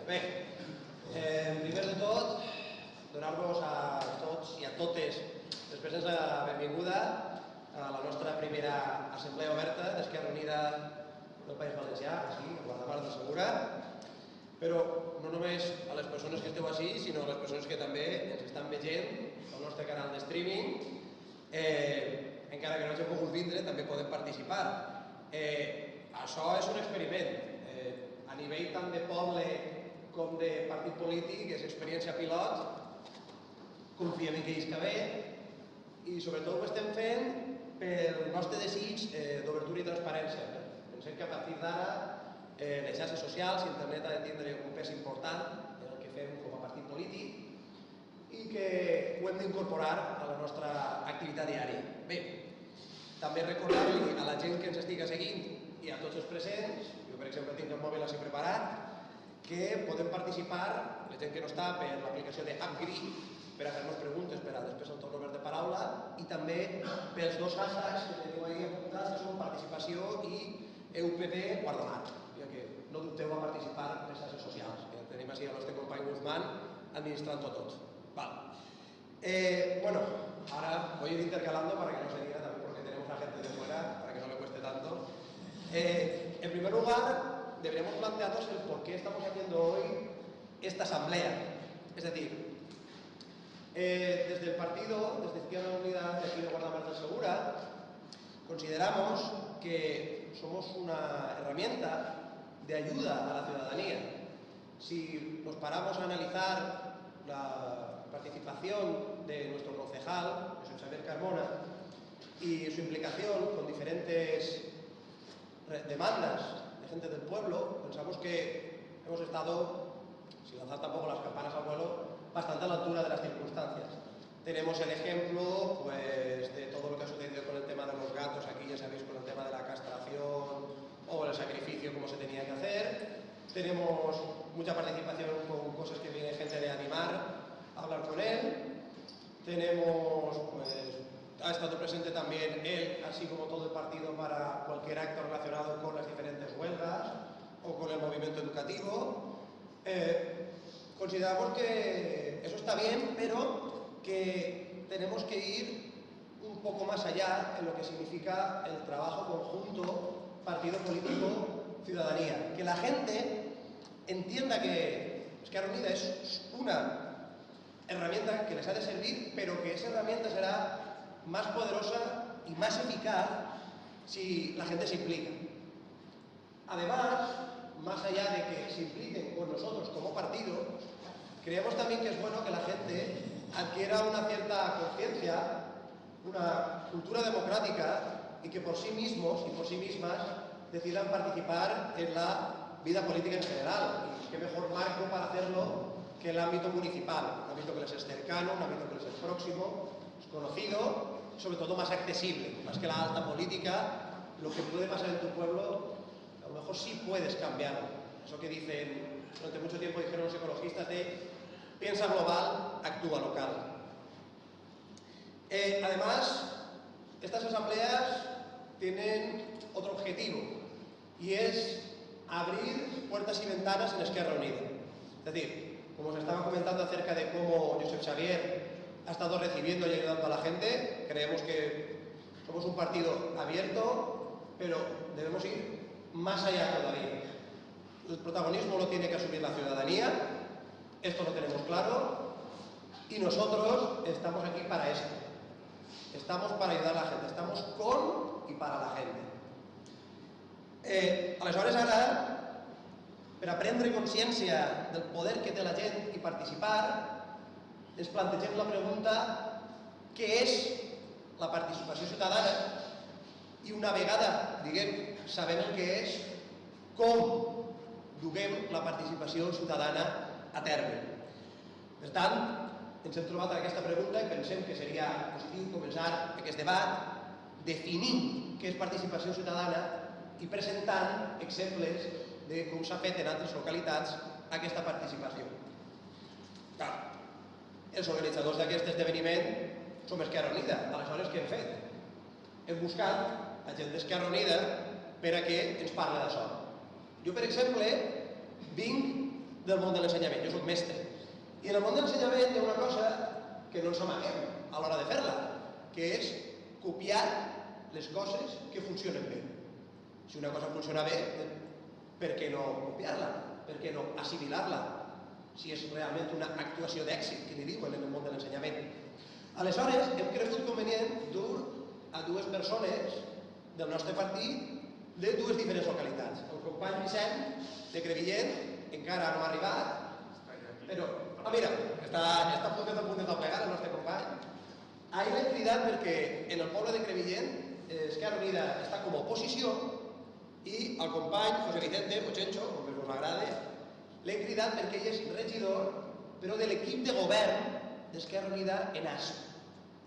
Bé, primer de tot, donar-vos a tots i a totes les presents la benvinguda a la nostra primera assemblea oberta d'Esquerra Unida del País Valencià, aquí, a Guardamar del Segura, però no només a les persones que esteu així, sinó a les persones que també ens estan veient al nostre canal de streaming, encara que no hagi pogut vindre, també podem participar. Això és un experiment. A nivell tant de poble com de partit polític, és experiència pilot, confiem en que ells que bé, i sobretot ho estem fent pel nostre desig d'obertura i transparència. Pensem que a partir d'ara les xarxes socials, internet ha de tindre un pes important en el que fem com a partit polític i que ho hem d'incorporar a la nostra activitat diària. Bé, també recordar-li a la gent que ens estigui seguint i a tots els presents, jo per exemple tinc el mòbil així preparat, que podem participar, la gent que no està, per l'aplicació d'AppGrid, per a fer-nos preguntes, per a després el torn obert de paraula, i també pels dos hashtags que teniu ahí apuntats, que són participació i EUPD Guardamar, ja que no dubteu a participar en les xarxes socials, que tenim així el nostre company Guzmán administrant-ho tot. Bueno, ahora voy a ir intercalando para que no se diga también porque tenemos a gente de fuera, para que no le cueste tanto. En primer lugar, deberíamos plantearnos el por qué estamos haciendo hoy esta asamblea. Es decir, desde el partido, desde Izquierda Unida de aquí de Guardamar del Segura, consideramos que somos una herramienta de ayuda a la ciudadanía. Si nos paramos a analizar la participación de nuestro concejal, José Xavier Carmona, y su implicación con diferentes demandas de gente del pueblo, pensamos que hemos estado, sin lanzar tampoco las campanas al vuelo, bastante a la altura de las circunstancias. Tenemos el ejemplo pues, de todo lo que ha sucedido con el tema de los gatos, aquí ya sabéis con el tema de la castración o el sacrificio, cómo se tenía que hacer. Tenemos mucha participación con cosas que viene gente de animar a hablar con él. Tenemos, pues, ha estado presente también él, así como todo el partido, para cualquier acto relacionado con las diferentes huelgas o con el movimiento educativo. Consideramos que eso está bien, pero que tenemos que ir un poco más allá en lo que significa el trabajo conjunto, partido político, ciudadanía. Que la gente entienda que Esquerra Unida es una herramienta que les ha de servir, pero que esa herramienta será más poderosa y más eficaz si la gente se implica. Además, más allá de que se impliquen con nosotros como partido, creemos también que es bueno que la gente adquiera una cierta conciencia, una cultura democrática y que por sí mismos y por sí mismas decidan participar en la vida política en general. Y qué mejor marco para hacerlo que el ámbito municipal, un ámbito que les es cercano, un ámbito que les es próximo, es conocido, sobre todo más accesible, más que la alta política. Lo que puede pasar en tu pueblo, a lo mejor sí puedes cambiarlo. Eso que dicen, durante mucho tiempo dijeron los ecologistas de piensa global, actúa local. Además, estas asambleas tienen otro objetivo y es abrir puertas y ventanas en Esquerra Unida. Es decir, como os estaba comentando acerca de cómo Josep Xavier ha estado recibiendo y ayudando a la gente, creemos que somos un partido abierto, pero debemos ir más allá todavía. El protagonismo lo tiene que asumir la ciudadanía, esto lo tenemos claro, y nosotros estamos aquí para esto. Estamos para ayudar a la gente, estamos con y para la gente. Aleshores, ara, per a prendre consciència del poder que té la gent i participar, ens plantegem la pregunta: què és la participació ciutadana? I una vegada, diguem, sabem el que és, com duguem la participació ciutadana a terme. Per tant, ens hem trobat aquesta pregunta i pensem que seria positiu començar aquest debat definint què és participació ciutadana i presentant exemples de com s'ha fet en altres localitats aquesta participació. Clar, els organitzadors d'aquest esdeveniment som Esquerra Unida. Aleshores, què hem fet? Hem buscat la gent d'Esquerra Unida per a que ens parli d'això. Jo, per exemple, vinc del món de l'ensenyament, jo soc mestre. I en el món de l'ensenyament hi ha una cosa que no ens amaguem a l'hora de fer-la, que és copiar les coses que funcionen bé. Si una cosa funciona bé, per què no copiar-la? Per què no assimilar-la? Si és realment una actuació d'èxit, que li diuen en el món de l'ensenyament. Aleshores, hem cregut convenient dur a dues persones del nostre partit de dues diferents localitats. El company Vicent, de Crevillent, encara no ha arribat, però, mira, està a punt de doblegar el nostre company. Ahir l'hem cridat perquè en el poble de Crevillent Esquerra Unida està com a oposició i el company José Vicente, o Chencho, com més us agrada, l'hem cridat perquè ell és regidor, però de l'equip de govern d'Esquerra Unida en ASP.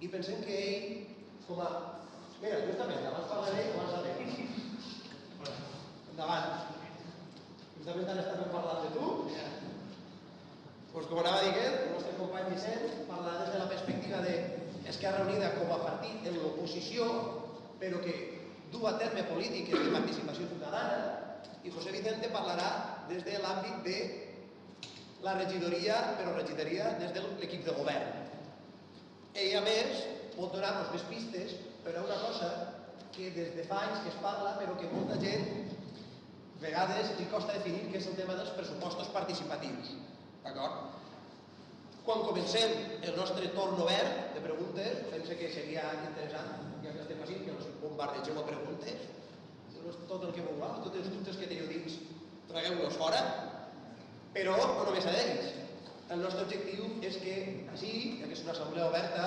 I pensem que ell, com a... Mira, justament, abans parlaré i abans de... Endavant. Justament ara estem parlant de tu. Doncs com anava dient, el nostre company Vicent parla des de la perspectiva d'Esquerra Unida com a partit en l'oposició, però que du a terme polítiques de participació ciutadana, i José Vicente parlarà des de l'àmbit de la regidoria, però regidoria des de l'equip de govern. Ell, a més, pot donar-nos més pistes per a una cosa que des de fa anys que es parla, però que molta gent a vegades li costa definir, que és el tema dels pressupostos participatius. D'acord? Quan comencem el nostre torn obert de preguntes, pense que seria interessant, ja que estem així, que ens bombardegeu a preguntes, tot el que vulgueu, tots els dubtes que teniu dins, tragueu-los fora, però no només a ells. El nostre objectiu és que així, ja que és una assemblea oberta,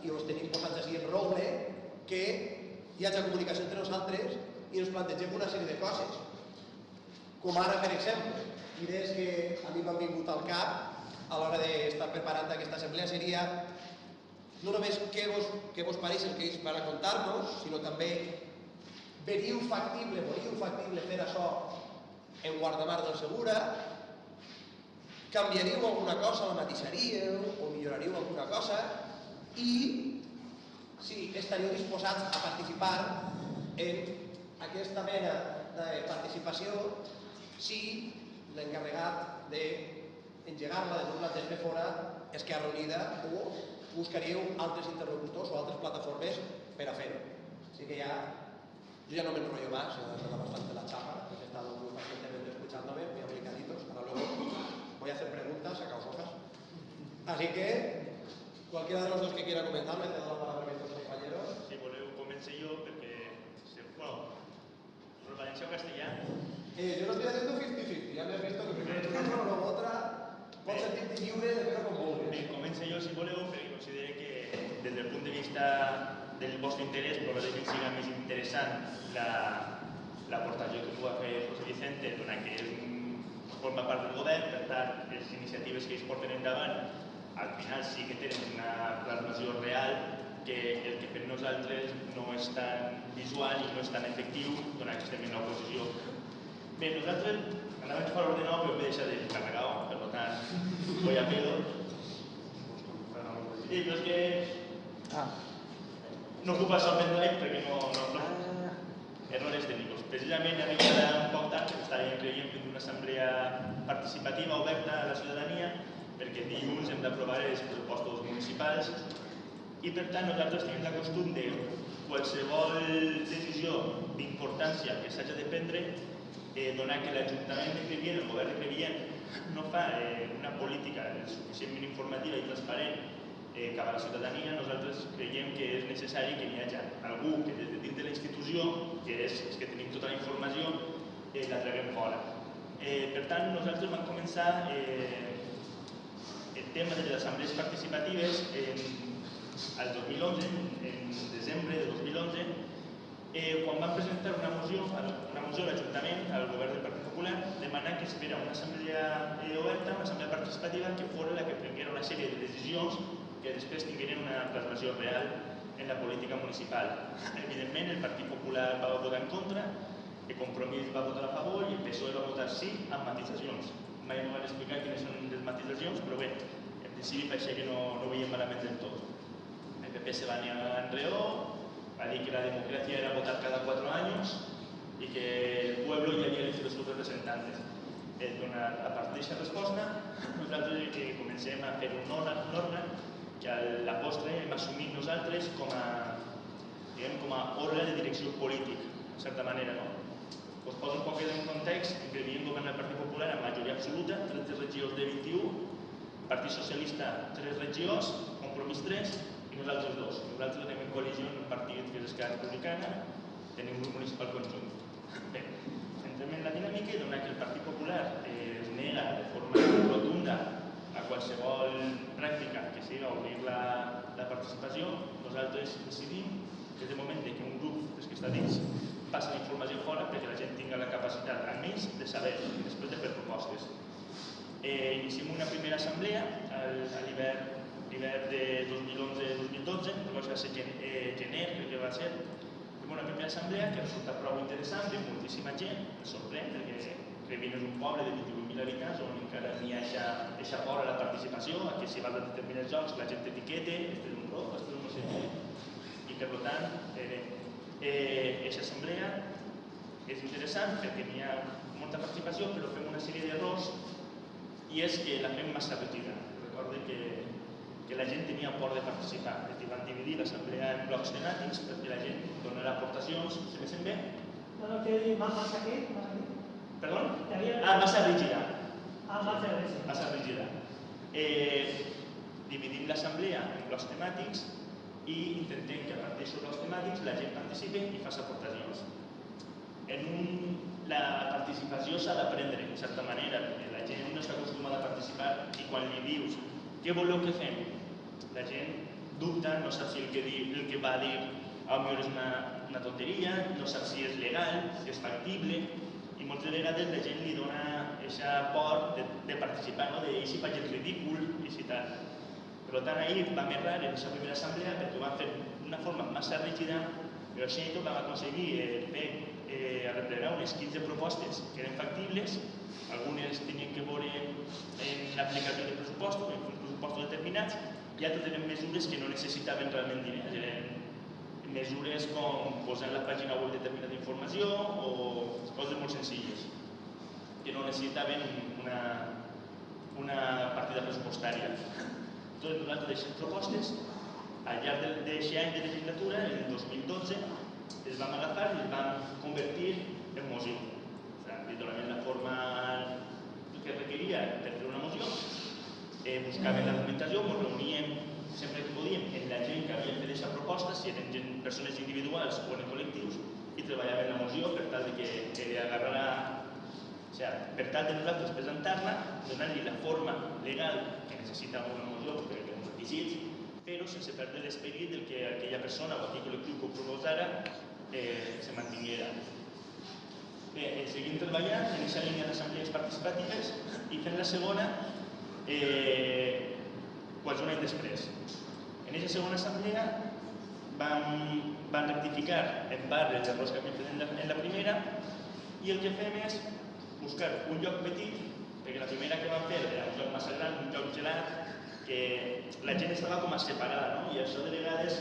i us tenim posats així en rogle, que hi hagi comunicació entre nosaltres i ens plantegem una sèrie de coses. Com ara, per exemple, idees que a mi m'han vingut al cap a l'hora d'estar preparant aquesta assemblea seria no només què vos pareix el que ells van a contar-nos, sinó també volíeu factible fer això en Guardamar del Segura, canviaríeu alguna cosa, la matisaríeu o milloraríeu alguna cosa i si estaríeu disposats a participar en aquesta mena de participació si l'encarregat d'engegar-la, de dur-la des de fora, Esquerra Unida, o buscaríeu altres interlocutors o altres plataformes per a fer-ho. Así que yo ya no me enrollo más, me da bastante la chapa, pues he estado muy pacientemente escuchándome, muy aplicaditos, ahora luego voy a hacer preguntas a causosas. Así que, cualquiera de los dos que quiera comentar, me cedo la palabra a mis dos compañeros. Si voleu, començo jo, perquè... Bueno, el valencià o castellà? Yo lo estoy haciendo 50-50, ya me has visto que primero una o luego otra, pots sentir-te lliure de fer-ho com vulguis. Bé, començo jo, si voleu, perquè considero que des del punt de vista del vostre interès probablement siga més interessant l'aportació que va fer José Vicente, donat que forma part del govern, per tant, les iniciatives que ells porten endavant, al final sí que tenen una plasmació real, que el que fem nosaltres no és tan visual i no és tan efectiu, donat que estem en l'oposició. Bé, nosaltres anàvem a fer l'ordre nou, però em vaig deixar de carregar, per tant, voy a pedo. Sí, però és que no ocupa sol pendrive perquè no... Errores tècnics. Precisament arribada un poc tard, estàvem creient en una assemblea participativa oberta a la ciutadania, perquè dilluns hem d'aprovar els pressupostos municipals i per tant nosaltres tenim el costum de qualsevol decisió d'importància que s'hagi de prendre, donat que l'Ajuntament de Crevillent, el govern de Crevillent, no fa una política suficientment informativa i transparent cap a la ciutadania, nosaltres creiem que és necessari que hi hagi algú que des de dins de la institució, que és els que tenim tota la informació, la traguem fora. Per tant, nosaltres vam començar el tema de les assemblees participatives el 2011, en desembre de 2011, quan van presentar una moció a l'Ajuntament, al govern del Partit Popular, demanant que es fera una assemblea oberta, una assemblea participativa, que fos la que prenguera una sèrie de decisions que després tingueren una plasmació real en la política municipal. Evidentment, el Partit Popular va votar en contra, el Compromís va votar a favor i el PSOE va votar sí amb matisacions. Mai no van explicar quines són les matisacions, però bé, en principi pareixia que no veiem malament del tot. El PP se va negar en reó, va dir que la democracia era votar cada 4 años y que el pueblo ya había elegido sus representantes. a partir d'aquesta resposta, nosaltres comencem a fer un òrgan que a la postre hem assumit nosaltres com a òrgan de direcció polític, en certa manera. Us poso un poc en context, en què havíem governat el Partit Popular amb majoria absoluta, 13 regidors de 21, Partit Socialista 3 regidors, Compromís 3 i nosaltres 2. Nosaltres anem en coalició en un partit que és Esquerra Republicana, tenim un grup municipal conjunt. Bé, entrem en la dinàmica i donat que el Partit Popular es nega de forma rotunda a qualsevol pràctica que siga obrir la participació, nosaltres decidim que és el moment que un grup dels que està dins passa la informació fora perquè la gent tingui la capacitat, almenys, de saber i després de fer propostes. Iniciem una primera assemblea a l'hivern de 2011-2012, llavors va ser gener, crec que va ser. Fem una primera assemblea que resulta prou interessant, de moltíssima gent, em sorprèn perquè Crevin és un poble de 28.000 habitants on encara n'hi ha aquesta por a la participació, a que si vas a determinats jocs la gent t'etiquete, este és un roc, este és un no sé què, i per tant, aquesta assemblea és interessant perquè n'hi ha molta participació, però fem una sèrie d'errors i és que la fem massa rígida. Recordo que la gent tenia por de participar, és a dir, van dividir l'assemblea en blocs temàtics perquè la gent donarà aportacions, se me sent bé? No, què diu, massa què? Perdó? Massa rígida. Massa rígida. Dividim l'assemblea en blocs temàtics i intentem que a partir d'aquests blocs temàtics la gent participi i faci aportacions. La participació s'ha d'aprendre, en certa manera, perquè la gent no està acostumada a participar i quan li dius què voleu que fem? La gent dubta, no sap si el que va dir potser és una tonteria, no sap si és legal, si és factible, i moltes vegades la gent li dona aquesta por de participar, de si faig el ridícul i si tal. Per tant, ahir vam errar en aquesta primera assemblea perquè ho vam fer d'una forma massa rígida, però així tot vam aconseguir arreplegar unes 15 propostes que eren factibles, algunes tenien que veure en l'aplicació de pressupostos, en uns pressupostos determinats, i altres eren mesures que no necessitaven realment diners, eren mesures com posar en la pàgina web determinada informació o coses molt senzilles, que no necessitaven una partida pressupostària. Totes nosaltres d'aquestes propostes, al llarg d'aquest any de legislatura, el 2012, les vam agafar i les vam convertir en moció. Literalment la forma que requeria per fer una moció, buscàvem l'argumentació, ens reuníem sempre que podíem amb la gent que havia fet aquesta proposta, si eren persones individuals o en col·lectius, i treballàvem la moció per tal de agarrar, per tal de nosaltres presentar-la, donar-li la forma legal que necessita una moció, perquè té uns requisits, però sense perdre l'esperit del que aquella persona o aquell col·lectiu que ho proposara se mantinguera. Bé, seguim treballant en aquesta línia d'assemblees participatives i fent la segona quasi un any després. En aquesta segona assemblea van rectificar en part els errors que havíem fet en la primera i el que fem és buscar un lloc petit, perquè la primera que vam fer era un lloc massa gran, un lloc gelat, que la gent estava com a separada, i això de vegades,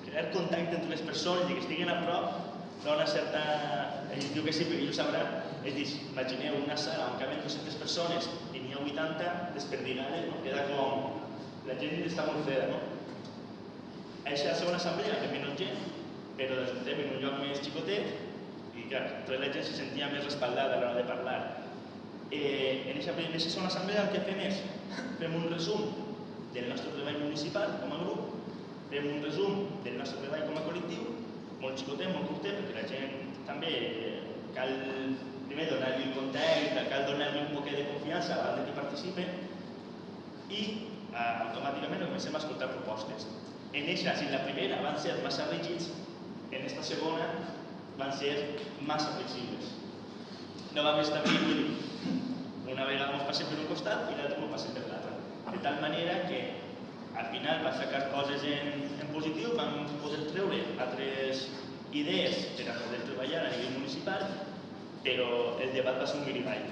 crear contacte entre les persones i que estiguin a prop, dona certa... Ells diu que sí, però ells sabran. És dir, imagineu una sala on caben 200 persones i n'hi ha 80 desperdigades, queda com... La gent està molt freda, no? Aquesta segona assemblea té menys gent, però l'ajuntem en un lloc més xicotet i, clar, tota la gent se sentia més respaldada a l'hora de parlar. En aquesta segona assemblea el que fem és fem un resum del nostre treball municipal com a grup, fem un resum del nostre treball com a col·lectiu, molt xicotet, molt curtet, perquè la gent també cal primer donar-li el context, cal donar-li un poquet de confiança abans que participi i automàticament comencem a escoltar propostes. En aquesta, si en la primera van ser massa rígids, en aquesta segona van ser massa flexibles. No vam establir, una vegada ens passem per un costat i l'altre ens passem per l'altre. De tal manera que al final va sacar coses en positiu, vam poder treure altres idees per a poder treballar a nivell municipal, però el debat va ser un miriball.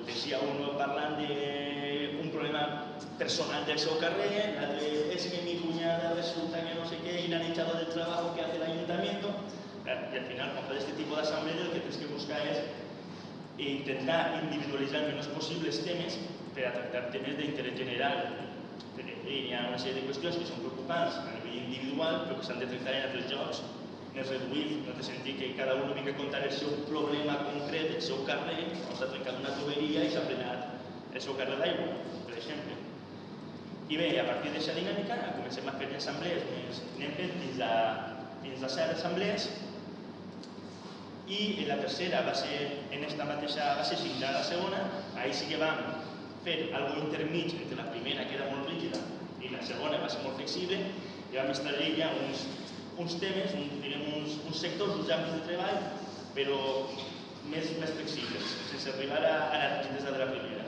Deixia un parlant d'un problema personal del seu carrer, l'altre és que mi cuñada resulta que no sé què y la han echado del trabajo que hace el ayuntamiento, y al final, quan fas aquest tipus d'assemblea, el que tens que buscar és i intentar individualitzar el menys possible els temes per a tractar temes d'interès general. Perquè hi ha una sèrie de qüestions que són preocupants a nivell individual, però que s'han de tractar en altres llocs més reduïts, no té sentit que cada un vingui a contar el seu problema concret del seu carrer, on s'ha trencat una tuberia i s'ha plenat el seu carrer d'aigua, per exemple. I bé, a partir d'aquesta dinàmica comencem a fer assemblees, anem fent fins a 7 assemblees, i la tercera va ser en esta mateixa, va ser signada la segona, ahir sí que vam fer alguna cosa intermig entre la primera, que era molt rígida, i la segona va ser molt flexible, i vam establir ja uns temes, uns sectors, uns àmbits de treball, però més flexibles, sense arribar a la rigidesa de la primera.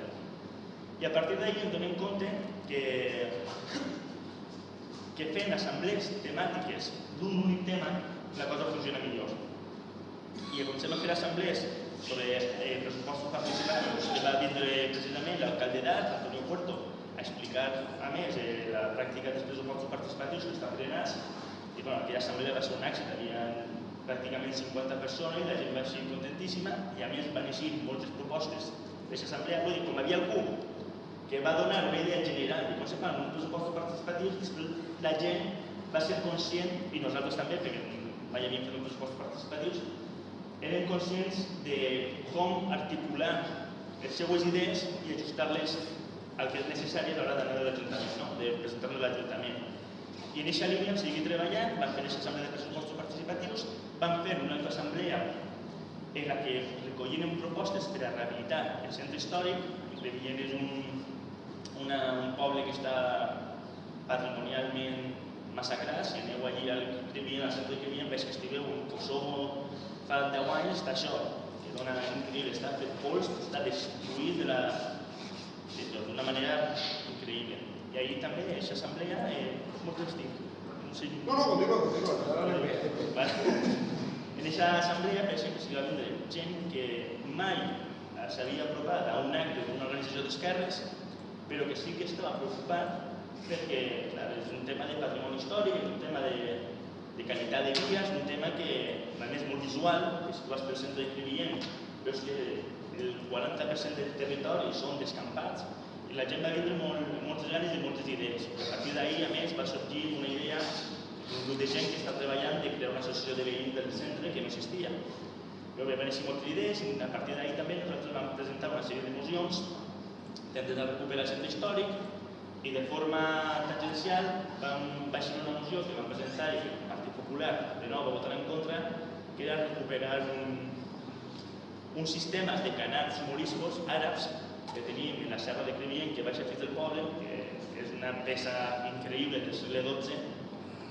I a partir d'ahir ens donem compte que fent assemblees temàtiques d'un únic tema la cosa funciona millor. I comencem a fer assemblees sobre pressupostos participatius, que va vindre precisament l'alcalde d'Art, Antonio Puerto, a explicar a més la pràctica dels pressupostos participatius que estan frenats. I aquella assemblea va ser un èxit, hi havia pràcticament 50 persones i la gent va ser contentíssima, i a més van eixir moltes propostes d'aquesta assemblea. Vull dir, com hi havia algú que va donar una idea general de com se fan uns pressupostos participatius, després la gent va ser conscient, i nosaltres també, perquè mai havíem fet uns pressupostos participatius, érem conscients de com articular les seues idees i ajustar-les al que és necessari a l'hora d'anar a l'Ajuntament, de presentar-lo a l'Ajuntament. I en aquesta línia hem seguit treballant, vam fer aquesta assemblea de pressupostos participatius, vam fer una altra assemblea en la que recollíem propostes per a rehabilitar el centre històric. Crevillent és un poble que està patrimonialment massacrat. Si aneu allí al Crevillent, al centre de Crevillent, veig que estigueu en Kosovo fa 10 anys, està això, que dona increïble, està fet pols, està destruït d'una manera increïble. I ahir també aquesta assemblea, molt estic. No, continua, ara anem bé. En aquesta assemblea pensem que s'hi va vindre gent que mai s'havia apropat a un acte d'una organització d'esquerres, però que sí que estava preocupat perquè, clar, és un tema de patrimoni històric, és un tema de qualitat de vida, és un tema que, a més, molt visual, que si tu vas pel centre de Crevillent, veus que el 40% del territori són descampats, i la gent va vindre amb moltes ganes i moltes idees. A partir d'ahir, a més, va sorgir una idea d'un grup de gent que està treballant de crear una associació de veïns del centre que no existia. Però bé, van eixir moltes idees i a partir d'ahir també nosaltres vam presentar una sèrie de mocions tendents a recuperar el centre històric i de forma tangencial va eixir una moció que vam presentar i que el Partit Popular de nou va votar en contra, que era recuperar un sistema de canals moriscos àrabs que tenim en la serra de Crevillent, que baixa fins del poble, que és una peça increïble del segle XII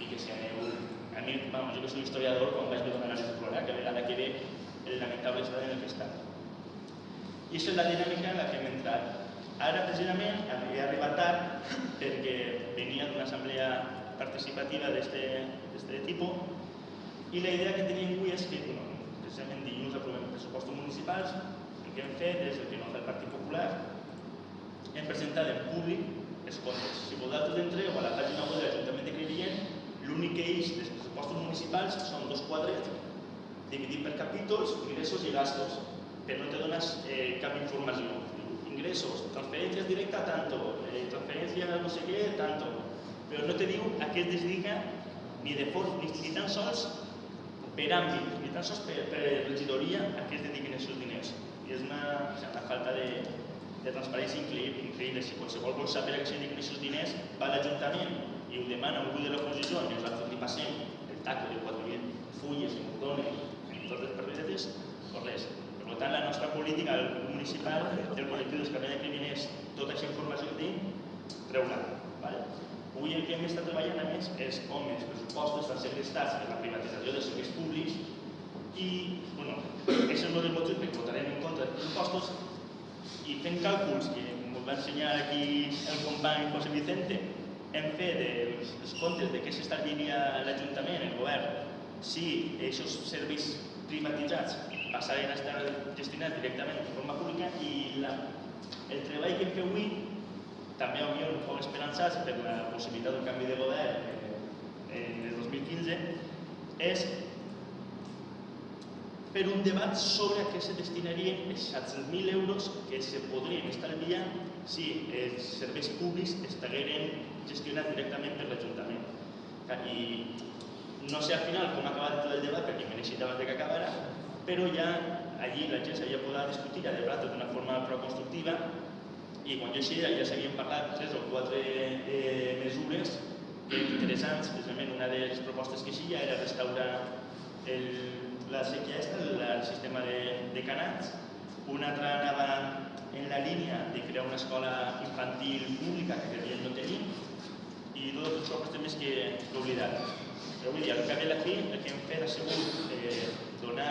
i que si aneu... A mi, jo que soc historiador, quan vaig veure ganes de plorar, que a vegada que ve el lamentable estat en el que està. I això és la dinàmica en la que hem entrat. Ara, precisament, he arribat tard perquè venia d'una assemblea participativa d'aquest tipus i la idea que teníem avui és que, precisament dilluns aprovem pressupostos municipals. El que hem fet és el que no fa el Partit Popular. Hem presentat en públic els comptes. Si vosaltres entreu a la pàgina web de l'Ajuntament de Crevillent, l'únic que eix dels pressupostos municipals són 2 quadrets dividit per capítols, ingressos i gastos, però no te dones cap informació. Ingressos, transferències directes, tanto, transferència no sé què, tanto, però no te diu a què es dedica ni tan sols per àmbit, ni tan sols per regidoria a què es dediquen els seus diners. I és una falta de transparència increïble. Si qualsevol vol saber a què es dediquen els seus diners, va a l'Ajuntament i ho demana a algú de l'oposició i nosaltres li passem el taco de 4.000 fulles que ens donen en totes les perpetetes, o res. Per tant, la nostra política municipal del col·lectiu d'Escamella de Criminers, tota aquesta informació que tenim, treu-la. Avui el que hem estat treballant, a més, és com els pressupostos van ser prestats per la privatització dels serveis públics i, bueno, aquest és un dels motius perquè votarem en contra dels pressupostos i fent càlculs que ens va ensenyar aquí el company José Vicente, hem fet els comptes de què s'estalviaria l'Ajuntament, el govern, si aquests serveis privatitzats passaren a estar gestionats directament de forma pública i el treball que hem fet avui, també potser un poc esperançats per la possibilitat d'un canvi de govern en el 2015, és fer un debat sobre a què se destinarien els 700.000 euros que se podrien estalviar si els serveis públics estigueren gestionats directament per l'Ajuntament. I no sé al final com ha acabat tot el debat, perquè me n'he eixit abans que acabara, però ja allí la gent s'havia pogut discutir, a debatre d'una forma prou constructiva, i quan jo eixia ja s'havien parlat 3 o 4 mesures interessants. Precisament una de les propostes que eixia era restaurar la sèquia el sistema de canals. Una altra anava en la línia de crear una escola infantil pública que creiem no tenim, i tots els altres temes que he oblidat. Però vull dir, al cap i a la fi, el que hem fet ha sigut donar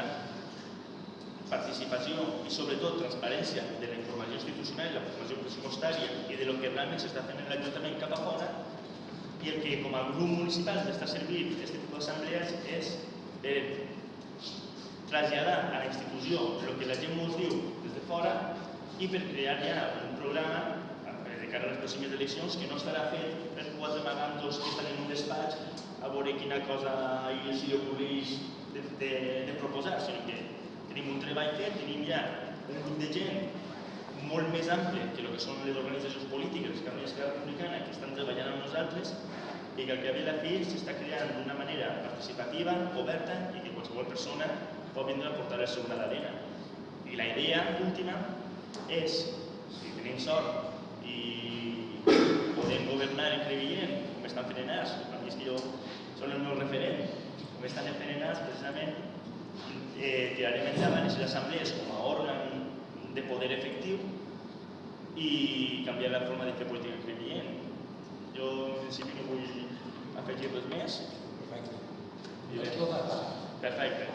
participació i sobretot transparència de la informació institucional i la informació pressupostària i de lo que realment s'està fent en l'Ajuntament cap a fora, i el que com a grup municipal està servint aquest tipus d'assemblees és traslladar a la institució el que la gent ens diu des de fora i per crear ja un programa de cara a les pròximes eleccions que no estarà fet per 4 magantos que estan en un despatx a veure quina cosa els hi ocorreix de proposar, sinó que tenim un treball fet, tenim ja un grup de gent molt més ampli que el que són les organitzacions polítiques que amb l'Esquerra Republicana que estan treballant amb nosaltres i que al cap i a la fi s'està creant d'una manera participativa, oberta i que qualsevol persona pot vindre a portar el seu gra d'arena. I la idea última és, si tenim sort i podem governar en Crevillent, com estan fent en As, per mi és que jo són el meu referent, com estan fent en As, precisament tirarem endavant les assemblees com a òrgan de poder efectiu i canviar la forma de fer política en Crevillent. Jo, en principi, no vull afegir res més. Perfecte.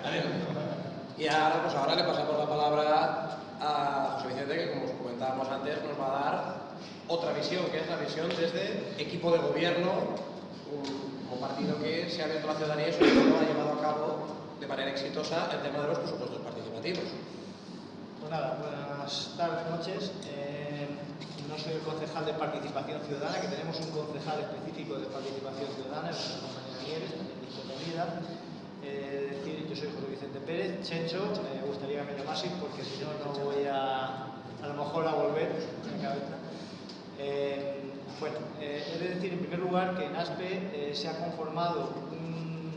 Y ahora le pasamos la palabra a José Vicente, que como os comentábamos antes, nos va a dar otra visión, que es la visión desde equipo de gobierno, un partido que se ha abierto a la ciudadanía y sobre todo ha llevado a cabo de manera exitosa el tema de los presupuestos participativos. Pues nada, buenas tardes, noches. No soy el concejal de Participación Ciudadana, que tenemos un concejal específico de Participación Ciudadana, es la compañera Nieves, también de Izquierda Unida. Decir, yo soy José Vicente Pérez, Chencho, me gustaría que me llamaseis porque si no, no voy a lo mejor a volver en cabeza. Bueno, he de decir en primer lugar que en ASPE se ha conformado un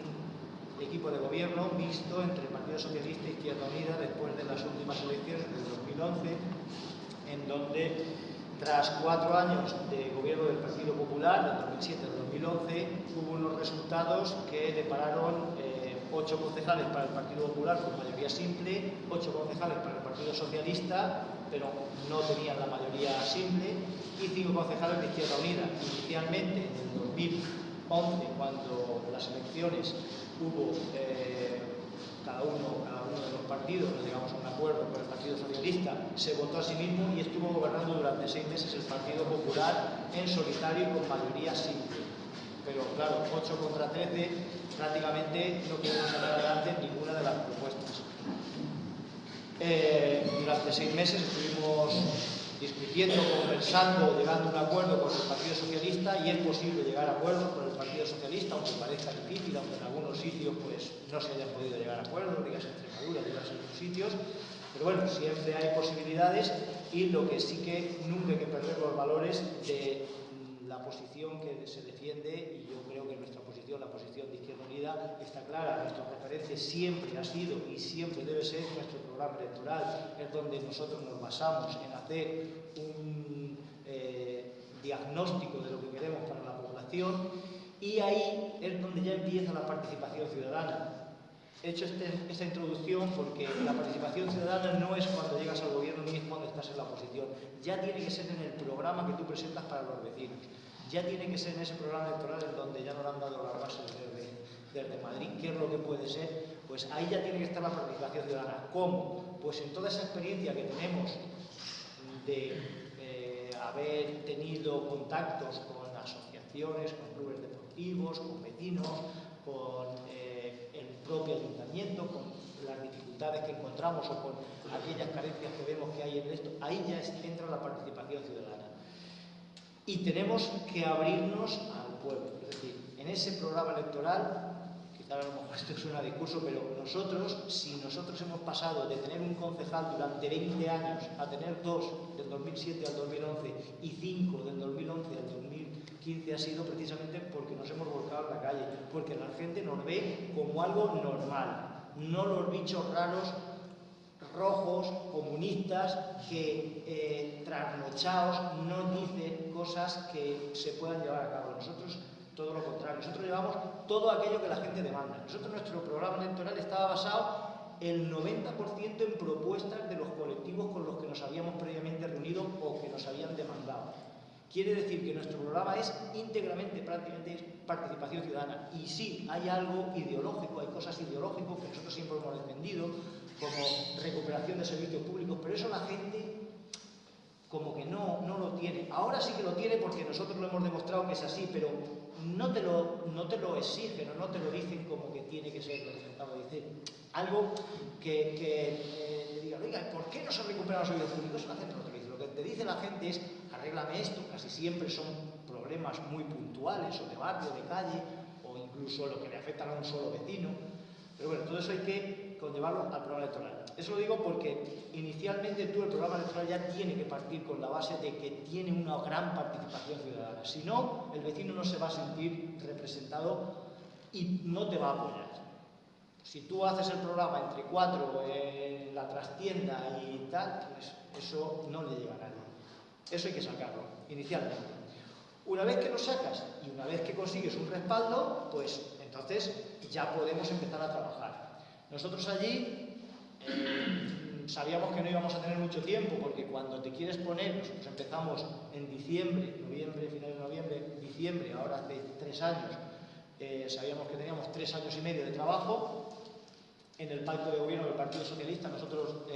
equipo de gobierno mixto entre el Partido Socialista e Izquierda Unida después de las últimas elecciones del 2011, en donde tras 4 años de gobierno del Partido Popular, del 2007 al 2011, hubo unos resultados que depararon 8 concejales para el Partido Popular con mayoría simple, 8 concejales para el Partido Socialista, pero no tenían la mayoría simple, y 5 concejales de Izquierda Unida. Inicialmente, en el 2011, cuando las elecciones hubo cada uno de los partidos, llegamos a un acuerdo con el Partido Socialista, se votó a sí mismo y estuvo gobernando durante 6 meses el Partido Popular en solitario y con mayoría simple. Pero claro, 8 contra 13, prácticamente no pudimos sacar adelante ninguna de las propuestas. Durante 6 meses estuvimos discutiendo, conversando, llegando a un acuerdo con el Partido Socialista, y es posible llegar a acuerdos con el Partido Socialista, aunque parezca difícil, aunque en algunos sitios pues, no se hayan podido llegar a acuerdos, digas en Extremadura, digas en otros sitios, pero bueno, siempre hay posibilidades, y lo que sí que nunca hay que perder los valores de la posición que se defiende, y yo creo que nuestra posición, la posición de Izquierda Unida, está clara. Nuestro referente siempre ha sido y siempre debe ser nuestro programa electoral, es donde nosotros nos basamos en hacer un diagnóstico de lo que queremos para la población, y ahí es donde ya empieza la participación ciudadana. He hecho esta introducción porque la participación ciudadana no es cuando llegas al gobierno ni es cuando estás en la oposición. Ya tiene que ser en el programa que tú presentas para los vecinos. Ya tiene que ser en ese programa electoral en donde ya nos han dado las bases desde Madrid. ¿Qué es lo que puede ser? Pues ahí ya tiene que estar la participación ciudadana. ¿Cómo? Pues en toda esa experiencia que tenemos de haber tenido contactos con asociaciones, con clubes deportivos, con vecinos, con el propio ayuntamiento, con las dificultades que encontramos o con aquellas carencias que vemos que hay en esto, ahí ya entra la participación ciudadana. Y tenemos que abrirnos al pueblo, es decir, en ese programa electoral, que quizás a lo mejor esto suena a discurso, pero si nosotros hemos pasado de tener un concejal durante 20 años a tener 2 del 2007 al 2011 y 5 del 2011 al 2015, ha sido precisamente porque nos hemos volcado en la calle, porque la gente nos ve como algo normal, no los bichos raros, rojos, comunistas, que trasnochados no dicen cosas que se puedan llevar a cabo. Nosotros, todo lo contrario, nosotros llevamos todo aquello que la gente demanda. Nosotros, nuestro programa electoral estaba basado el 90% en propuestas de los colectivos con los que nos habíamos previamente reunido o que nos habían demandado. Quiere decir que nuestro programa es íntegramente, prácticamente, participación ciudadana. Y sí, hay algo ideológico, hay cosas ideológicas que nosotros siempre hemos defendido, como recuperación de servicios públicos, pero eso la gente como que no lo tiene. Ahora sí que lo tiene porque nosotros lo hemos demostrado que es así, pero no te lo exigen o no te lo dicen como que tiene que ser representado. Dicen algo que le diga, oiga, ¿por qué no se recuperan los servicios públicos? La gente no te lo dice. Lo que te dice la gente es, arréglame esto. Casi siempre son problemas muy puntuales, o de barrio, de calle, o incluso lo que le afectan a un solo vecino. Pero bueno, todo eso hay que conllevarlo al programa electoral. Eso lo digo porque inicialmente el programa electoral ya tiene que partir con la base de que tiene una gran participación ciudadana. Si no, el vecino no se va a sentir representado y no te va a apoyar. Si tú haces el programa entre 4 en la trastienda y tal, pues eso no le llega a nadie. Eso hay que sacarlo, inicialmente. Una vez que lo sacas y una vez que consigues un respaldo, pues entonces ya podemos empezar a trabajar. Nosotros allí sabíamos que no íbamos a tener mucho tiempo, porque cuando te quieres poner, nosotros empezamos en diciembre, finales de noviembre, diciembre, ahora hace 3 años, sabíamos que teníamos 3 años y medio de trabajo. En el pacto de gobierno del Partido Socialista nosotros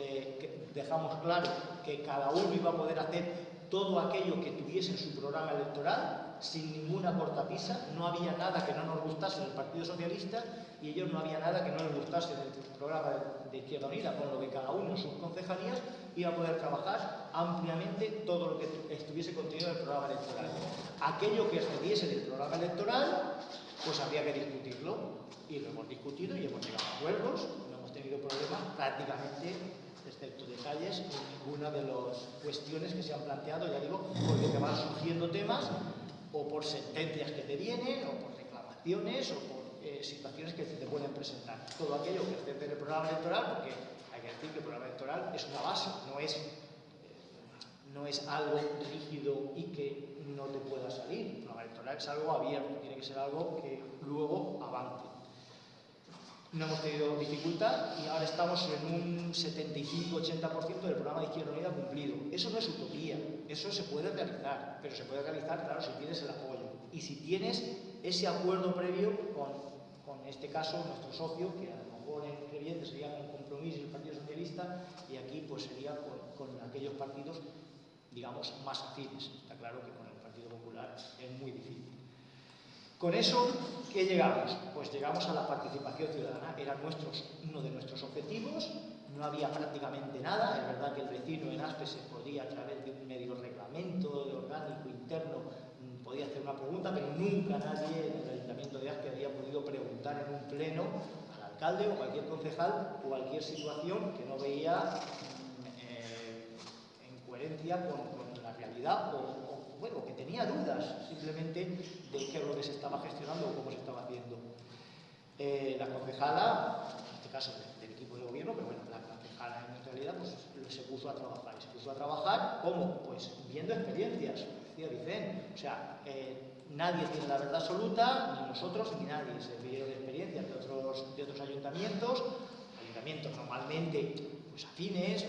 dejamos claro que cada uno iba a poder hacer todo aquello que tuviese en su programa electoral, sin ninguna cortapisa. No había nada que no nos gustase en el Partido Socialista y ellos no había nada que no les gustase en el programa de Izquierda Unida, con lo que cada uno en sus concejalías iba a poder trabajar ampliamente todo lo que estuviese contenido en el programa electoral. Aquello que excediese del programa electoral, pues habría que discutirlo, y lo hemos discutido y hemos llegado a acuerdos, no hemos tenido problemas prácticamente, excepto detalles, en ninguna de las cuestiones que se han planteado, ya digo, porque te van surgiendo temas o por sentencias que te vienen, o por reclamaciones, o por situaciones que te pueden presentar. Todo aquello que excede del programa electoral, porque hay que decir que el programa electoral es una base, no es algo rígido y que no te pueda salir. El programa electoral es algo abierto, tiene que ser algo que luego avance. No hemos tenido dificultad y ahora estamos en un 75-80% del programa de Izquierda Unida cumplido. Eso no es utopía, eso se puede realizar, pero se puede realizar, claro, si tienes el apoyo y si tienes ese acuerdo previo con este caso, nuestro socio, que a lo mejor en Crevillente sería con Compromís y el Partido Socialista, y aquí pues sería con aquellos partidos, digamos, más afines. Está claro que con el Partido Popular es muy difícil. Con eso, ¿qué llegamos? Pues llegamos a la participación ciudadana. Era uno de nuestros objetivos, no había prácticamente nada. Es verdad que el vecino en Aspe se podía, a través de un medio reglamento de orgánico interno, podía hacer una pregunta, pero nunca nadie en el Ayuntamiento de Aspe había podido preguntar en un pleno al alcalde o cualquier concejal cualquier situación que no veía en coherencia con la realidad o que tenía dudas simplemente de qué es lo que se estaba gestionando o cómo se estaba haciendo. La concejala, en este caso del equipo de gobierno, pero bueno, la concejala en realidad pues, se puso a trabajar. ¿Y se puso a trabajar cómo? Pues viendo experiencias, decía Vicente. O sea, nadie tiene la verdad absoluta, ni nosotros ni nadie. Se vieron experiencias de otros ayuntamientos normalmente pues afines.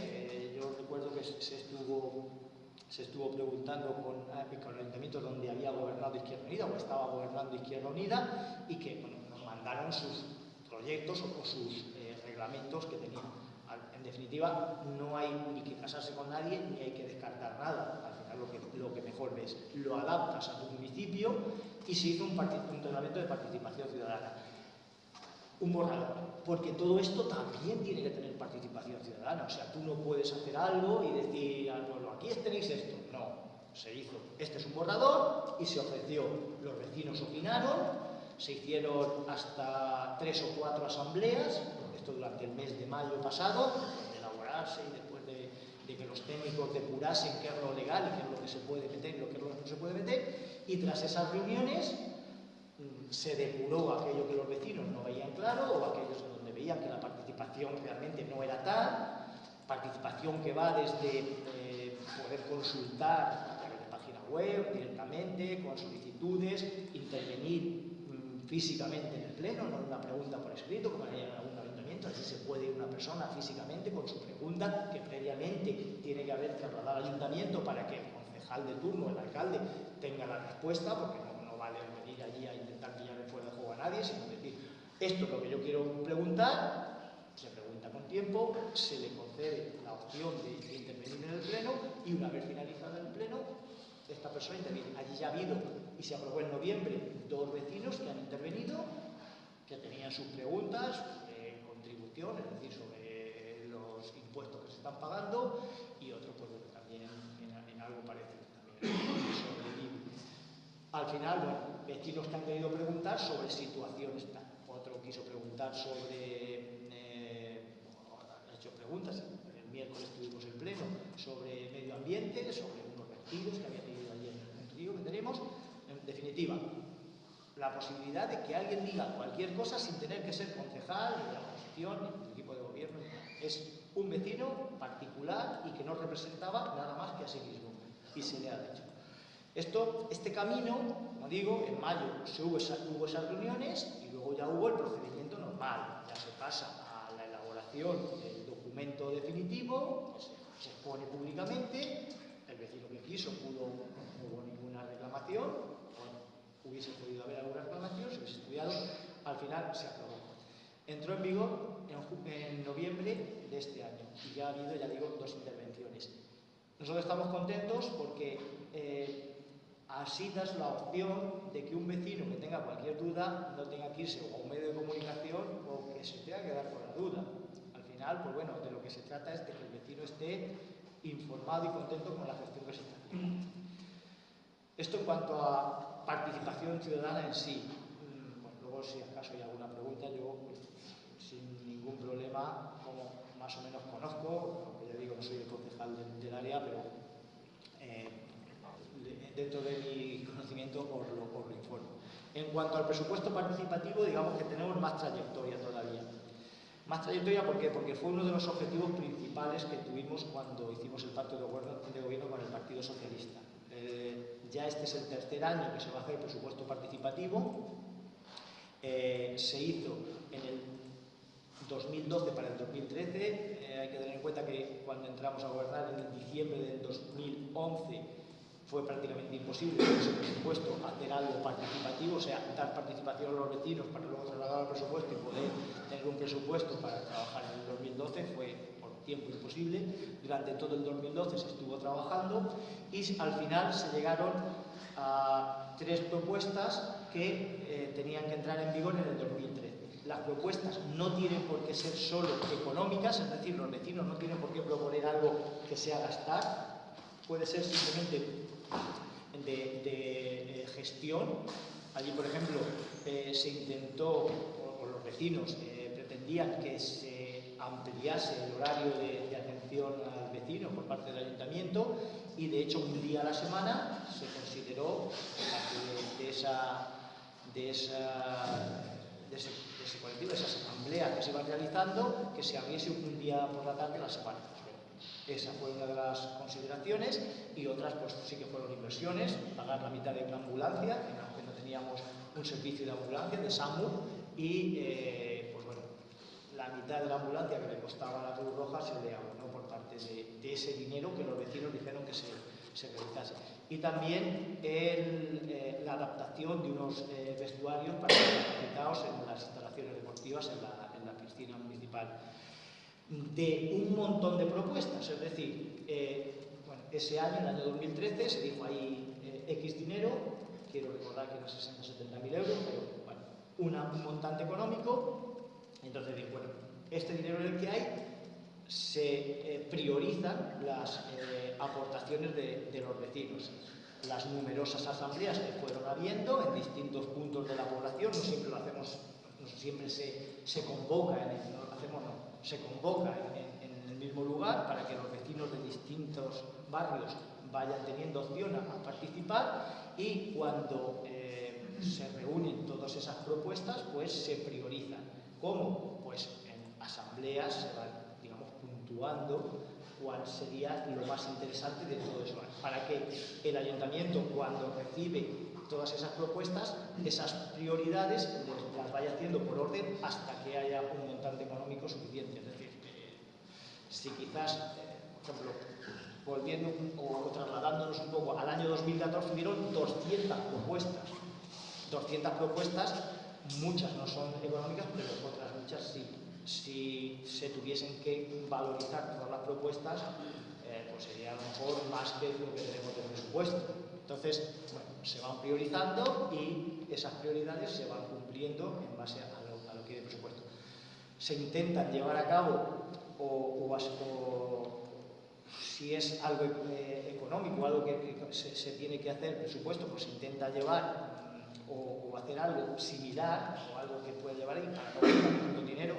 Yo recuerdo que se estuvo preguntando con ayuntamientos donde había gobernado Izquierda Unida o estaba gobernando Izquierda Unida y que bueno, nos mandaron sus proyectos o sus reglamentos que tenían. En definitiva, no hay ni que casarse con nadie ni hay que descartar nada. Al final lo que mejor ves, lo adaptas a tu municipio y se hizo un reglamento de participación ciudadana. Un borrador, porque todo esto también tiene que tener participación ciudadana. O sea, tú no puedes hacer algo y decir al pueblo, aquí tenéis esto. No, se hizo. Este es un borrador y se ofreció. Los vecinos opinaron, se hicieron hasta 3 o 4 asambleas, esto durante el mes de mayo pasado, de elaborarse y después de que los técnicos depurasen qué es lo legal y qué es lo que se puede meter y lo que no se puede meter, y tras esas reuniones se depuró aquello que los vecinos no veían claro o aquellos donde veían que la participación realmente no era tal, participación que va desde poder consultar a través de página web directamente, con solicitudes, intervenir físicamente en el pleno, no una pregunta por escrito, como en algún ayuntamiento, así se puede ir una persona físicamente con su pregunta, que previamente tiene que haber trasladado al ayuntamiento para que el concejal de turno, el alcalde, tenga la respuesta, porque no vale venir allí a intentar pillarle fuera de juego a nadie, sino decir, esto es lo que yo quiero preguntar, se pregunta con tiempo, se le concede la opción de intervenir en el pleno y una vez finalizado el pleno, esta persona interviene. Allí ya ha habido, y se aprobó en noviembre, 2 vecinos que han intervenido, que tenían sus preguntas sobre contribución, es decir, sobre los impuestos que se están pagando, y otro pues también en algo parecido, también sobre el IBI. Al final, bueno, vecinos que han querido preguntar sobre situaciones, otro quiso preguntar sobre, ha hecho preguntas, el miércoles tuvimos el pleno, sobre medio ambiente, sobre unos vertidos que había tenido allí en el río que tenemos. En definitiva, la posibilidad de que alguien diga cualquier cosa sin tener que ser concejal, ni de la oposición, ni del equipo de gobierno. Es un vecino particular y que no representaba nada más que a sí mismo. Y se le ha dicho. Este camino, como digo, en mayo hubo esas reuniones y luego ya hubo el procedimiento normal. Ya se pasa a la elaboración del documento definitivo, que se expone públicamente. El vecino que quiso no hubo ninguna reclamación. Hubiese podido haber alguna reclamación, se hubiese estudiado, al final se aprobó. Entró en vigor en noviembre de este año y ya ha habido, ya digo, 2 intervenciones. Nosotros estamos contentos porque así das la opción de que un vecino que tenga cualquier duda no tenga que irse a un medio de comunicación o que se tenga que dar con la duda. Al final, pues bueno, de lo que se trata es de que el vecino esté informado y contento con la gestión que se está haciendo. Esto en cuanto a participación ciudadana en sí. Bueno, luego, si acaso hay alguna pregunta, yo sin ningún problema, como más o menos conozco, aunque ya digo, no soy el concejal del área, pero dentro de mi conocimiento os lo informo. En cuanto al presupuesto participativo, digamos que tenemos más trayectoria todavía. Más trayectoria, ¿por qué? Porque fue uno de los objetivos principales que tuvimos cuando hicimos el pacto de gobierno con el Partido Socialista. Ya este es el 3er año que se va a hacer el presupuesto participativo. Se hizo en el 2012 para el 2013. Hay que tener en cuenta que cuando entramos a gobernar en diciembre del 2011 fue prácticamente imposible con ese presupuesto hacer algo participativo, o sea, dar participación a los vecinos para luego trasladar al presupuesto y poder tener un presupuesto para trabajar en el 2012 fue por tiempo imposible. Durante todo el 2012 se estuvo trabajando y al final se llegaron a 3 propuestas que tenían que entrar en vigor en el 2013. Las propuestas no tienen por qué ser solo económicas, es decir, los vecinos no tienen por qué proponer algo que sea gastar, puede ser simplemente de gestión. Allí, por ejemplo, se intentó, o los vecinos pretendían que se ampliase el horario de atención al vecino por parte del ayuntamiento y, de hecho, un día a la semana se consideró de ese colectivo, de esas asambleas que se iban realizando, que se abriese un día por la tarde a la semana. Esa fue una de las consideraciones y otras pues sí que fueron inversiones, pagar la mitad de una ambulancia, que no teníamos un servicio de ambulancia, de SAMU, y pues bueno, la mitad de la ambulancia que le costaba a la Cruz Roja se le abonó por parte de ese dinero que los vecinos dijeron que se realizase. Y también la adaptación de unos vestuarios para ser capacitados en las instalaciones deportivas en la piscina municipal. De un montón de propuestas, es decir, bueno, ese año, el año 2013, se dijo ahí X dinero, quiero recordar que eran 60 o 70.000 euros, pero bueno, un montante económico. Entonces digo, bueno, este dinero en el que hay se priorizan las aportaciones de los vecinos. las numerosas asambleas que fueron habiendo en distintos puntos de la población. No siempre lo hacemos, no siempre se convoca, se convoca en el mismo lugar para que los vecinos de distintos barrios vayan teniendo opción a participar, y cuando se reúnen todas esas propuestas, pues se priorizan. ¿Cómo? Pues en asambleas se van, digamos, puntuando cuál sería lo más interesante de todo eso, para que el ayuntamiento, cuando recibe todas esas propuestas, esas prioridades las vaya haciendo por orden hasta que haya un montante económico suficiente. Es decir, si quizás, por ejemplo, volviendo o trasladándonos un poco al año 2014, hubieron 200 propuestas. 200 propuestas, muchas no son económicas, pero otras muchas sí. Si se tuviesen que valorizar todas las propuestas, pues sería a lo mejor más que lo que tenemos de presupuesto. Entonces, bueno, se van priorizando y esas prioridades se van cumpliendo en base a lo que hay de presupuesto. Se intentan llevar a cabo o si es algo económico, algo que se tiene que hacer, presupuesto, pues se intenta llevar o hacer algo similar o algo que pueda llevar ahí para no gastar tanto dinero,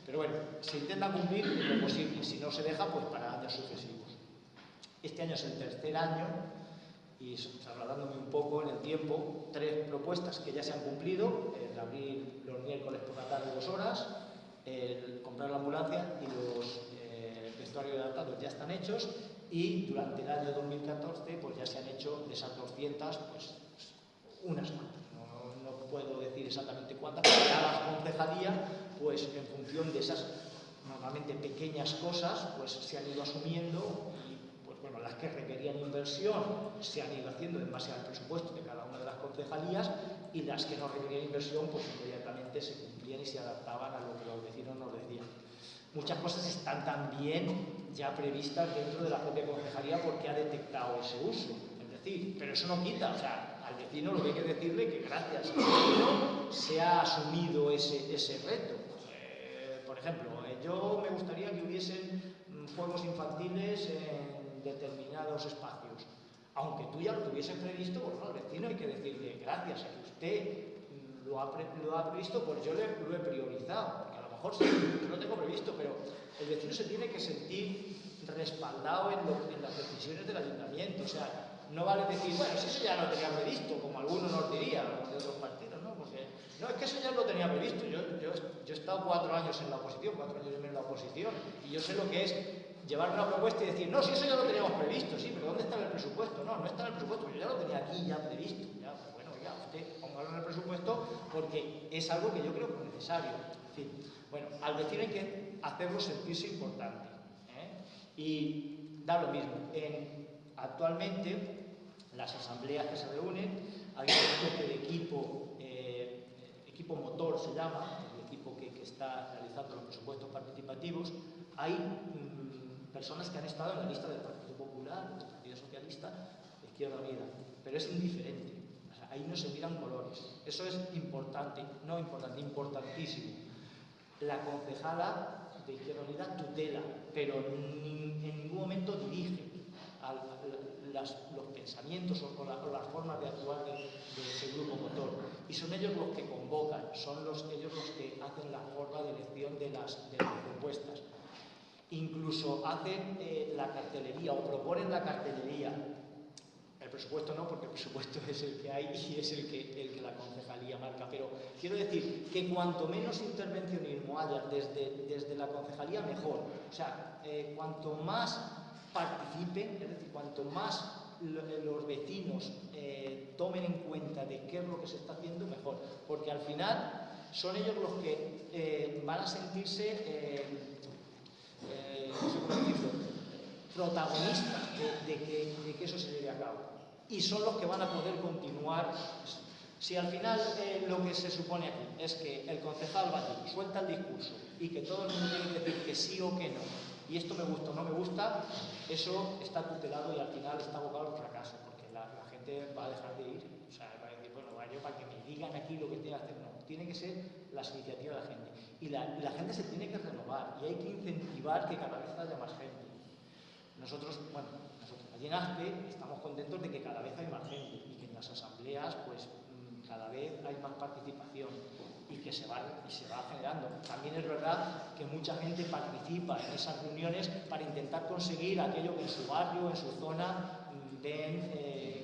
pero bueno, se intenta cumplir lo posible. Si no se deja, pues para años sucesivos. Este año es el tercer año y, trasladándome un poco en el tiempo, 3 propuestas que ya se han cumplido: el abrir los miércoles por la tarde 2 horas, el comprar la ambulancia y los vestuarios adaptados ya están hechos, y durante el año 2014 pues ya se han hecho de esas 200 pues unas cuantas. No puedo decir exactamente cuántas, pero ya la concejalía, pues en función de esas normalmente pequeñas cosas, pues se han ido asumiendo, y pues bueno, las que requerían inversión se han ido haciendo en base al presupuesto de cada una de las concejalías, y las que no requerían inversión pues inmediatamente se cumplían y se adaptaban a lo que los vecinos nos decían. Muchas cosas están también ya previstas dentro de la propia concejalía porque ha detectado ese uso. Es decir, pero eso no quita, o sea, al vecino lo que hay que decirle que gracias al vecino se ha asumido ese reto. Por ejemplo, yo me gustaría que hubiesen juegos infantiles en determinados espacios. Aunque tú ya lo tuvieses previsto, pues no, al vecino hay que decirle gracias a que usted lo ha previsto, pues yo lo he priorizado. Porque a lo mejor sí, yo lo tengo previsto, pero el vecino se tiene que sentir respaldado en las decisiones del ayuntamiento. O sea, no vale decir, bueno, si eso ya lo tenía previsto, como algunos nos dirían, de otros partidos, ¿no? Porque, no, es que eso ya lo tenía previsto. Yo he estado 4 años en la oposición, 4 años y medio en la oposición, y yo sé lo que es llevar una propuesta y decir, no, si eso ya lo teníamos previsto, sí, pero ¿dónde está el presupuesto? No, no está en el presupuesto, yo ya lo tenía aquí ya previsto. Ya, pues bueno, oiga, usted póngalo en el presupuesto porque es algo que yo creo que es necesario. En fin, bueno, al vecino hay que hacerlo sentirse importante, y da lo mismo. Actualmente, las asambleas que se reúnen, hay una especie de equipo motor se llama, el equipo que está realizando los presupuestos participativos. Hay personas que han estado en la lista del Partido Popular, del Partido Socialista, de Izquierda Unida, pero es indiferente. O sea, ahí no se miran colores. Eso es importante, no importante, importantísimo. La concejala de Izquierda Unida tutela, pero en ningún momento dirige los pensamientos o las formas de actuar de ese grupo motor. Y son ellos los que convocan, son ellos los que hacen la forma de elección de las propuestas. Incluso hacen la cartelería o proponen la cartelería. El presupuesto no, porque el presupuesto es el que hay y es el que la concejalía marca. Pero quiero decir que cuanto menos intervencionismo haya desde la concejalía, mejor. O sea, cuanto más participen, es decir, cuanto más los vecinos tomen en cuenta de qué es lo que se está haciendo, mejor. Porque al final son ellos los que van a sentirse no sé cómo decirlo, protagonistas de que eso se lleve a cabo. Y son los que van a poder continuar. Si al final lo que se supone aquí es que el concejal va allí, suelta el discurso y que todo el mundo tiene que decir que sí o que no, y esto me gusta o no me gusta, eso está tutelado y al final está abocado al fracaso, porque la gente va a dejar de ir. O sea, va a decir, bueno, yo para que me digan aquí lo que tengo que hacer, no. Tiene que ser las iniciativas de la gente. Y la gente se tiene que renovar y hay que incentivar que cada vez haya más gente. nosotros allí en ASPE estamos contentos de que cada vez hay más gente y que en las asambleas pues cada vez hay más participación y que se va generando. También es verdad que mucha gente participa en esas reuniones para intentar conseguir aquello que en su barrio, en su zona, ven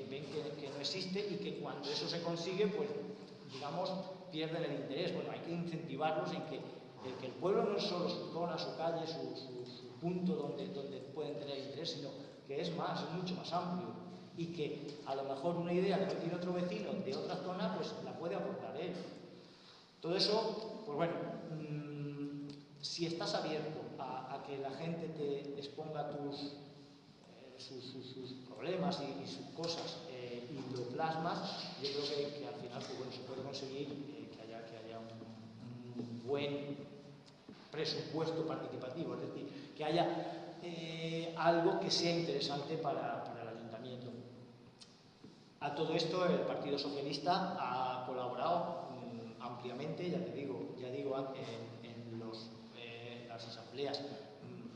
que no existe y que cuando eso se consigue, pues digamos, pierden el interés. Bueno, hay que incentivarlos en que el pueblo no es solo su zona, su calle, su punto donde pueden tener interés, sino que es más, es mucho más amplio y que a lo mejor una idea que no tiene otro vecino de otra zona, pues la puede aportar él. Todo eso, pues bueno, si estás abierto a que la gente te exponga sus problemas y sus cosas y lo plasmas, yo creo que al final pues bueno, se puede conseguir que haya un buen presupuesto participativo, es decir, que haya algo que sea interesante para el ayuntamiento. A todo esto el Partido Socialista ha colaborado ampliamente, ya digo, en las asambleas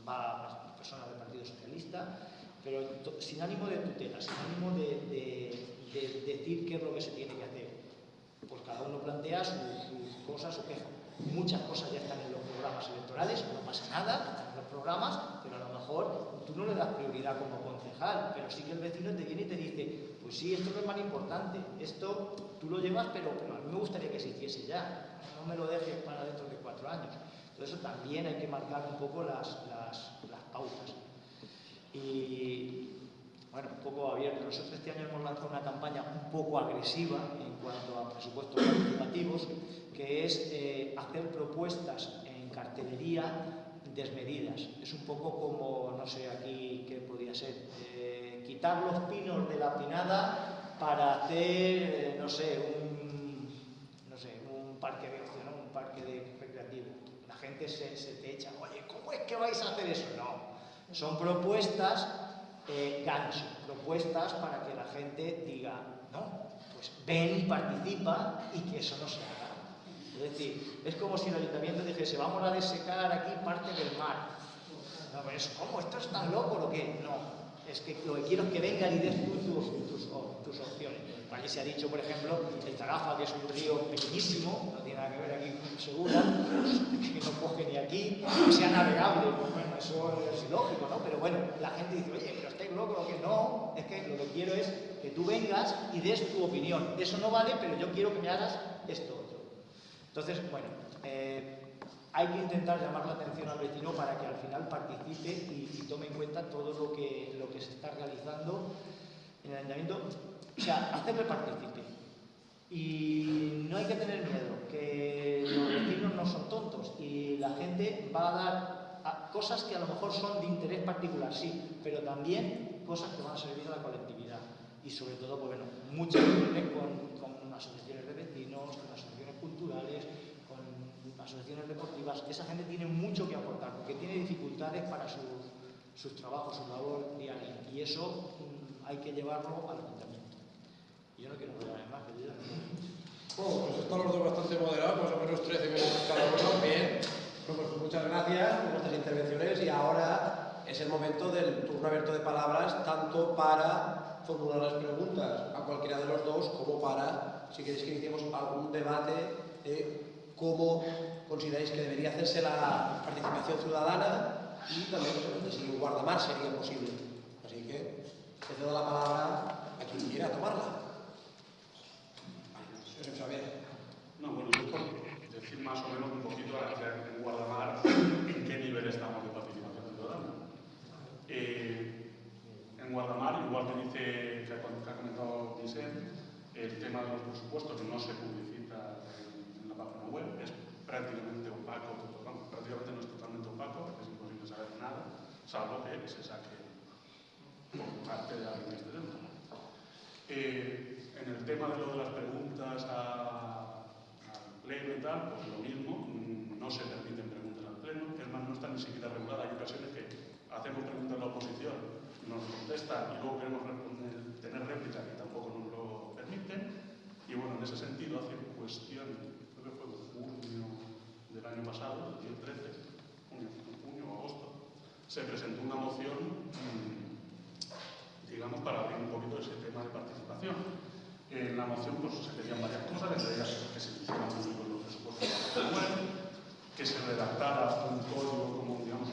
va personas del Partido Socialista, pero sin ánimo de tutela, sin ánimo de decir qué es lo que se tiene que hacer. Pues cada uno plantea sus cosas, su queja. Muchas cosas ya están en los programas electorales, no pasa nada en los programas, pero a lo mejor tú no le das prioridad como concejal, pero sí que el vecino te viene y te dice, pues sí, esto no es más importante, esto tú lo llevas, pero a mí me gustaría que se hiciese ya, no me lo dejes para dentro de 4 años. Entonces eso también hay que marcar un poco las pautas. Y bueno, un poco abierto. Nosotros este año hemos lanzado una campaña un poco agresiva en cuanto a presupuestos participativos, que es hacer propuestas en cartelería desmedidas. Es un poco como, no sé, aquí qué podría ser, quitar los pinos de la pinada para hacer, no sé, un parque de ocio, ¿no? Un parque recreativo. La gente se te echa, oye, ¿cómo es que vais a hacer eso? No, son propuestas gancho, propuestas para que la gente diga, no, pues ven y participa y que eso no se haga. Es decir, es como si el ayuntamiento dijese, vamos a desecar aquí parte del mar. No, pues, ¿cómo? ¿Esto es tan loco o qué? No, es que lo que quiero es que vengan y des tus opciones. Aquí se ha dicho, por ejemplo, el Tarafa, que es un río pequeñísimo, no tiene nada que ver aquí con Segura, que no coge ni aquí, que sea navegable, pues bueno, eso es ilógico, ¿no? Pero bueno, la gente dice, oye, pero estáis locos o qué. No, es que lo que quiero es que tú vengas y des tu opinión. Eso no vale, pero yo quiero que me hagas esto otro. Entonces, bueno, hay que intentar llamar la atención al vecino para que al final participe y tome en cuenta todo lo que se está realizando en el ayuntamiento, o sea, hacerle participe. Y no hay que tener miedo, que los vecinos no son tontos y la gente va a dar cosas que a lo mejor son de interés particular, sí, pero también cosas que van a servir a la colectividad. Y sobre todo, pues bueno, muchas reuniones con asociaciones de vecinos, con asociaciones culturales, con asociaciones deportivas. Esa gente tiene mucho que aportar porque tiene dificultades para sus trabajos, su labor diaria. Y eso hay que llevarlo al ayuntamiento. Y yo no quiero hablar más, pero Bueno, pues están los dos bastante moderados, más o menos 13 minutos cada uno. Bien. Bueno, pues muchas gracias por vuestras intervenciones y ahora es el momento del turno abierto de palabras, tanto para formular las preguntas a cualquiera de los dos como para, si queréis que iniciemos algún debate de cómo consideráis que debería hacerse la participación ciudadana y también de si un guardamar sería posible. Así que te cedo la palabra a quien quiera tomarla. No, bueno, yo por decir más o menos un poquito en Guardamar en qué nivel estamos de participación ciudadana. En Guardamar, igual que dice que ha comentado Vicente, el tema de los presupuestos no se publicita en la página web, es prácticamente opaco, prácticamente no es totalmente opaco, es imposible saber nada, salvo que se saque por parte de alguien que esté dentro. En el tema de lo de las preguntas al pleno y tal, pues lo mismo, no se permiten preguntas al pleno, es más, no está ni siquiera regulada. Hay ocasiones que hacemos preguntas a la oposición, nos contestan y luego queremos tener réplica y tampoco nos lo permiten. Y bueno, en ese sentido, hace cuestión, creo que fue junio del año pasado, 2013, junio o agosto, se presentó una moción, digamos, para abrir un poquito ese tema de participación. En la moción pues, se pedían varias cosas, entre ellas que se hicieran públicos los presupuestos de la web, que se redactara un código, como digamos,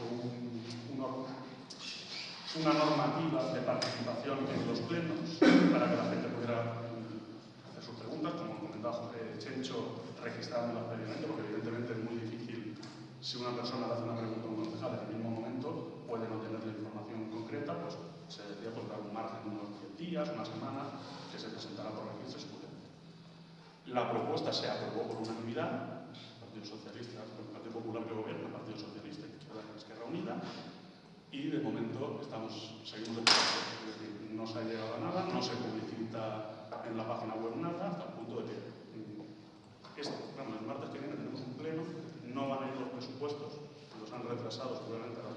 una normativa de participación en los plenos para que la gente pudiera hacer sus preguntas, como comentaba Chencho, registrándolas previamente, porque evidentemente es muy difícil si una persona le hace una pregunta a un concejal en el mismo momento, puede no tener la información concreta, pues se decía pues, dar un margen de unos 10 días, una semana, que se presentará por registro y se puede. La propuesta se aprobó por unanimidad, el Partido Socialista, el Partido Popular que gobierna, el Partido Socialista y Izquierda Unida, y de momento seguimos esperando. Es decir, no se ha llegado a nada, no se publicita en la página web nada, hasta el punto de que el martes que viene tenemos un pleno, no van a ir los presupuestos, los han retrasado seguramente a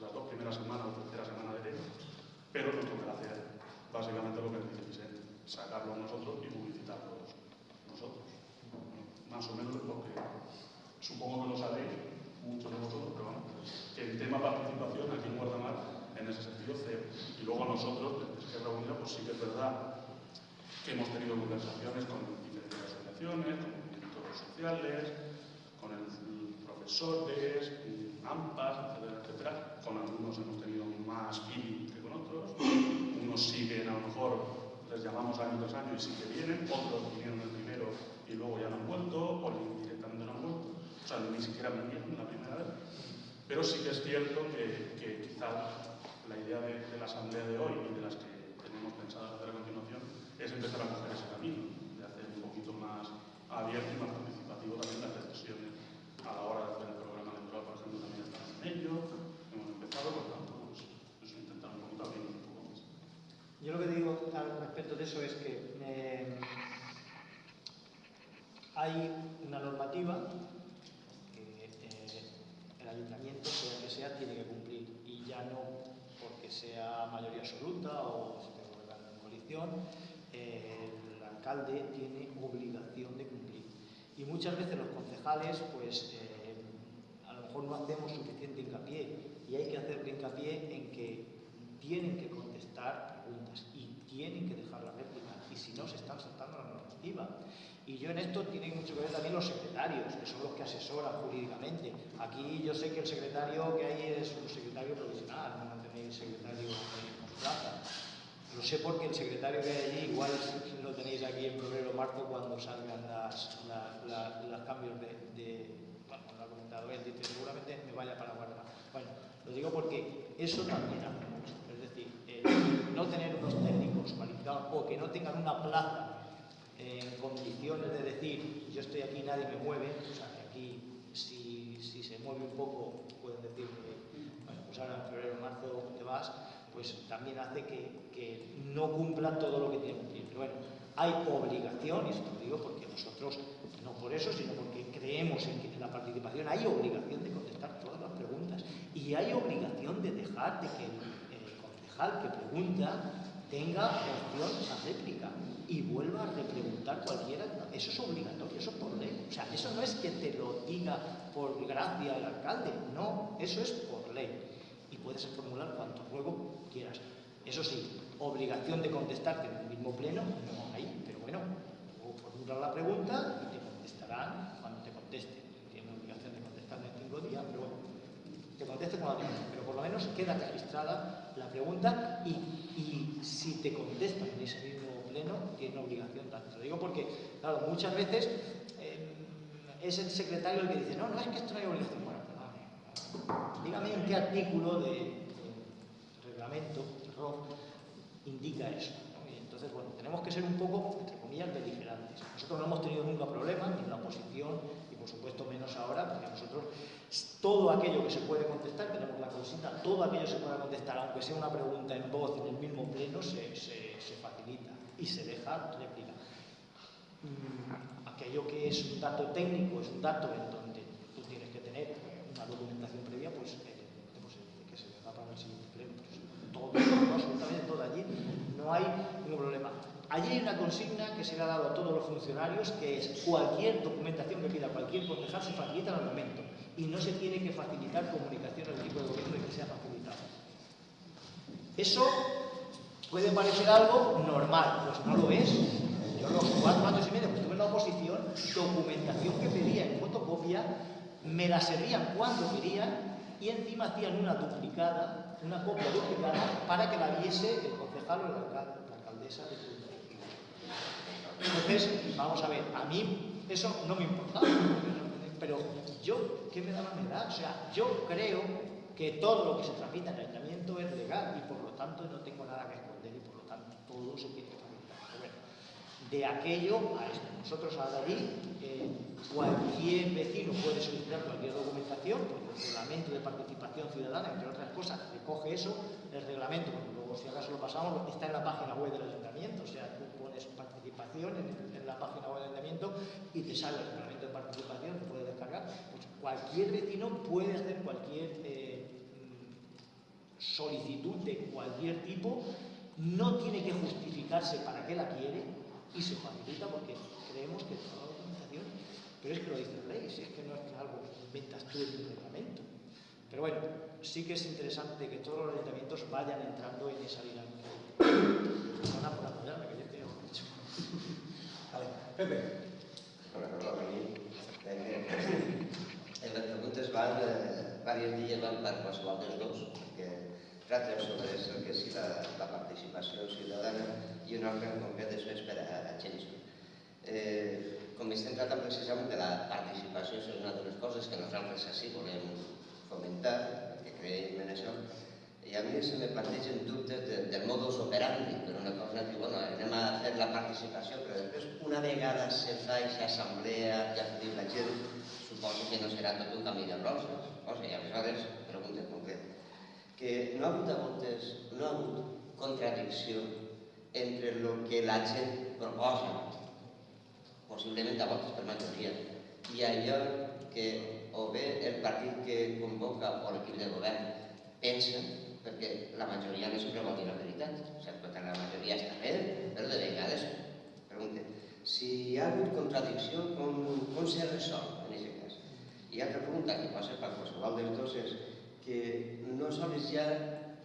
las 2 primeras semanas o tercera semana de enero, pero nos tocará hacer básicamente lo que dice Vicente, sacarlo nosotros y publicitarlo nosotros. Más o menos lo que supongo que lo sabéis, muchos de vosotros, pero bueno, que el tema participación aquí en Guardamar, en ese sentido, cero. Y luego nosotros, desde Izquierda Unida, pues sí que es verdad que hemos tenido conversaciones con diferentes asociaciones, con movimientos sociales, con profesores, AMPAs, etcétera, etcétera. Con algunos hemos tenido más feeling que con otros. Unos siguen, a lo mejor les llamamos año tras año y sí que vienen, otros vinieron el primero y luego ya no han vuelto, o directamente no han vuelto. O sea, ni siquiera vinieron la primera vez. Pero sí que es cierto que quizás la idea de la asamblea de hoy y de las que tenemos pensadas hacer a continuación es empezar a coger ese camino, de hacer un poquito más abierto y más participativo también las decisiones a la hora de hacer el programa electoral, por ejemplo, también estamos en ello, hemos empezado, por tanto, pues intentar un poquito abrirnos un poco más. Yo lo que digo al respecto de eso es que hay una normativa que el ayuntamiento, sea que sea, tiene que cumplir, y ya no porque sea mayoría absoluta o se tenga en coalición, el alcalde tiene obligación de cumplir. Y muchas veces los concejales, pues a lo mejor no hacemos suficiente hincapié, y hay que hacerle hincapié en que tienen que contestar preguntas y tienen que dejar la réplica, y si no se están saltando la normativa. Y yo en esto tiene mucho que ver también los secretarios, que son los que asesoran jurídicamente. Aquí yo sé que el secretario que hay es un secretario provisional, no tenéis secretario con su plaza. Lo sé porque el secretario que hay allí igual lo tenéis aquí en febrero o marzo cuando salgan los cambios bueno, lo ha comentado él, dice seguramente me vaya para Guardamar. Bueno, lo digo porque eso también hace mucho. Es decir, no tener unos técnicos cualificados o que no tengan una plaza en condiciones de decir yo estoy aquí, nadie me mueve, o sea que aquí si se mueve un poco pueden decir bueno, pues ahora en febrero o marzo te vas, pues también hace que no cumplan todo lo que tienen que cumplir. Pero bueno, hay obligación, y esto lo digo porque nosotros, no por eso, sino porque creemos en que en la participación hay obligación de contestar todas las preguntas y hay obligación de dejar de que el concejal que pregunta tenga opción a réplica y vuelva a repreguntar cualquiera. Eso es obligatorio, eso es por ley. O sea, eso no es que te lo diga por gracia el alcalde, no, eso es por ley. Y puedes formular cuanto luego quieras. Eso sí, obligación de contestarte en el mismo pleno no hay, pero bueno, luego formular la pregunta y te contestarán cuando te contesten. Tienen obligación de contestar en 5 días, pero bueno, te conteste cuando te contesten. Pero por lo menos queda registrada la pregunta y si te contestan en ese mismo pleno, tienen obligación. Te lo digo porque, claro, muchas veces es el secretario el que dice no, es que esto no hay obligación. Bueno, dígame en qué artículo de reglamento, indica eso, ¿no? Y entonces, bueno, tenemos que ser un poco, entre comillas, beligerantes. Nosotros no hemos tenido nunca problema, ni en la oposición, y por supuesto menos ahora, porque nosotros todo aquello que se puede contestar, tenemos la consigna, todo aquello que se pueda contestar, aunque sea una pregunta en voz en el mismo pleno, se facilita y se deja réplica. Aquello que es un dato técnico, es un dato en donde tú tienes que tener una documentación previa, pues que se deja para el siguiente pleno. Todo, absolutamente todo allí, no hay ningún problema. Allí hay una consigna que se le ha dado a todos los funcionarios, que es cualquier documentación que pida cualquier concejal se facilita en el momento. y no se tiene que facilitar comunicación al equipo de gobierno y que sea facilitado. Eso puede parecer algo normal, pues no lo es. Yo los 4 años y medio que estuve en la oposición, documentación que pedía en fotocopia, me la servían cuando querían y encima hacían una duplicada, una copia duplicada para que la viese el concejal o la alcaldesa de turno. Entonces, vamos a ver, a mí eso no me importaba, pero yo, ¿qué me daba? O sea, yo creo que todo lo que se tramita en el ayuntamiento es legal y por lo tanto no tengo nada que esconder y por lo tanto todo se tiene que facilitar. Pero bueno, de aquello a esto. Nosotros ahora allí, cualquier vecino puede solicitar cualquier documentación, porque el reglamento de participación ciudadana, entre otras cosas, recoge eso. El reglamento, bueno, luego si acaso lo pasamos, está en la página web del ayuntamiento, o sea, tú pones participación en la página web del ayuntamiento y te sale el reglamento de participación, te puedes descargar. Pues cualquier vecino puede hacer cualquier solicitud de cualquier tipo, no tiene que justificarse para qué la quiere y se facilita porque creemos que toda la documentación, pero es que lo dice la ley, es que no es que algo que inventas tú en un reglamento. Pero bueno, sí que es interesante que todos los ayuntamientos vayan entrando en esa dinámica. Perdona por apoyarme, que yo tengo mucho. Vale, Pepe. Les preguntes van, diversos dies van per qualsevol dels dos, perquè tracten sobre el que és la participació ciutadana i un altre en concret és per a Xenxo. Com estem tractant precisament de la participació, és una de les coses que nosaltres així volem fomentar, perquè creiem en això, i a mi se me plantegen dubtes del modus operandi, per una cosa diu, bueno, anem a fer la participació, però després, una vegada se fa aquesta assemblea i acudir la gent, suposo que no serà tot un camí de roses. I aleshores, pregunta en concret, que no ha hagut a voltes, no ha hagut contradicció entre el que la gent proposa, possiblement a voltes per majoria, i allò que o bé el partit que convoca o l'equip de govern pensa, perquè la majoria no sempre vol dir la veritat, perquè la majoria està bé, però de vegades, pregunta, si hi ha hagut contradicció, com se resol en aquest cas? I altra pregunta que pot ser per qualsevol dels dos és que no sols ja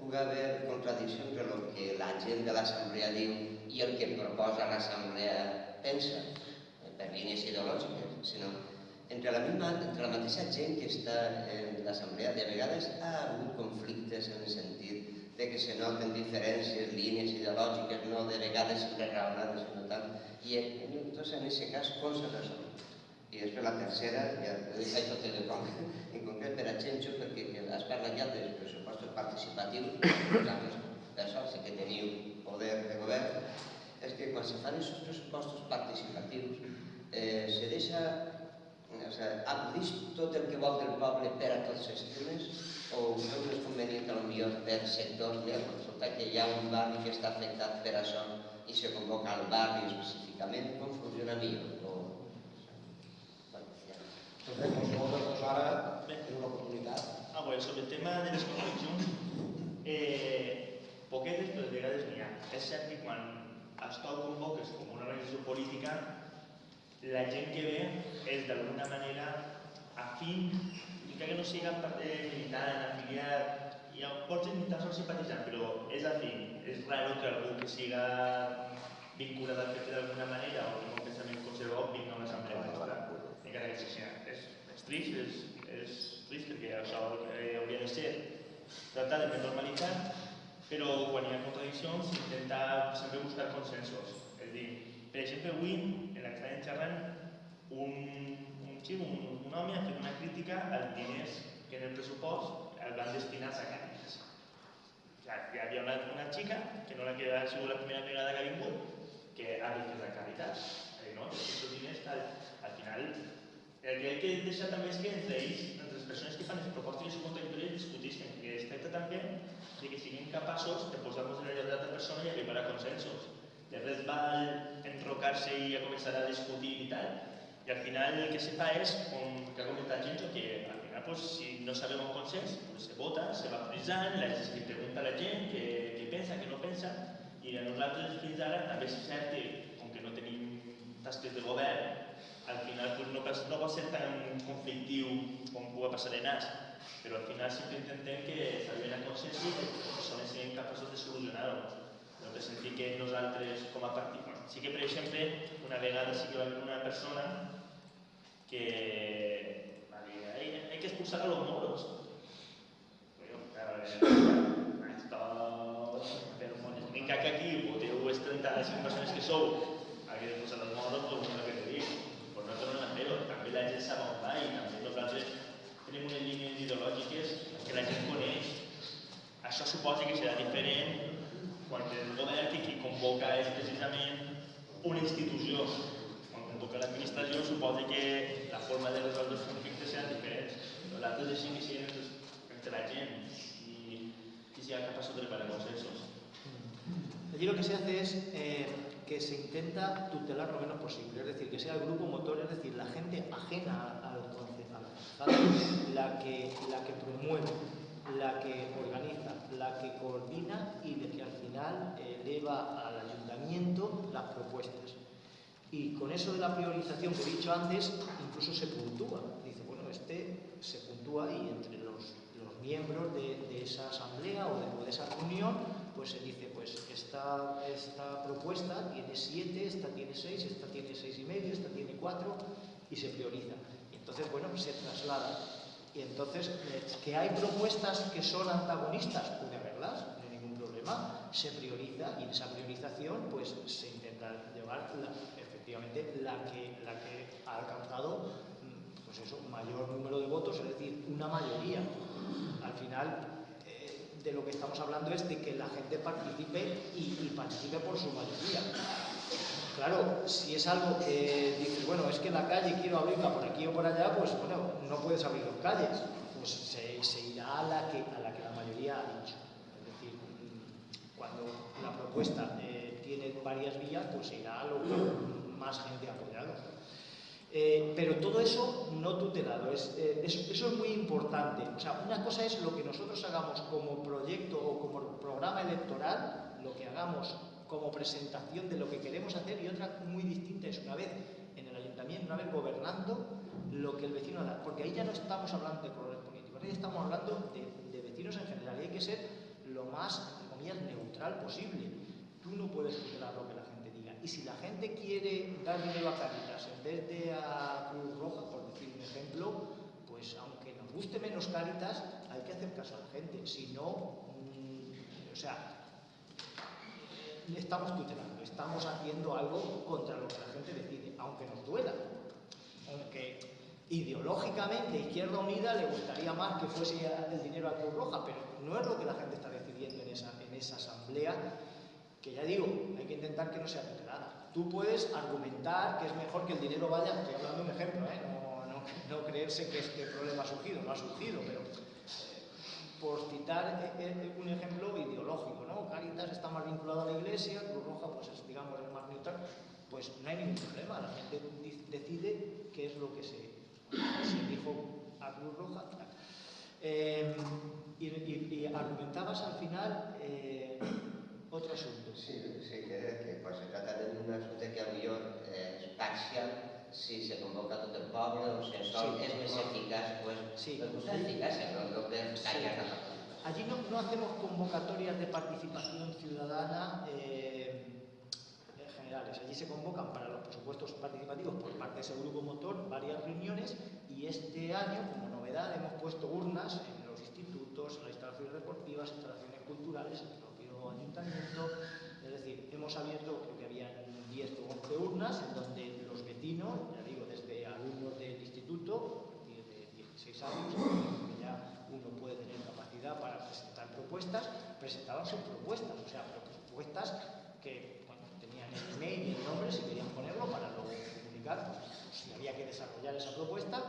pugui haver contradicció entre el que la gent de l'assemblea diu i el que proposa l'assemblea pensa, per línies ideològiques, sinó entre la mateixa gent que està en l'assemblea. De vegades ha hagut conflictes en el sentit de que se noten diferències, línies ideològiques, no de vegades raonades, sinó tant. I entonces, en aquest cas, com se resol? I després la tercera, ja deixa tot en concret per a Xenxo, perquè has parlat ja dels pressupostos participatius, vosaltres, per sort, sé que teniu poder de govern, és que quan se fan aquests pressupostos participatius se deixa acudix tot el que vol del poble per a tots els temes o creu que és convenient potser per sectors, resulta que hi ha un barri que està afectat per això i se convoca al barri específicament, com funciona millor? Doncs molt dels dos ara és una oportunitat. Sobre el tema de les contradiccions, poquetes, però de vegades n'hi ha. És cert que quan es convoques com una organització política, la gent que ve és d'alguna manera afín, encara que no sigui militant, afiliat, pot ser ni tan sols simpatitzant, però és afín. És raro que algú que siga vinculat al PP d'alguna manera o amb un pensament conservador vingui a una assemblea nostra. Encara que sigui és trist perquè això hauria de ser tractat de normalitzar, però quan hi ha contradiccions s'intenta sempre buscar consensos. És a dir, per exemple, avui, en la que estàvem xerrant, un home ha fet una crítica als diners que en el pressupost el van destinar a Càritas. Hi havia una xica, que no ha sigut la primera vegada que ha vingut, que ha dit que és la Càritas. No, aquests diners, al final, el que hay que deixar també és que entre ells, entre les persones que fan les propostes que són contradictòries, discutisquen, que es tracta també de que siguin capaços de posar-nos en el lloc de l'altra persona i arribar a consensos. De res val enrocar-se i a començar a discutir i tal. I al final el que se fa és, com que ha comentat Xenxo, que al final si no sabem un consens, se vota, se va prioritzant, se li pregunta a la gent què pensa, què no pensa, i a nosaltres fins ara també és cert que, com que no tenim tasques de govern, al final pues, no va a ser tan conflictiu com pugui passar en As, però al final sempre intentem que s'arriben a consensos i que les persones siguin capaços de solucionar-ho. En el sentit que nosaltres, com a partit, sí que, per exemple, una vegada sí que va haver una persona que va dir, hay que expulsar a los moros. Ni que aquí voteu les 35 persones que sou, hay que expulsar a los moros, pues no que te dic. Pues no tornen a fer-ho. També la gent sap on va i també nosaltres tenim unes línies ideològiques que la gent coneix. Això suposa que serà diferent quan el govern que qui convoca és precisament una institució. Quan convoca l'administració suposa que la forma de resoldre els conflictes seran diferents. Nosaltres deixem que siguin entre la gent i siguin capaços de preparar consensos. Allí lo que se hace es que se intenta tutelar lo menos posible, es decir, que sea el grupo motor, es decir, la gente ajena al concejal, la que promueve, la que organiza, la que coordina y de que al final eleva al ayuntamiento las propuestas. Y con eso de la priorización que he dicho antes, incluso se puntúa. Dice, bueno, se puntúa y entre los miembros de esa asamblea o de esa reunión, pues se dice, pues esta propuesta tiene 7, esta tiene 6, esta tiene 6,5, esta tiene 4 y se prioriza. Y entonces, bueno, se traslada. Y entonces, que hay propuestas que son antagonistas, puede haberlas, no hay ningún problema, se prioriza y en esa priorización pues se intenta llevar efectivamente la que ha alcanzado pues eso, mayor número de votos, es decir, una mayoría. Al final, de lo que estamos hablando es de que la gente participe y participe por su mayoría. Claro, si es algo que dices, bueno, es que la calle quiero abrirla por aquí o por allá, pues bueno, no puedes abrir las calles, pues se irá a la que la mayoría ha dicho. Es decir, cuando la propuesta tiene varias vías, pues se irá a lo que más gente ha apoyado. Pero todo eso no tutelado, eso es muy importante. O sea, una cosa es lo que nosotros hagamos como proyecto o como programa electoral, lo que hagamos como presentación de lo que queremos hacer, y otra muy distinta es una vez en el ayuntamiento, una vez gobernando, lo que el vecino da. Porque ahí ya no estamos hablando de colores políticos, ahí estamos hablando de vecinos en general, y hay que ser lo más, entre comillas, neutral posible. Tú no puedes tutelar lo que la gente diga. Y si la gente quiere dar dinero a Cáritas en vez de a Cruz Roja, por decir un ejemplo, pues aunque nos guste menos Cáritas, hay que hacer caso a la gente. Si no, o sea, estamos tutelando, estamos haciendo algo contra lo que la gente decide, aunque nos duela. Aunque ideológicamente Izquierda Unida le gustaría más que fuese el dinero a Cruz Roja, pero no es lo que la gente está decidiendo en esa asamblea, que ya digo, hay que intentar que no sea tutelada. Tú puedes argumentar que es mejor que el dinero vaya, estoy hablando de un ejemplo, no creerse que este problema ha surgido, no ha surgido, pero por citar un ejemplo ideológico, ¿no? Cáritas está más vinculado a la Iglesia, Cruz Roja pues es, digamos, el más neutral, pues no hay ningún problema, la gente decide qué es lo que se dijo a Cruz Roja. Y argumentabas al final otro asunto. Sí, que pues, se trata de un asunto que a lo mejor es parcial, si se convoca a tot el poble o si això és més eficaç, pues buscar eficacia, no que callar la participación. Allí no hacemos convocatorias de participación ciudadana generales. Allí se convocan para los presupuestos participativos por parte de ese grupo motor varias reuniones, y este año, como novedad, hemos puesto urnas en los institutos, en las instalaciones deportivas, instalaciones culturales, en el propio ayuntamiento. Es decir, hemos abierto, creo que había 10 o 11 urnas en donde los vecinos, ya digo, desde alumnos del instituto, de 16 años, que ya uno puede tener capacidad para presentar propuestas, presentaban sus propuestas, o sea, propuestas que tenían el email y el nombre si querían ponerlo para luego comunicar si había que desarrollar esa propuesta,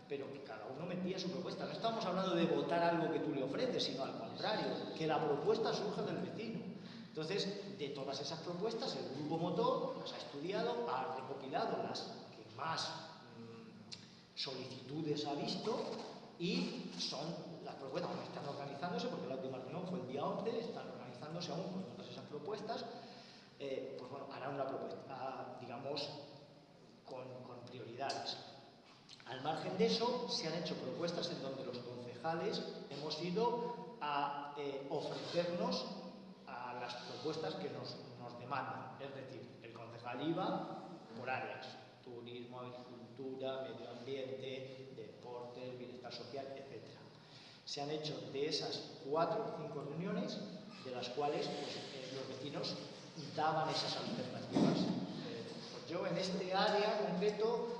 pero que cada uno metía su propuesta. No estamos hablando de votar algo que tú le ofreces, sino al contrario, que la propuesta surge del vecino. Entonces, de todas esas propuestas, el grupo motor las ha estudiado, ha recopilado las que más solicitudes ha visto, y son las propuestas que están organizándose, porque la última reunión fue el día 11, están organizándose aún con todas esas propuestas. Pues bueno, harán una propuesta, digamos, prioridades. Al margen de eso, se han hecho propuestas en donde los concejales hemos ido a ofrecernos a las propuestas que nos demandan. Es decir, el concejal iba por áreas: turismo, agricultura, medio ambiente, deporte, bienestar social, etc. Se han hecho de esas 4 o 5 reuniones, de las cuales pues, los vecinos daban esas alternativas. Pues yo en este área concreto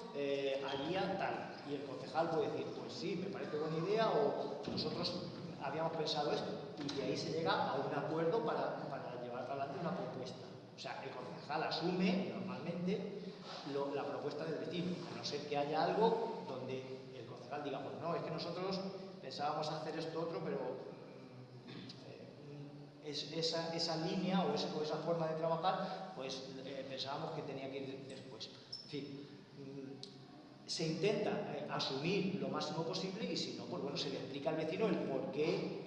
haría tal, y el concejal puede decir, pues sí, me parece buena idea, o nosotros habíamos pensado esto, y de ahí se llega a un acuerdo para llevar adelante una propuesta. O sea, el concejal asume normalmente la propuesta del vecino, a no ser que haya algo donde el concejal diga, pues no, es que nosotros pensábamos hacer esto otro, pero esa línea o esa forma de trabajar, pues pensábamos que tenía que ir después. En fin, se intenta asumir lo máximo posible, y si no, pues bueno, se le explica al vecino el por qué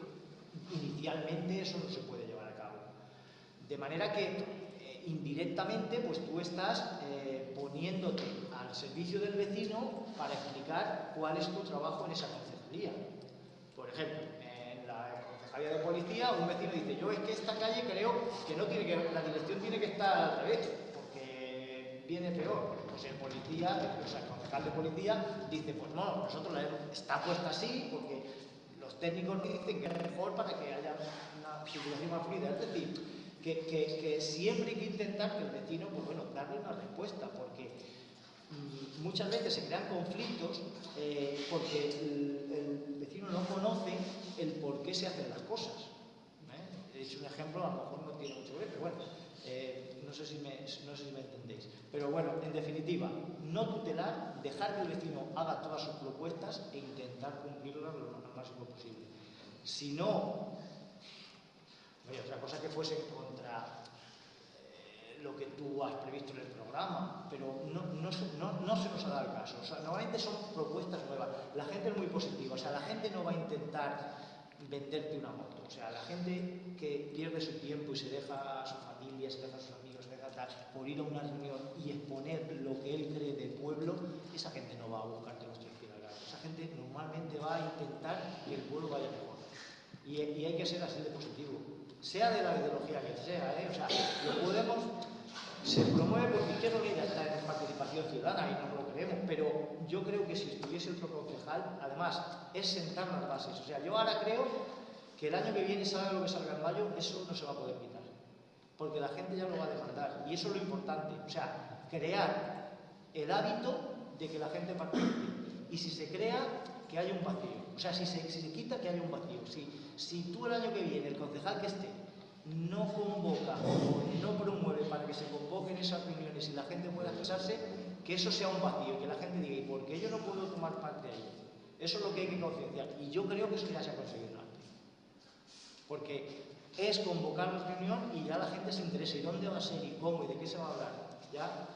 inicialmente eso no se puede llevar a cabo. De manera que indirectamente pues tú estás poniéndote al servicio del vecino para explicar cuál es tu trabajo en esa concejalía. Por ejemplo, en la concejalía de policía, un vecino dice, yo es que esta calle creo que no tiene que, la dirección tiene que estar al revés, porque viene peor. Pues el policía, o sea, el concejal de policía dice, pues no, nosotros está puesta así porque los técnicos dicen que es mejor para que haya una circulación más fluida. Es decir, que siempre hay que intentar que el vecino, pues bueno, darle una respuesta, porque muchas veces se crean conflictos porque el vecino no conoce el por qué se hacen las cosas. He dicho un ejemplo, a lo mejor no tiene mucho que ver, pero bueno, no sé si me entendéis. Pero bueno, en definitiva, no tutelar, dejar que el vecino haga todas sus propuestas e intentar cumplirlas lo máximo posible. Si no, oye, otra cosa que fuese contra lo que tú has previsto en el programa, pero no se nos ha dado el caso. O sea, normalmente son propuestas nuevas. La gente es muy positiva, o sea, la gente no va a intentar venderte una moto. O sea, la gente que pierde su tiempo y se deja a su familia, se deja a sus amigos, se deja tal, por ir a una reunión y exponer lo que él cree del pueblo, esa gente no va a buscarte los 3 pies al gato. Esa gente normalmente va a intentar que el pueblo vaya mejor. Y hay que ser así de positivo, sea de la ideología que sea, O sea, lo podemos, se promueve porque Izquierda Unida está en participación ciudadana y no lo creemos, pero yo creo que si estuviese otro concejal, además, es sentar las bases. O sea, yo ahora creo que el año que viene, salga lo que salga en mayo, eso no se va a poder quitar, porque la gente ya lo va a demandar, y eso es lo importante. O sea, crear el hábito de que la gente participe, y si se crea, que haya un vacío. O sea, si se quita, que haya un vacío. Si tú el año que viene, el concejal que esté, no convoca o no promueve para que se convoquen esas reuniones y la gente pueda expresarse, que eso sea un vacío, que la gente diga, ¿y por qué yo no puedo tomar parte ahí? Eso es lo que hay que concienciar, y yo creo que eso ya se ha conseguido antes. Porque es convocar la reunión y ya la gente se interesa, ¿y dónde va a ser? ¿Y cómo? ¿Y de qué se va a hablar? Ya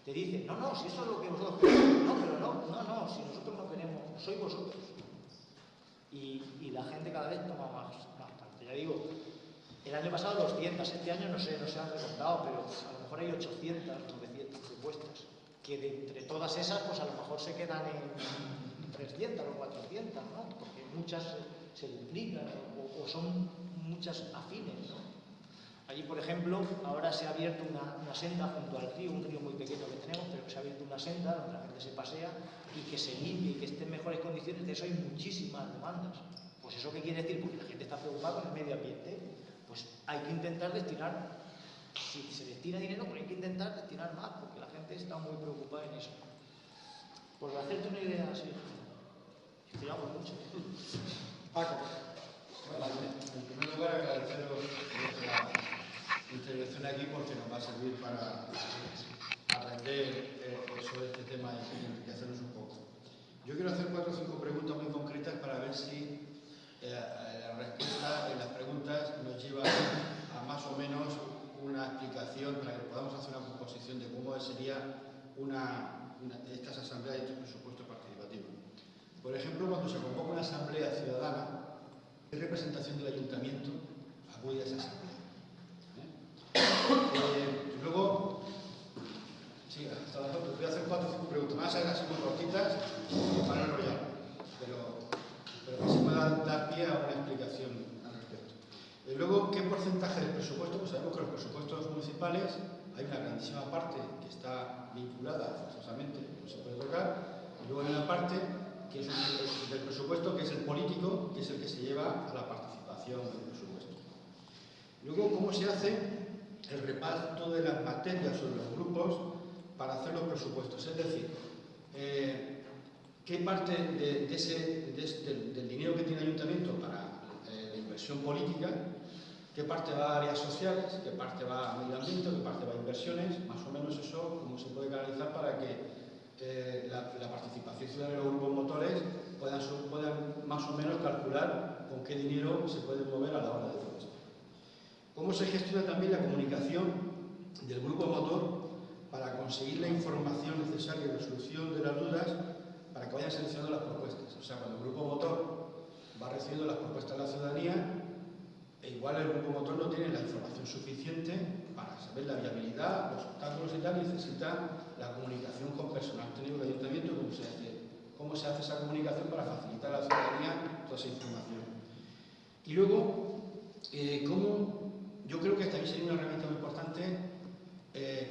te dicen, no, si eso es lo que vosotros queréis. No, pero no, si nosotros no queremos, sois vosotros. Y la gente cada vez toma más parte. Ya digo, el año pasado 200, este año no se han recontado, pero a lo mejor hay 800, 900 propuestas, que de entre todas esas, pues a lo mejor se quedan en 300 o 400, ¿no? Porque muchas se duplican o son muchas afines, ¿no? Allí, por ejemplo, ahora se ha abierto una senda junto al río, un río muy pequeño que tenemos, pero se ha abierto una senda donde la gente se pasea y que se limpie y que esté en mejores condiciones. De eso hay muchísimas demandas. Pues ¿eso qué quiere decir? Porque la gente está preocupada con el medio ambiente. Pues hay que intentar destinar, si se destina dinero, pues hay que intentar destinar más, porque la gente está muy preocupada en eso. Por hacerte una idea así, te llamo mucho. Paco. Bueno, en primer lugar, agradeceros vuestra intervención aquí, porque nos va a servir para aprender sobre este tema y enriquecernos un poco. Yo quiero hacer 4 o 5 preguntas muy concretas para ver si la respuesta en las preguntas nos lleva a más o menos una explicación para que podamos hacer una composición de cómo sería estas asambleas y estos presupuestos participativos. Por ejemplo, cuando se convoca una asamblea ciudadana, ¿qué representación del ayuntamiento acude a esa asamblea? Luego, sí, voy a hacer 4 o ¿qué porcentaje del presupuesto? Pues sabemos que los presupuestos municipales hay una grandísima parte que está vinculada forzosamente, no se puede tocar, y luego hay una parte que es del presupuesto que es el político, que es el que se lleva a la participación del presupuesto. Luego, ¿cómo se hace el reparto de las materias o de los grupos para hacer los presupuestos? Es decir, ¿qué parte del dinero que tiene el ayuntamiento para la inversión política, qué parte va a áreas sociales, qué parte va a medio ambiente, qué parte va a inversiones? Más o menos eso, cómo se puede canalizar para que la participación ciudadana de los grupos motores puedan más o menos calcular con qué dinero se puede mover a la hora de todo esto. ¿Cómo se gestiona también la comunicación del grupo motor para conseguir la información necesaria y resolución de las dudas para que vayan seleccionando las propuestas? O sea, cuando el grupo motor va recibiendo las propuestas de la ciudadanía, igual el grupo motor no tiene la información suficiente para saber la viabilidad, los obstáculos y tal, y necesita la comunicación con personal técnico del ayuntamiento, cómo se hace esa comunicación para facilitar a la ciudadanía toda esa información. Y luego, yo creo que también sería una herramienta muy importante,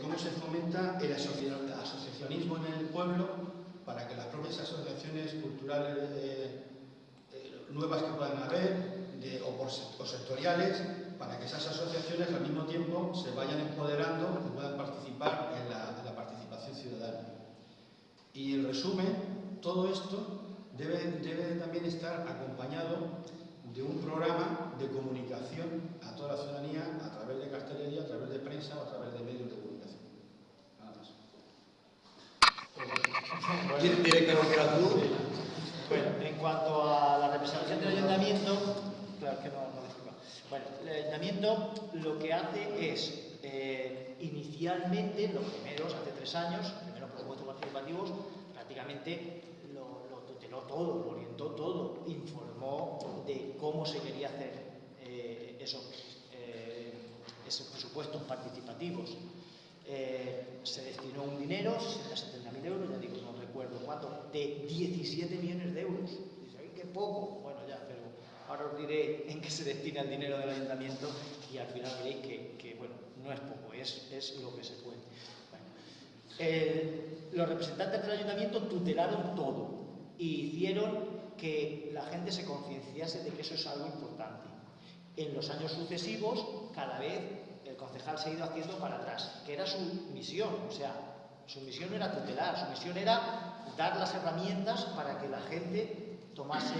cómo se fomenta el asociacionismo en el pueblo para que las propias asociaciones culturales nuevas que puedan haber, o sectoriales, para que esas asociaciones al mismo tiempo se vayan empoderando y puedan participar en la participación ciudadana. Y en resumen, todo esto debe también estar acompañado de un programa de comunicación a toda la ciudadanía a través de cartelería, a través de prensa o a través de medios de comunicación. Nada más. Directamente a tú. Bueno, en cuanto a la representación del ayuntamiento, claro que no disculpa. Bueno, el ayuntamiento lo que hace es, inicialmente, los primeros, hace 3 años, primeros presupuestos participativos, prácticamente lo tuteló todo, lo orientó todo, informó de cómo se quería hacer esos presupuestos participativos. Se destinó un dinero, 70.000 euros, ya digo, no recuerdo cuánto, de 17 millones de euros. Dice, ¡ay, qué poco! Bueno, ya, pero ahora os diré en qué se destina el dinero del ayuntamiento y al final veréis que bueno, no es poco, es lo que se puede. Bueno, los representantes del ayuntamiento tutelaron todo y hicieron que la gente se concienciase de que eso es algo importante. En los años sucesivos, cada vez el concejal se ha ido haciendo para atrás, que era su misión, o sea, su misión no era tutelar, su misión era dar las herramientas para que la gente tomase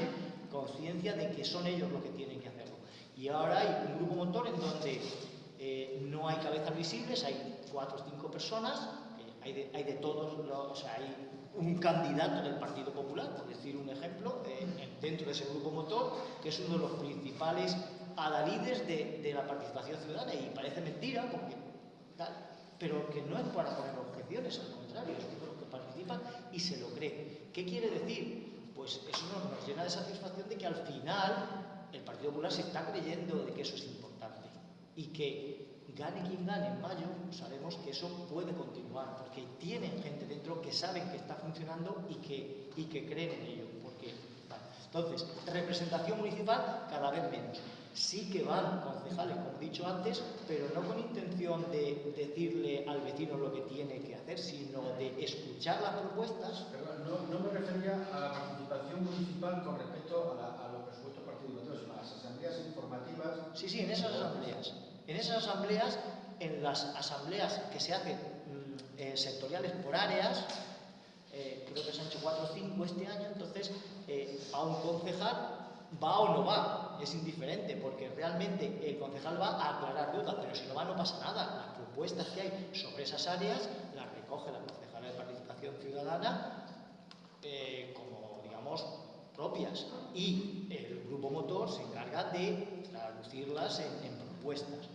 conciencia de que son ellos los que tienen que hacerlo. Y ahora hay un grupo motor en donde no hay cabezas visibles, hay 4 o 5 personas, hay de todos, o sea, hay un candidato del Partido Popular, por decir un ejemplo, dentro de ese grupo motor, que es uno de los principales adalides de la participación ciudadana, y parece mentira, porque tal, pero que no es para poner objeciones, al contrario, es uno de los que participan y se lo cree. ¿Qué quiere decir? Pues eso nos llena de satisfacción de que al final el Partido Popular se está creyendo de que eso es importante y que gane quien gane en mayo, sabemos que eso puede continuar, porque tienen gente dentro que saben que está funcionando y que creen en ello. Entonces, representación municipal cada vez menos. Sí que van concejales, como he dicho antes, pero no con intención de decirle al vecino lo que tiene que hacer, sino de escuchar las propuestas. Perdón, no me refería a la participación municipal con respecto a los presupuestos participativos, sino a las asambleas informativas. Sí, en esas asambleas. En las asambleas que se hacen sectoriales por áreas, creo que se han hecho 4 o 5 este año, entonces a un concejal va o no va, es indiferente, porque realmente el concejal va a aclarar dudas, pero si no va no pasa nada. Las propuestas que hay sobre esas áreas las recoge la concejala de participación ciudadana como, digamos, propias, y el grupo motor se encarga de traducirlas en propuestas.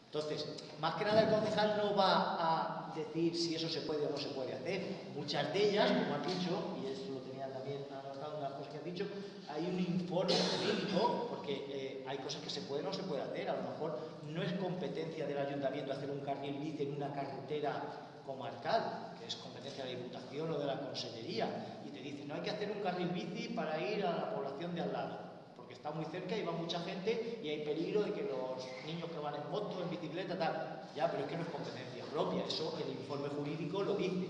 Entonces, más que nada el concejal no va a decir si eso se puede o no se puede hacer. Muchas de ellas, como has dicho, y esto lo tenía también anotado en las cosas que has dicho, hay un informe jurídico, porque hay cosas que se pueden o no se puede hacer. A lo mejor no es competencia del ayuntamiento hacer un carril bici en una carretera comarcal, que es competencia de la Diputación o de la Consellería, y te dicen, no hay que hacer un carril bici para ir a la población de al lado, porque está muy cerca y va mucha gente y hay peligro de que los niños concreta, tal. Ya, pero es que no es competencia propia, eso el informe jurídico lo dice.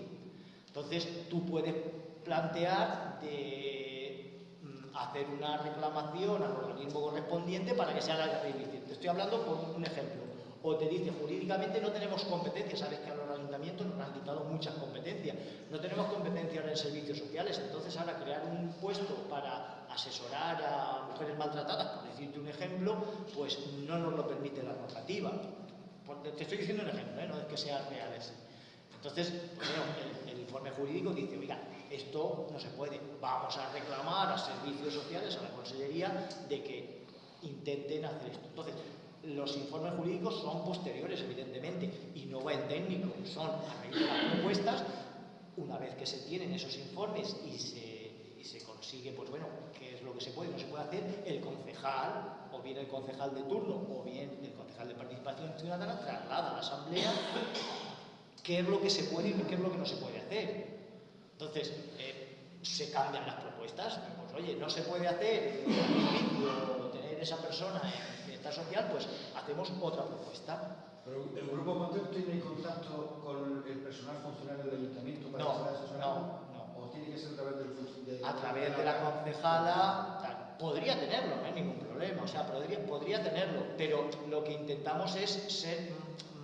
Entonces, tú puedes plantear de hacer una reclamación al organismo correspondiente para que se haga el servicio. Te estoy hablando por un ejemplo. O te dice, jurídicamente no tenemos competencia, sabes que a los ayuntamientos nos han quitado muchas competencias, no tenemos competencia ahora en servicios sociales, entonces ahora crear un puesto para asesorar a mujeres maltratadas, por decirte un ejemplo, pues no nos lo permite la normativa. Te estoy diciendo un ejemplo, no es que sea real ese. Entonces, bueno, el informe jurídico dice, oiga, esto no se puede, vamos a reclamar a servicios sociales, a la consellería, de que intenten hacer esto. Entonces, los informes jurídicos son posteriores, evidentemente, y no va en técnico, son a raíz de las propuestas. Una vez que se tienen esos informes y se consigue, pues bueno, qué es lo que se puede y no se puede hacer, el concejal, o bien el concejal de turno, o bien el concejal de participación ciudadana, traslada a la asamblea qué es lo que se puede y qué es lo que no se puede hacer. Entonces, se cambian las propuestas. Pues oye, no se puede hacer o tener esa persona en bienestar social, pues hacemos otra propuesta. ¿Pero el Grupo Amateur tiene contacto con el personal funcionario del ayuntamiento para hacer asesoramiento? No. ¿O tiene que ser a través del A través de la concejala, tal. Podría tenerlo, no hay ningún problema, o sea, podría tenerlo, pero lo que intentamos es ser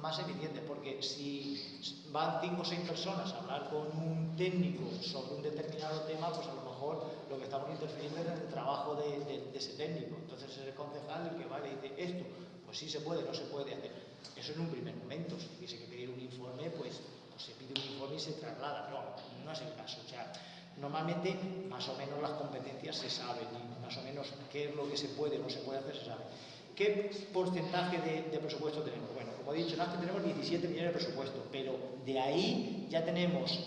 más eficientes, porque si van 5 o 6 personas a hablar con un técnico sobre un determinado tema, pues a lo mejor lo que estamos interfiriendo es en el trabajo de ese técnico. Entonces es el concejal el que va y dice esto, pues sí se puede, no se puede hacer. Eso en un primer momento. Si tuviese que pedir un informe, pues se pide un informe y se traslada, pero no es el caso. O sea, normalmente más o menos las competencias se saben y más o menos qué es lo que se puede o no se puede hacer se sabe. ¿Qué porcentaje de presupuesto tenemos? Bueno, como he dicho antes, tenemos 17 millones de presupuesto, pero de ahí ya tenemos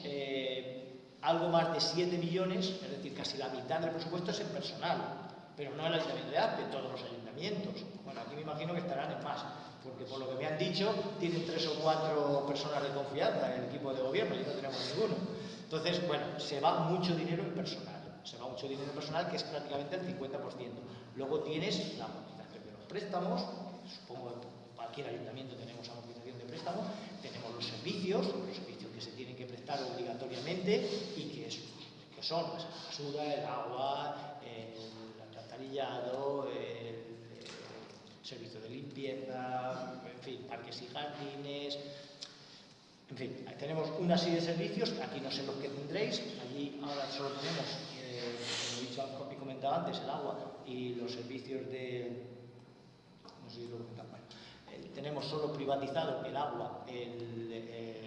algo más de 7 millones, es decir, casi la mitad del presupuesto es en personal, pero no el Ayuntamiento de Aspe, todos los ayuntamientos. Bueno, aquí me imagino que estarán en más, porque por lo que me han dicho, tienen 3 o 4 personas de confianza en el equipo de gobierno y no tenemos ninguno. Entonces, bueno, se va mucho dinero en personal, que es prácticamente el 50%. Luego tienes la amortización de los préstamos, supongo que cualquier ayuntamiento tenemos amortización de préstamos, tenemos los servicios que se tienen que prestar obligatoriamente y que son la basura, el agua, el alcantarillado, el servicio de limpieza, en fin, parques y jardines. En fin, tenemos una serie de servicios, aquí no sé los que tendréis, allí ahora solo tenemos, como he dicho y comentado antes, el agua y los servicios de... no sé si lo comentaba, bueno, tenemos solo privatizado el agua,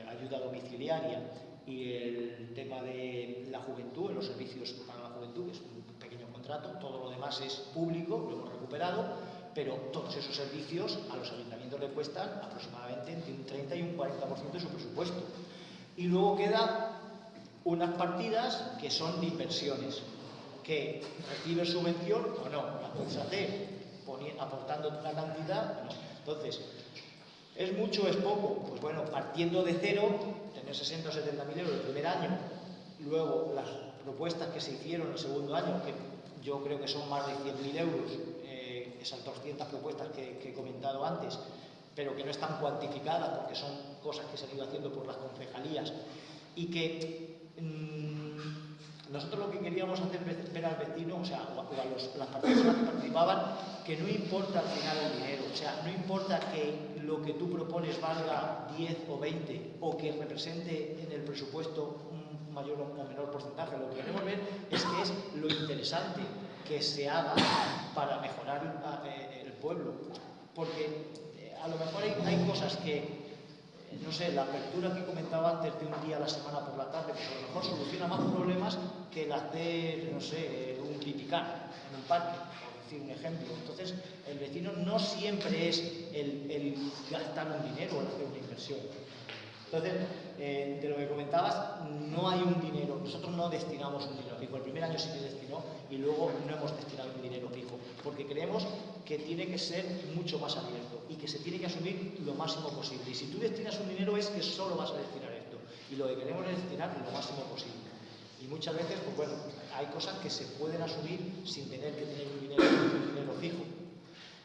ayuda domiciliaria y el tema de la juventud, los servicios para la juventud, que es un pequeño contrato, todo lo demás es público, lo hemos recuperado, pero todos esos servicios a los ayuntamientos le cuestan aproximadamente entre un 30 y un 40% de su presupuesto. Y luego quedan unas partidas que son de inversiones, que recibes subvención o no, la puedes hacer aportando una cantidad o no. Entonces, ¿es mucho o es poco? Pues bueno, partiendo de cero, tener 60 o 70.000 euros el primer año, luego las propuestas que se hicieron el segundo año, que yo creo que son más de 100.000 euros, esas 200 propuestas que he comentado antes, pero que no están cuantificadas porque son cosas que se han ido haciendo por las concejalías y que nosotros lo que queríamos hacer ver al vecino, o sea, o a las personas que participaban, que no importa al final el dinero, o sea, no importa que lo que tú propones valga 10 o 20 o que represente en el presupuesto un mayor o menor porcentaje, lo que queremos ver es que es lo interesante que se haga para mejorar el pueblo, porque a lo mejor hay cosas que, no sé, la apertura que comentaba antes de un día a la semana por la tarde, pues a lo mejor soluciona más problemas que el hacer, no sé, un pipicán en un parque, por decir un ejemplo. Entonces, el vecino no siempre es el gastar un dinero o el hacer una inversión. Entonces, de lo que comentabas, no hay un dinero, nosotros no destinamos un dinero fijo, el primer año sí que destinó y luego no hemos destinado un dinero fijo, porque creemos que tiene que ser mucho más abierto y que se tiene que asumir lo máximo posible. Y si tú destinas un dinero es que solo vas a destinar esto, y lo que queremos es destinar lo máximo posible. Y muchas veces, pues bueno, hay cosas que se pueden asumir sin tener que tener un dinero fijo.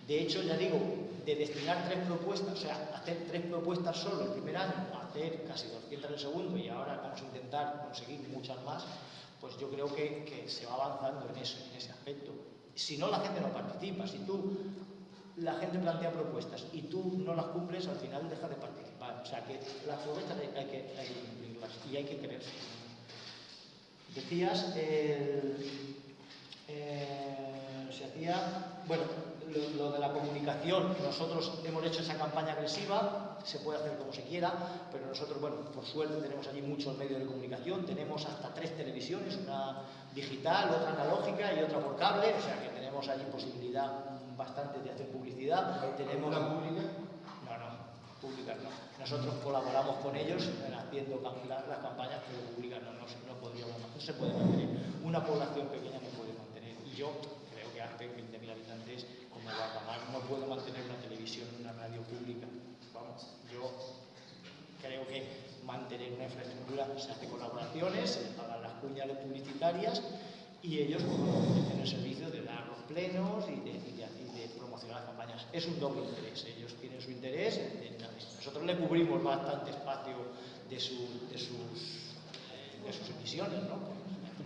De hecho, ya digo, de destinar 3 propuestas, o sea, hacer 3 propuestas solo el primer año, hacer casi 200 el segundo y ahora vamos a intentar conseguir muchas más, pues yo creo que se va avanzando en eso, en ese aspecto. Si no, la gente no participa. Si la gente plantea propuestas y tú no las cumples, al final deja de participar. O sea, que las propuestas hay que cumplirlas y hay que creerse. Decías, se hacía, bueno, lo de la comunicación. Nosotros hemos hecho esa campaña agresiva, se puede hacer como se quiera, pero nosotros, bueno, por suerte tenemos allí muchos medios de comunicación, tenemos hasta 3 televisiones, una digital, otra analógica y otra por cable, o sea que tenemos allí posibilidad bastante de hacer publicidad. ¿Tenemos la pública? No, públicas no. Nosotros colaboramos con ellos haciendo las campañas, pero públicas no se puede mantener. Una población pequeña no puede mantener. Y yo creo que hace 20.000 habitantes, como Guardamar, no puede mantener una televisión, una radio pública. Vamos, yo creo que mantener una infraestructura, se hace colaboraciones, se les pagan las cuñas publicitarias y ellos tienen el servicio de dar los plenos y de promocionar las campañas. Es un doble interés. Ellos tienen su interés, nosotros le cubrimos bastante espacio de sus emisiones, ¿no?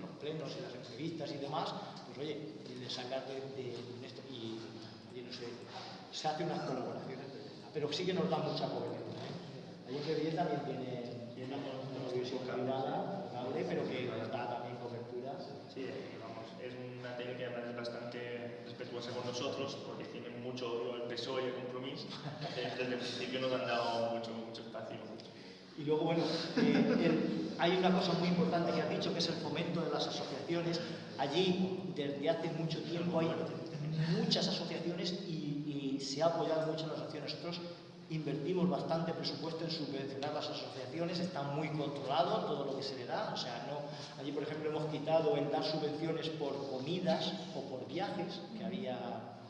Los plenos y las entrevistas y demás, pues oye, le sacas de esto y no sé, se hace unas colaboraciones, pero sí que nos da mucha cobertura, ¿eh? Allí en Revilla también tiene una televisión privada, pero que nos da también cobertura. Sí, vamos, es una tele que además es bastante respetuosa con nosotros porque tiene mucho odio al PSOE y al Compromís. Desde el principio nos han dado mucho espacio. Y luego, bueno, hay una cosa muy importante que has dicho, que es el fomento de las asociaciones. Allí, desde hace mucho tiempo, hay muchas asociaciones y se ha apoyado mucho en las asociaciones. Nosotros invertimos bastante presupuesto en subvencionar las asociaciones, está muy controlado todo lo que se le da. O sea, allí, por ejemplo, hemos quitado el dar subvenciones por comidas o por viajes, que había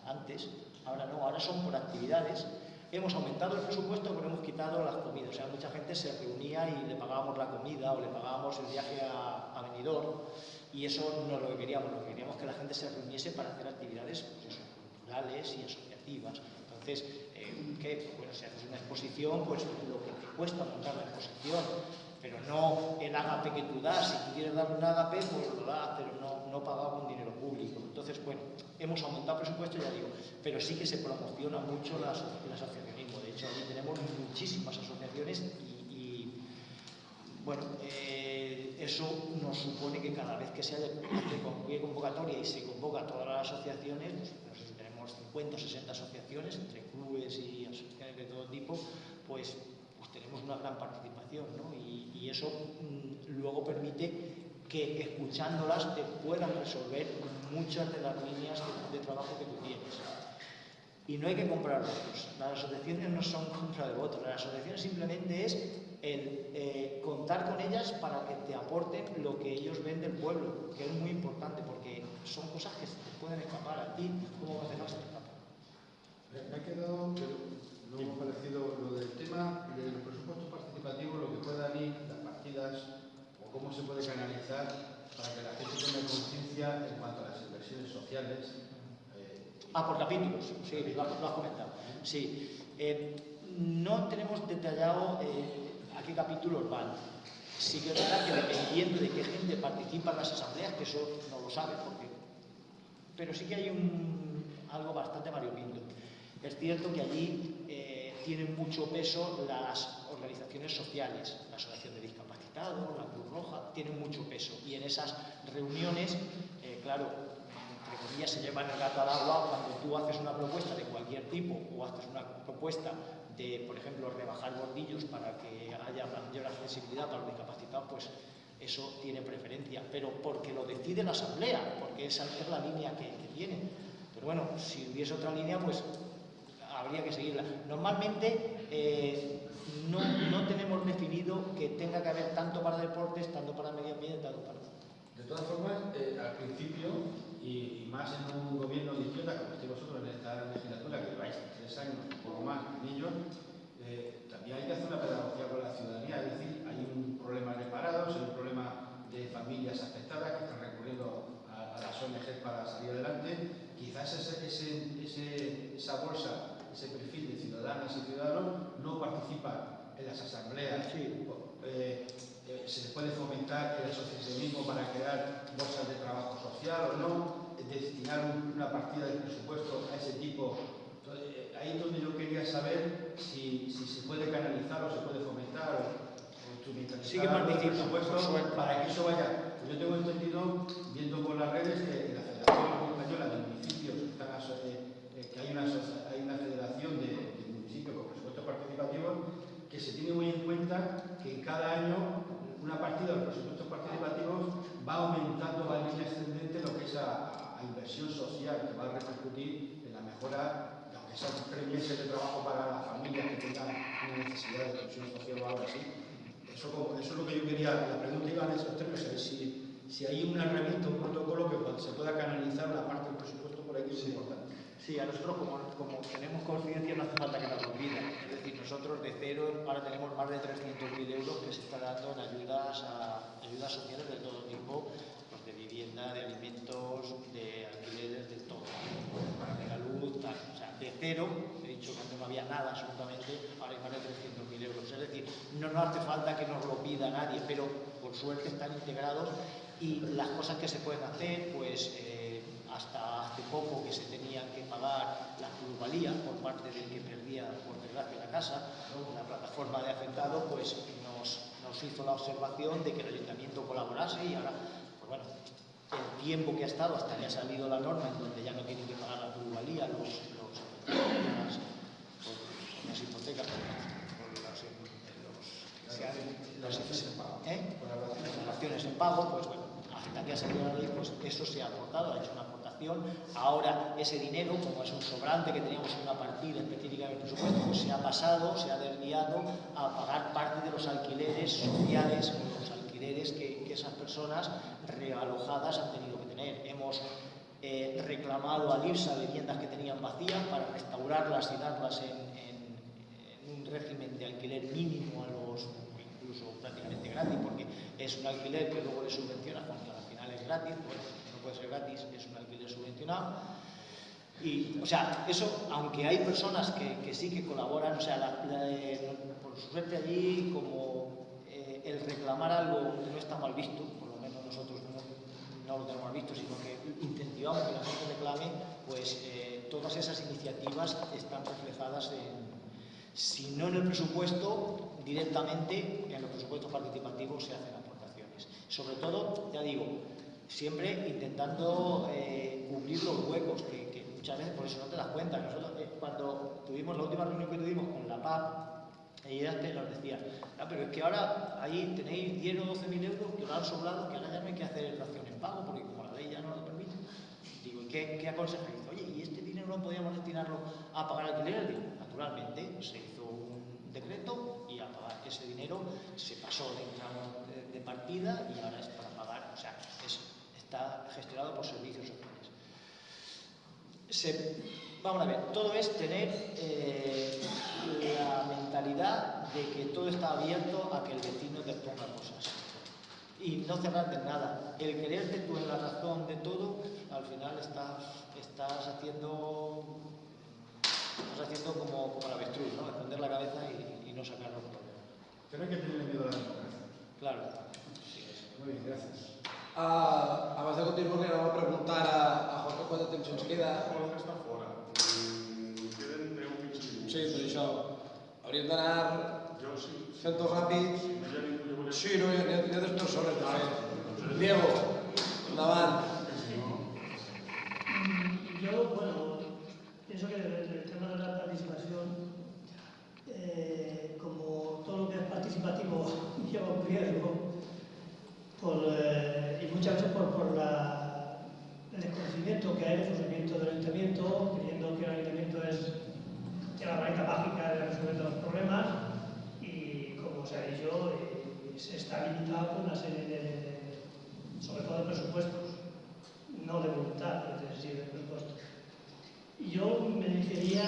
antes. Ahora no, ahora son por actividades. Hemos aumentado el presupuesto, pero hemos quitado las comidas. O sea, mucha gente se reunía y le pagábamos la comida o le pagábamos el viaje a Benidorm, y eso no es lo que queríamos. Lo que queríamos que la gente se reuniese para hacer actividades, pues eso, culturales y asociativas. Entonces, bueno, si haces una exposición, pues lo que te cuesta montar la exposición, pero no el ágape que tú das. Si tú quieres dar un ágape, pues lo das, pero no pagado con dinero público. Entonces, bueno, hemos aumentado el presupuesto, ya digo, pero sí que se promociona mucho el asociacionismo. De hecho, allí tenemos muchísimas asociaciones y bueno, eso nos supone que cada vez que se hace convocatoria y se convoca a todas las asociaciones, pues, no sé si tenemos 50 o 60 asociaciones, entre clubes y asociaciones de todo tipo, pues tenemos una gran participación, ¿no? Y eso luego permite que escuchándolas te puedan resolver muchas de las líneas de trabajo que tú tienes. Y no hay que comprar votos. Las asociaciones no son compra de votos. Las asociaciones simplemente es el contar con ellas para que te aporten lo que ellos ven del pueblo, que es muy importante porque son cosas que se te pueden escapar a ti. ¿Cómo concejal se te escapa? Me ha quedado, pero no me ha parecido lo del tema de los presupuestos participativos, lo que puedan ir, las partidas, o cómo se puede canalizar para que la gente tenga conciencia en cuanto a las inversiones sociales. Por capítulos, sí, lo has comentado. Sí, no tenemos detallado a qué capítulos van. Sí que es verdad que dependiendo de qué gente participa en las asambleas, que eso no lo sabe, pero sí que hay algo bastante variopinto. Es cierto que allí tienen mucho peso las organizaciones sociales, la Asociación de Discapacitados, la Cruz Roja, tienen mucho peso. Y en esas reuniones, claro, entre comillas, se llevan el gato al agua cuando tú haces una propuesta de cualquier tipo o haces una propuesta de, por ejemplo, rebajar bordillos para que haya mayor accesibilidad para los discapacitados, pues eso tiene preferencia, pero porque lo decide la asamblea, porque esa es la línea que tiene. Pero bueno, si hubiese otra línea, pues habría que seguirla. Normalmente no tenemos definido que tenga que haber tanto para deportes, tanto para medio ambiente, tanto para... De todas formas, al principio, y más en un gobierno de izquierda como estáis vosotros en esta legislatura, que lleváis 3 años, un poco más en ellos, también hay que hacer una pedagogía con la ciudadanía. Es decir, hay un problema de parados, hay un problema de familias afectadas que están recurriendo a las ONG para salir adelante. Quizás esa bolsa, ese perfil ciudadanas y ciudadanos no participan en las asambleas, se les puede fomentar el asociacionismo para crear bolsas de trabajo social o no, destinar una partida de presupuesto a ese tipo. Entonces, ahí es donde yo quería saber si se puede canalizar o se puede fomentar o instrumentalizar el presupuesto para que eso vaya. Yo tengo entendido, viendo por las redes, que la Federación Española de Municipios, que hay una federación de municipios con presupuestos participativos, que se tiene muy en cuenta que en cada año una partida de los presupuestos participativos va aumentando, va en línea ascendente lo que es a inversión social, que va a repercutir en la mejora, aunque sean 3 meses de trabajo para las familias que tengan una necesidad de inclusión social o algo así. Eso es lo que yo quería, la pregunta iba en esos términos, a ver si hay una herramienta, un protocolo que se pueda canalizar una parte del presupuesto por ahí que es importante. Sí, a nosotros como tenemos conciencia no hace falta que nos lo pidan. Es decir, nosotros de cero ahora tenemos más de 300.000 euros que se está dando en ayudas sociales de todo tipo, pues de vivienda, de alimentos, de alquileres, de todo, de la luz, tal. O sea, de cero, he dicho que antes no había nada absolutamente, ahora hay más de 300.000 euros. Es decir, no nos hace falta que nos lo pida nadie, pero por suerte están integrados y las cosas que se pueden hacer, pues hasta hace poco que se tenían que pagar la plusvalía por parte del que perdía, por desgracia, la casa, la plataforma de afectado pues nos hizo la observación de que el ayuntamiento colaborase y ahora, pues bueno, el tiempo que ha estado hasta que ha salido la norma en donde ya no tienen que pagar la plusvalía las hipotecas, las acciones en pago, pues bueno, hasta que ha salido la ley, pues eso se ha aportado, ha hecho una aportación. Ahora ese dinero, como es un sobrante que teníamos en una partida específica del presupuesto, pues se ha pasado, se ha desviado a pagar parte de los alquileres sociales, los alquileres que esas personas realojadas han tenido que tener. Hemos reclamado al IRSA viviendas que tenían vacías para restaurarlas y darlas en un régimen de alquiler mínimo a los, incluso prácticamente gratis, porque es un alquiler que luego le subvenciona cuando al final es gratis. Bueno, no puede ser gratis, es un alquiler subvencionado. Y, o sea, eso, aunque hay personas que sí que colaboran, o sea, por suerte allí, como el reclamar algo no está mal visto, por lo menos nosotros no lo tenemos mal visto, sino que incentivamos que la gente reclame, pues todas esas iniciativas están reflejadas si no en el presupuesto, directamente en los presupuestos participativos se hacen aportaciones. Sobre todo, ya digo, siempre intentando cubrir los huecos que muchas veces por eso no te das cuenta. Nosotros cuando tuvimos la última reunión que tuvimos con la PAP, ellas nos decían, pero es que ahora ahí tenéis 10 o 12.000 euros que os han sobrado, que ahora ya no hay que hacer ración en pago, porque como la ley ya no lo permite. Digo, ¿y qué aconsejáis? Oye, ¿y este dinero no podíamos destinarlo a pagar alquiler? Digo, naturalmente, se hizo un decreto y a pagar ese dinero se pasó de tramo de partida y ahora es para pagar, o sea, está gestionado por servicios sociales. Vamos a ver, todo es tener la mentalidad de que todo está abierto a que el vecino te ponga cosas y no cerrarte en nada. El quererte tú en la razón de todo, al final estás haciendo como el avestruz, ¿no? Esconder la cabeza y no sacar los problemas. Pero hay que tener miedo a la democracia. Claro. Muy bien, gracias. Abans de continuar, li anava a preguntar a Jorge quant de temps ens queda. Jorge està fora. Queden 10 o 15 minuts. Sí, per això. Hauríem d'anar Jo sí. fent-ho ràpid. Si no hi ha ningú, jo volia... Sí, no, hi ha 2 persones, de fet. Diego, endavant. Yo, bueno, pienso que el tema de la participación, como todo lo que es participativo lleva un riesgo, y muchas veces por el desconocimiento que hay, el funcionamiento del ayuntamiento, creyendo que el ayuntamiento tiene la varita mágica de resolver los problemas y, como se ha dicho, se está limitado por una serie sobre todo de presupuestos, no de voluntad, pero sí de presupuestos. Y yo me dirigiría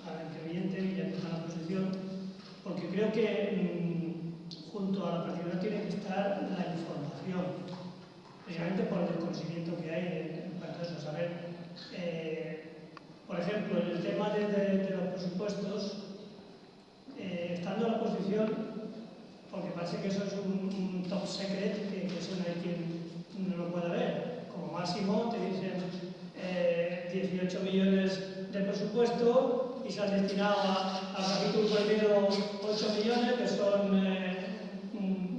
al interviniente y a la posición, porque creo que junto a la participación tiene que estar la información, precisamente por el desconocimiento que hay en cuanto a eso, saber Por ejemplo, en el tema de los presupuestos, estando en la oposición, porque parece que eso es un top secret, que eso no hay quien no lo pueda ver. Como máximo te dicen 18 millones de presupuesto y se han destinado al capítulo primero 8 millones, que son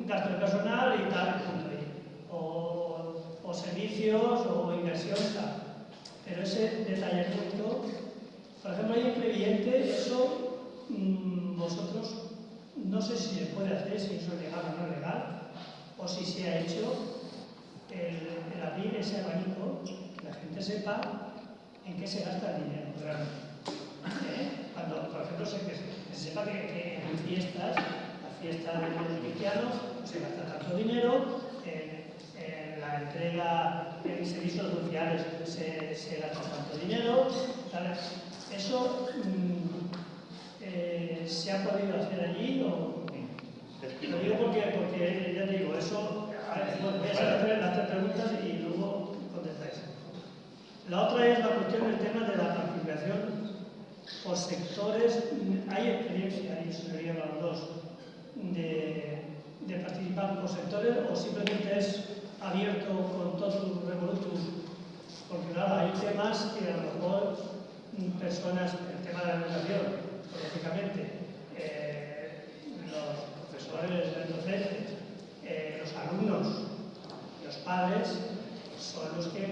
gasto de personal y tal, punto ahí. O servicios o inversión, tal. Pero ese detallamiento, por ejemplo, ahí en Previdente, eso vosotros no sé si se puede hacer, si eso es legal o no legal, o si se ha hecho el abrir ese abanico, que la gente sepa en qué se gasta el dinero realmente. Cuando, por ejemplo, que se sepa que en fiestas, la fiesta de los cristianos, se gasta tanto dinero, en la entrega en servicios sociales se gasta tanto dinero, ¿sabes? Eso se ha podido hacer allí o lo digo porque ya te digo, eso voy a hacer las 3 preguntas y luego contestáis. La otra es la cuestión del tema de la participación por sectores. Hay experiencia, y eso sería para los dos, de participar por sectores o simplemente es abierto con todos los revolutos, porque claro, hay temas que a lo mejor personas, el tema de la educación, lógicamente, los profesores, los docentes, los alumnos, los padres, son los que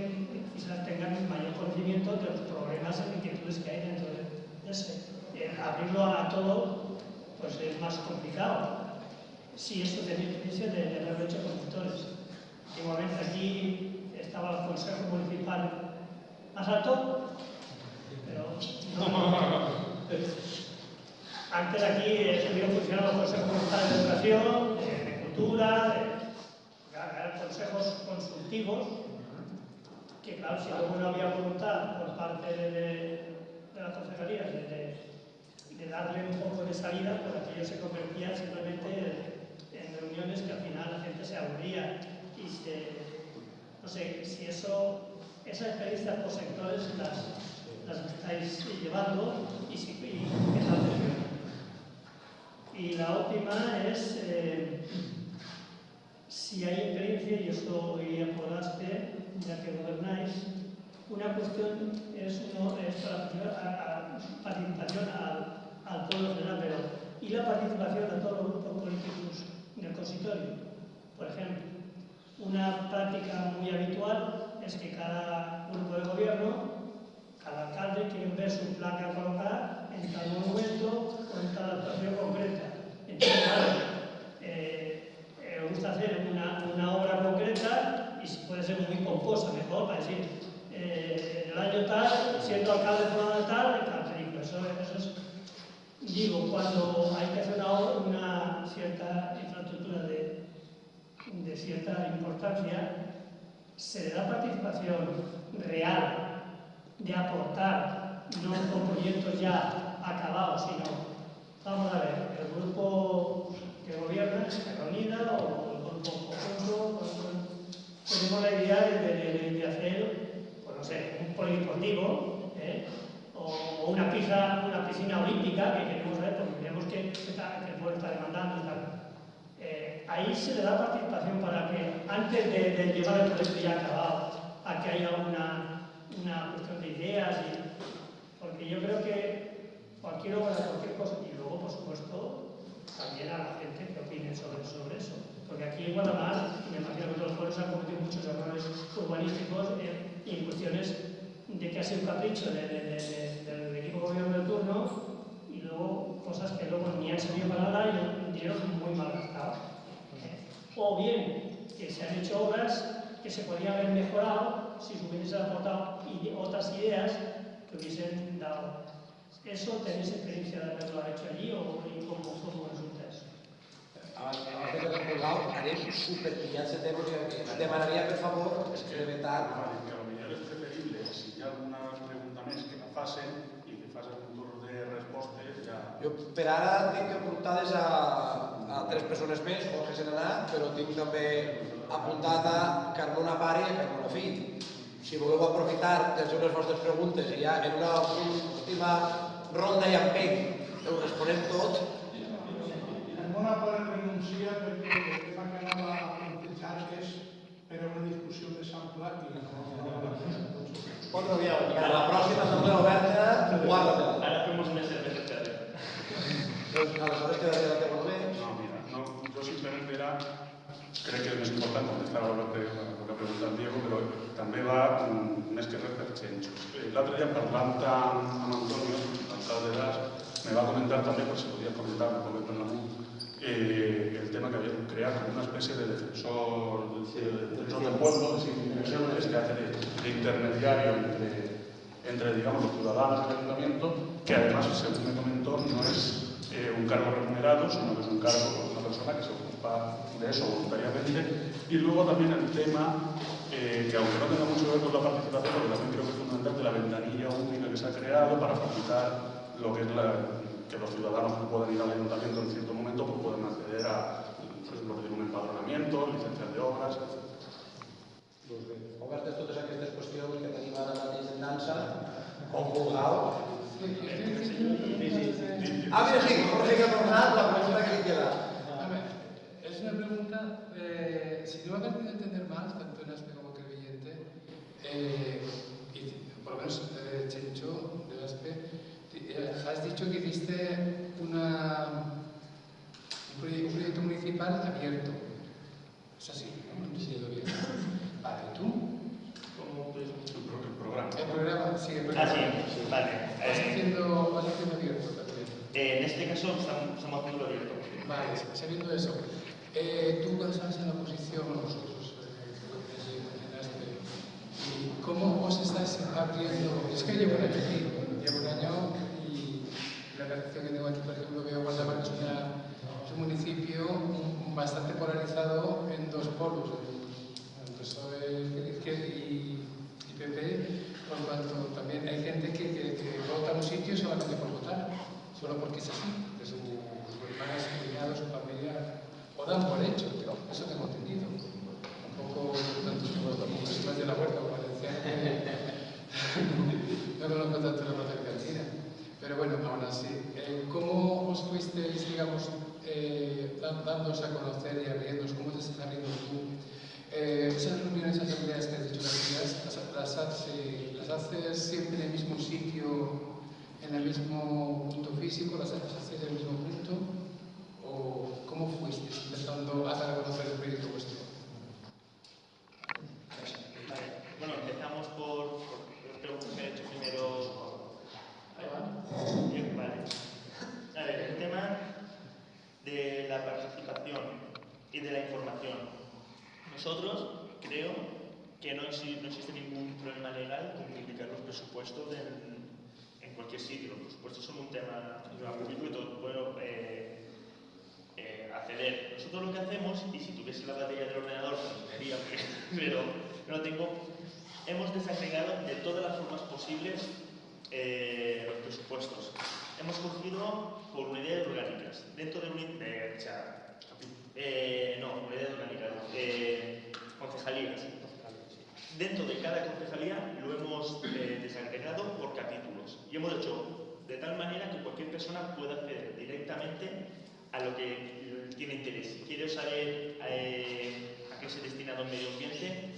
quizás tengan mayor conocimiento de los problemas e inquietudes que hay dentro de ese. Abrirlo a todo, pues es más complicado. Si eso tenía experiencia de haberlo hecho con tutores. Igualmente aquí estaba el Consejo Municipal más alto, pero no. Antes aquí estuvieron funcionando los consejos municipales de educación, de cultura, eran consejos consultivos, que claro, si luego no había voluntad por parte de las concejalías de darle un poco de salida, pues aquello se convertía simplemente en reuniones que al final la gente se aburría y no sé, si esas experiencias por sectores las estáis llevando y qué tal funciona. Y la última es si hay experiencia, y esto ya podrás ver, ya que gobernáis, una cuestión es la participación al pueblo general, pero y la participación de todos los grupos políticos del consistorio. Por ejemplo, una práctica muy habitual es que cada grupo de gobierno, cada alcalde quiere ver su placa colocada en tal monumento o en tal actuación concreta. Entonces, claro, me gusta hacer una obra concreta y puede ser muy pomposa, mejor, para decir, el año tal, siendo alcalde de tal película. Eso es, digo, cuando hay que hacer una cierta infraestructura de cierta importancia, se le da participación real de aportar, no con proyectos ya acabados, sino, vamos a ver, el grupo que gobierna, Izquierda Unida o el grupo conjunto, tenemos la idea de hacer, pues no sé, un polideportivo, o una piscina olímpica que queremos ver porque creemos que el pueblo está demandando y tal. Ahí se le da participación para que, antes de llevar el proyecto ya acabado, a que haya una cuestión de ideas, porque yo creo que cualquier obra, cualquier cosa, y luego, por supuesto, también a la gente que opine sobre eso. Porque aquí en Guadalajara, y me imagino que todos los pueblos han cometido muchos errores urbanísticos y en cuestiones de que ha sido un capricho del equipo gobierno de turno y luego cosas que luego ni han servido para nada y un dinero muy mal gastado. O bien que se han hecho obras que se podrían haber mejorado si se hubiesen aportado otras ideas que hubiesen dado. ¿Eso tenéis experiencia de haberlo hecho allí o cómo resulta eso? Abans que t'he colgat, haré superpillat ese tema que demanaria, per favor, brevetat. Que a lo millor és preferible, si hi ha alguna pregunta més, que la facin i que facin un torn de respostes ja... Jo per ara tinc apuntades a 3 persones més, Jorge se n'ha anat, però tinc també apuntat a Carmona Pare i a Carmona Fill. si voleu aprofitar de fer les vostres preguntes i ja en una última ronda i empeny ho responem tot. En bona part renuncia perquè el tema que anava a plantejar és per a una discussió més ampla i Per la pròxima assemblea oberta, guarda-te. Ara fem una cervesa. Doncs aleshores quedaria la teva bé. No, mira, no, yo simplemente crec que és més important contestar a lo que ha preguntat Diego, però també va més que res per Chencho. L'altre dia parlant amb Antonio, l'alcalde d'As, me va comentar també, per si podia comentar un poc per l'AMU, el tema que había creado como una especie de defensor del pueblo, de instituciones que hace de intermediario entre digamos, los ciudadanos y el ayuntamiento, que además, según me comentó, no es un cargo remunerado, sino que es un cargo por una persona que se ocupa de eso voluntariamente. Y luego también el tema, que aunque no tenga mucho que ver con la participación, porque también creo que es fundamental, de la ventanilla única que se ha creado para facilitar lo que es que los ciudadanos que puedan ir al ayuntamiento en cierto momento pues pueden acceder a, por ejemplo, pedir un empadronamiento, licencias de obras. Obertes totes aquestes qüestions que tenim ara mateix en dansa, com vulgueu. Mira, sí, Jorge que ha tornat, la pregunta que li queda. A ver, es una pregunta, si no me ha parecido entender mal, tanto en ASPE como Crevillente, y por lo menos Chencho de ASPE, has dicho que hiciste un proyecto municipal abierto. Es así, ¿no? No he entendido bien. Vale, ¿y tú? ¿Cómo el programa? El programa, sí, el programa. Sí, vale. Vas haciendo abierto también. En este caso estamos haciendo abierto. Vale, sabiendo eso, tú cuando estabas en la oposición, vosotros, en ASPE, ¿y cómo os estáis abriendo? Es que llevo un año aquí, y la percepción que tengo aquí, por ejemplo, veo Guardamar que es un municipio bastante polarizado en dos polos, el PSOE y PP, por cuanto también hay gente que vota en un sitio solamente por votar, solo porque es así, que sus hermanas, su cuñado, su familia, o dan por hecho, eso tengo entendido. Tampoco más de la huerta, como decía, no conozco tanto la Plaza Cantina. Pero bueno, aún así, ¿cómo os fuisteis, digamos, dándoos a conocer y abriéndoos? ¿Cómo te estás abriendo tú? Esas reuniones, asambleas que has dicho las haces siempre en el mismo sitio, en el mismo punto físico, las haces en el mismo punto, o cómo fuisteis empezando a dar a conocer el proyecto vuestro? Vale. Bueno, empezamos por las preguntas que he hecho primero. Vale. A ver, el tema de la participación y de la información. Nosotros creo que no existe ningún problema legal con publicar los presupuestos en cualquier sitio. Los presupuestos son un tema público y todo puede acceder. Nosotros lo que hacemos, y si tuviese la batería del ordenador, pues me diría, pero no tengo, hemos desagregado de todas las formas posibles los presupuestos. Hemos cogido por unidades orgánicas. Dentro de unidades concejalías. Dentro de cada concejalía lo hemos desagregado por capítulos y hemos hecho de tal manera que cualquier persona pueda acceder directamente a lo que tiene interés. Si quiere saber a qué se destina el medio ambiente,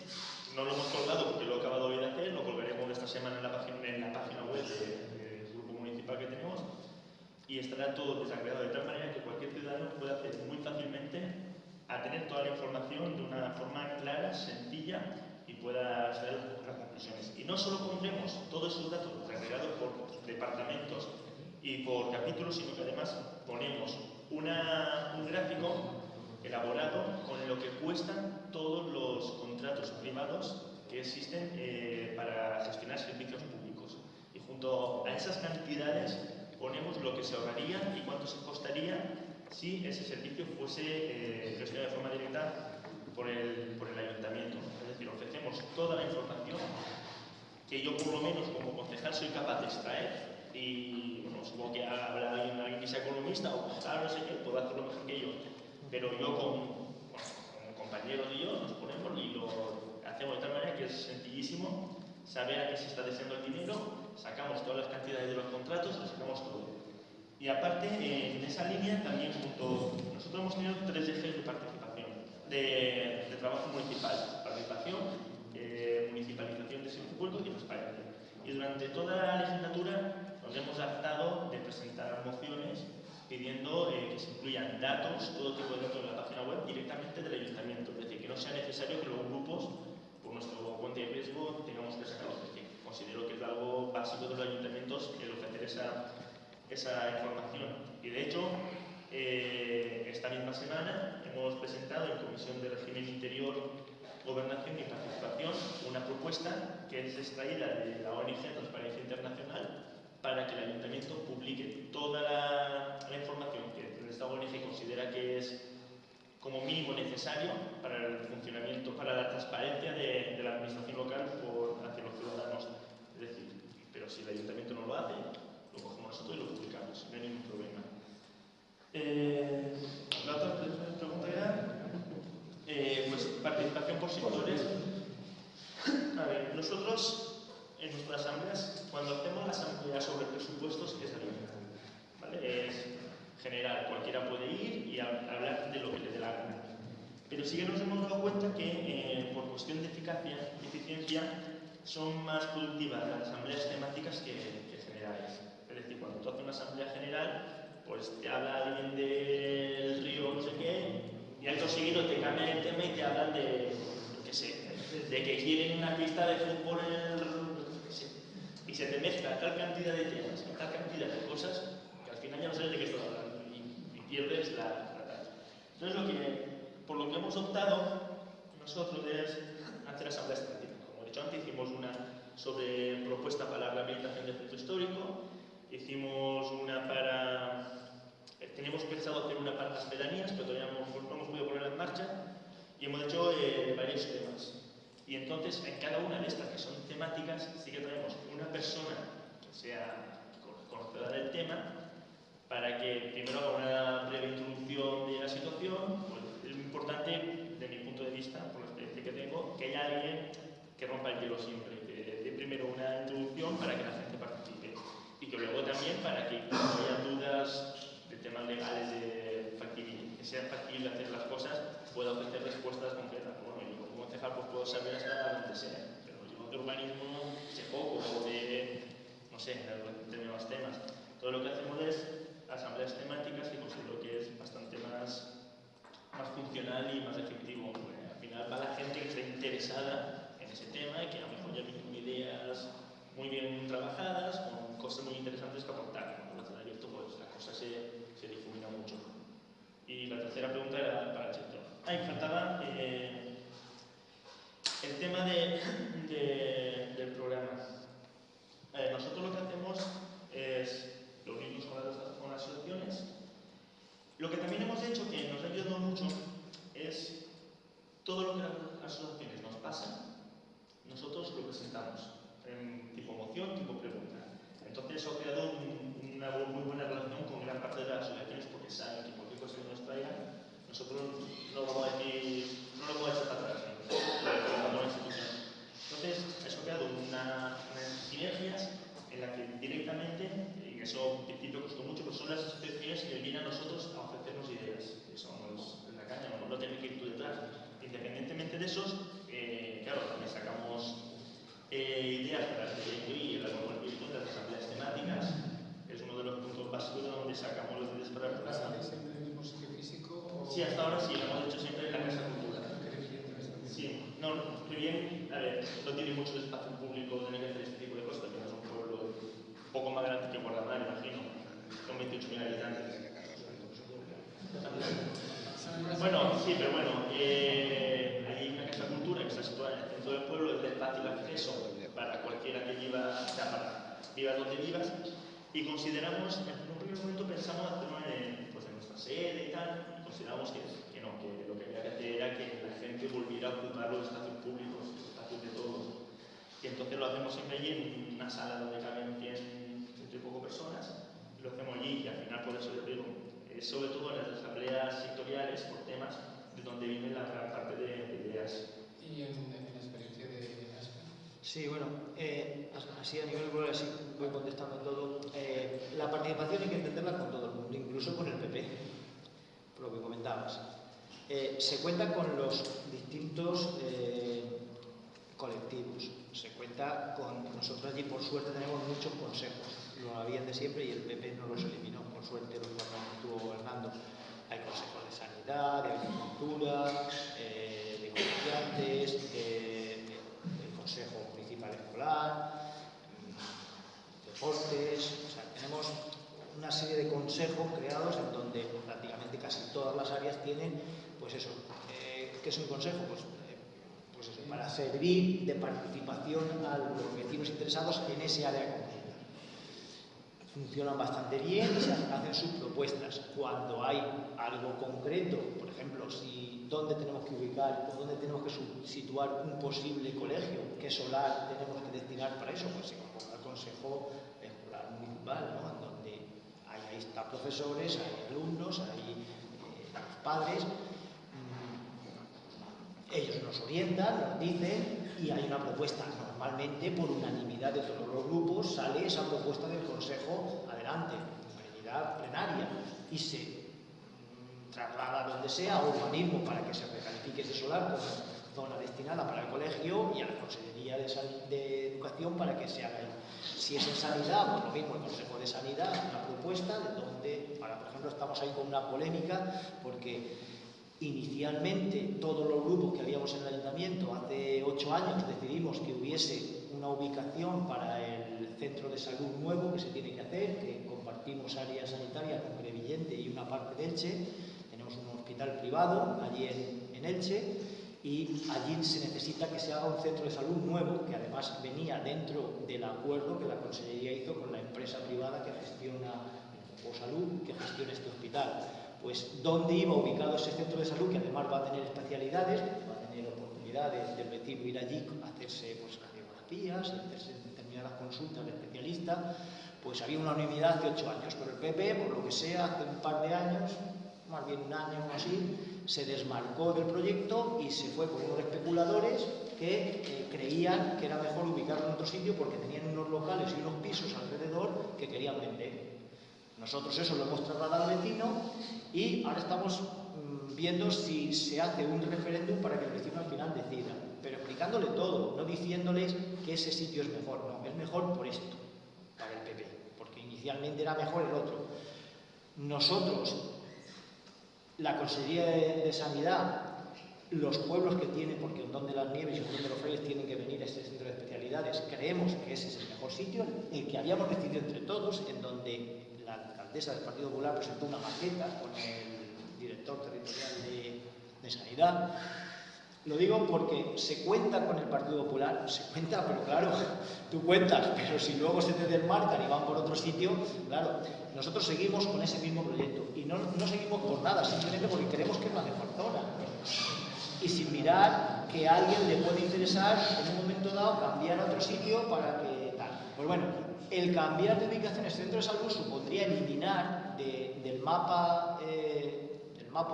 no lo hemos colgado porque lo he acabado hoy de hacer, lo colgaremos esta semana en la página web del grupo municipal que tenemos y estará todo desagregado de tal manera que cualquier ciudadano pueda acceder muy fácilmente a tener toda la información de una forma clara, sencilla y pueda hacer las conclusiones. Y no solo pondremos todos esos datos desagregados por departamentos y por capítulos, sino que además ponemos un gráfico elaborado con lo que cuestan todos los contratos privados que existen para gestionar servicios públicos. Y junto a esas cantidades ponemos lo que se ahorraría y cuánto se costaría si ese servicio fuese gestionado de forma directa por el ayuntamiento. Es decir, ofrecemos toda la información que yo por lo menos como concejal soy capaz de extraer y bueno, supongo que habrá alguien que sea economista o contable, no sé qué, puede hacerlo mejor que yo. Pero yo con compañeros y yo nos ponemos y lo hacemos de tal manera que es sencillísimo saber a qué se está destinando el dinero, sacamos todas las cantidades de los contratos, lo sacamos todo. Y aparte, en esa línea también nosotros hemos tenido 3 ejes de participación, de trabajo municipal: participación, municipalización de servicios públicos y transparencia. Y durante toda la legislatura nos hemos hartado de presentar mociones pidiendo que se incluyan datos, todo tipo de datos en la página web directamente del ayuntamiento, es decir, que no sea necesario que los grupos, por nuestro cuenta de riesgo, tengamos que sacarlos. Es decir, considero que es algo básico de los ayuntamientos el ofrecer esa información. Y de hecho, esta misma semana hemos presentado en Comisión de Régimen Interior, Gobernación y Participación una propuesta que es extraída de la ONG Transparencia Internacional para que el ayuntamiento publique toda la información que esta ONG considera que es como mínimo necesario para el funcionamiento, para la transparencia de la administración local hacia los ciudadanos. Es decir, pero si el ayuntamiento no lo hace, lo cogemos nosotros y lo publicamos, no hay ningún problema. La otra pregunta era, pues, participación por sectores. A ver, nosotros en nuestras asambleas, cuando hacemos la asamblea sobre presupuestos, es abierta, ¿vale? Es general, cualquiera puede ir y hablar de lo que le dé la gana. Pero sí que nos hemos dado cuenta que por cuestión de eficacia y eficiencia son más productivas las asambleas temáticas que generales. Es decir, cuando tú haces una asamblea general, pues te habla alguien del río no sé qué, y acto seguido te cambian el tema y te hablan de, yo qué sé, de que quieren una pista de fútbol en el... Y se te mezcla tal cantidad de temas, tal cantidad de cosas, que al final ya no sabes de qué estás hablando y pierdes la tal. Entonces, por lo que hemos optado nosotros es hacer asambleas temáticas. Como he dicho antes, hicimos una sobre propuesta para la rehabilitación del centro histórico, hicimos una para... Teníamos pensado hacer una para las pedanías, pero todavía no hemos podido ponerla en marcha, y hemos hecho varios temas. Y entonces, en cada una de estas que son temáticas, sí que traemos una persona que sea conocedora del tema, para que primero haga una breve introducción de la situación. Pues es muy importante, de mi punto de vista, por la experiencia que tengo, que haya alguien que rompa el hielo siempre, que dé primero una introducción para que la gente participe. Y que luego también para que cuando haya dudas de temas legales, que sea factible hacer las cosas, pueda ofrecer respuestas concretas. Bueno, yo como concejal pues puedo saber hasta donde sea, pero yo de urbanismo sé poco, o de, no sé, de determinados temas. Todo lo que hacemos es asambleas temáticas y considero que es bastante más funcional y más efectivo. Al final va la gente que está interesada en ese tema y que a lo mejor ya viene con ideas muy bien trabajadas, con cosas muy interesantes que aportar. Cuando lo hacen abierto, pues la cosa se difumina mucho. Y la tercera pregunta era para el sector. Ahí faltaba el tema del programa. Nosotros lo que hacemos es reunirnos con las asociaciones. Lo que también hemos hecho, que nos ha ayudado mucho, es todo lo que las asociaciones nos pasan, nosotros lo presentamos en tipo moción, tipo pregunta. Entonces eso ha creado una muy buena relación con gran parte de las asociaciones, porque saben que cualquier cosa que nos traigan, nosotros no vamos a decir, no lo vamos a echar para atrás, como una institución. Entonces eso ha creado unas sinergias en las que directamente, y eso en principio costó mucho, pero son las asociaciones que vienen a nosotros a ofrecernos ideas. Eso no es la caña, no tienes que ir tú detrás. Independientemente de esos, claro, también sacamos ideas para que incluir la conversación de las asambleas temáticas. Es uno de los puntos básicos de donde sacamos las ideas para el programa. ¿Hacéis siempre en el mismo sitio físico? Sí, hasta ahora sí, lo hemos hecho siempre en la Casa Cultura. Sí, no, que bien, a ver, no tiene mucho espacio público tener que hacer este tipo de cosas, porque es un pueblo un poco más grande que Guardamar, imagino, con 28.000 habitantes. Bueno, sí, pero bueno, hay una Casa Cultura que está situada en el centro del pueblo, es de fácil acceso para cualquiera que viva, o sea, para vivas donde vivas, y consideramos, en un primer momento pensamos hacerlo en nuestra sede y tal, y consideramos que no, que lo que había que hacer era que la gente volviera a ocupar los espacios públicos, los espacios de todos. Y entonces lo hacemos siempre allí en una sala donde caben 100 y poco personas, y lo hacemos allí, y al final por eso les digo, sobre todo en las asambleas sectoriales por temas de donde viene la gran parte de ideas. ¿Y en la experiencia de ASPE? Sí, bueno, así a nivel global, así voy contestando todo. La participación hay que entenderla con todo el mundo, incluso con el PP, por lo que comentabas. Se cuenta con los distintos colectivos, se cuenta con... Nosotros allí, por suerte, tenemos muchos consejos, lo habían de siempre y el PP no los eliminó, por suerte, los cuando estuvo gobernando. Hay consejos de sanidad, de agricultura, de comerciantes, del Consejo Municipal Escolar, deportes, o sea, tenemos una serie de consejos creados en donde prácticamente casi todas las áreas tienen, pues eso, ¿qué es un consejo? Pues eso, para servir de participación a los vecinos interesados en ese área concreta. Funcionan bastante bien y se hacen sus propuestas. Cuando hay algo concreto, por ejemplo, dónde tenemos que ubicar o dónde tenemos que situar un posible colegio, qué solar tenemos que destinar para eso, pues se convoca el Consejo Escolar Municipal, ¿no? En donde ahí están profesores, hay alumnos, hay los padres, ellos nos orientan, nos dicen y hay una propuesta. Normalmente, por unanimidad de todos los grupos, sale esa propuesta del Consejo adelante, unanimidad plenaria, y se traslada donde sea a urbanismo para que se recalifique ese solar como zona destinada para el colegio y a la Consejería de Educación para que se haga ahí. Si es en sanidad, pues lo mismo, el Consejo de Sanidad, una propuesta de donde, ahora por ejemplo estamos ahí con una polémica porque inicialmente todos los grupos que habíamos en el ayuntamiento hace 8 años decidimos que hubiese una ubicación para el centro de salud nuevo que se tiene que hacer, que compartimos área sanitaria con Crevillente y una parte de Elche. Tenemos un hospital privado allí en Elche y allí se necesita que se haga un centro de salud nuevo, que además venía dentro del acuerdo que la Consellería hizo con la empresa privada que gestiona Salud, que gestiona este hospital. Pues dónde iba ubicado ese centro de salud, que además va a tener especialidades, va a tener oportunidades del vecino ir allí a hacerse pues, radiografías, hacerse determinadas consultas de especialistas. Pues había una unanimidad de 8 años, pero el PP, por lo que sea, hace un par de años, más bien un año o así, se desmarcó del proyecto y se fue con unos especuladores que creían que era mejor ubicarlo en otro sitio porque tenían unos locales y unos pisos alrededor que querían vender. Nosotros eso lo hemos trasladado al vecino y ahora estamos viendo si se hace un referéndum para que el vecino al final decida, pero explicándole todo, no diciéndoles que ese sitio es mejor, no, es mejor por esto, para el PP, porque inicialmente era mejor el otro. Nosotros, la Consejería de Sanidad, los pueblos que tienen, porque Hondón de las Nieves y Hondón de los Frailes tienen que venir a este centro de especialidades, creemos que ese es el mejor sitio, el que habíamos decidido entre todos, en donde la alcaldesa del Partido Popular presentó una maqueta con el director territorial de Sanidad. Lo digo porque se cuenta con el Partido Popular, se cuenta, pero claro, tú cuentas, pero si luego se te desmarcan y van por otro sitio, claro, nosotros seguimos con ese mismo proyecto y no seguimos por nada, simplemente porque creemos que es la mejor zona. Y sin mirar que a alguien le puede interesar en un momento dado cambiar a otro sitio para que tal. Pues bueno, el cambiar de ubicación en centro de salud supondría eliminar del mapa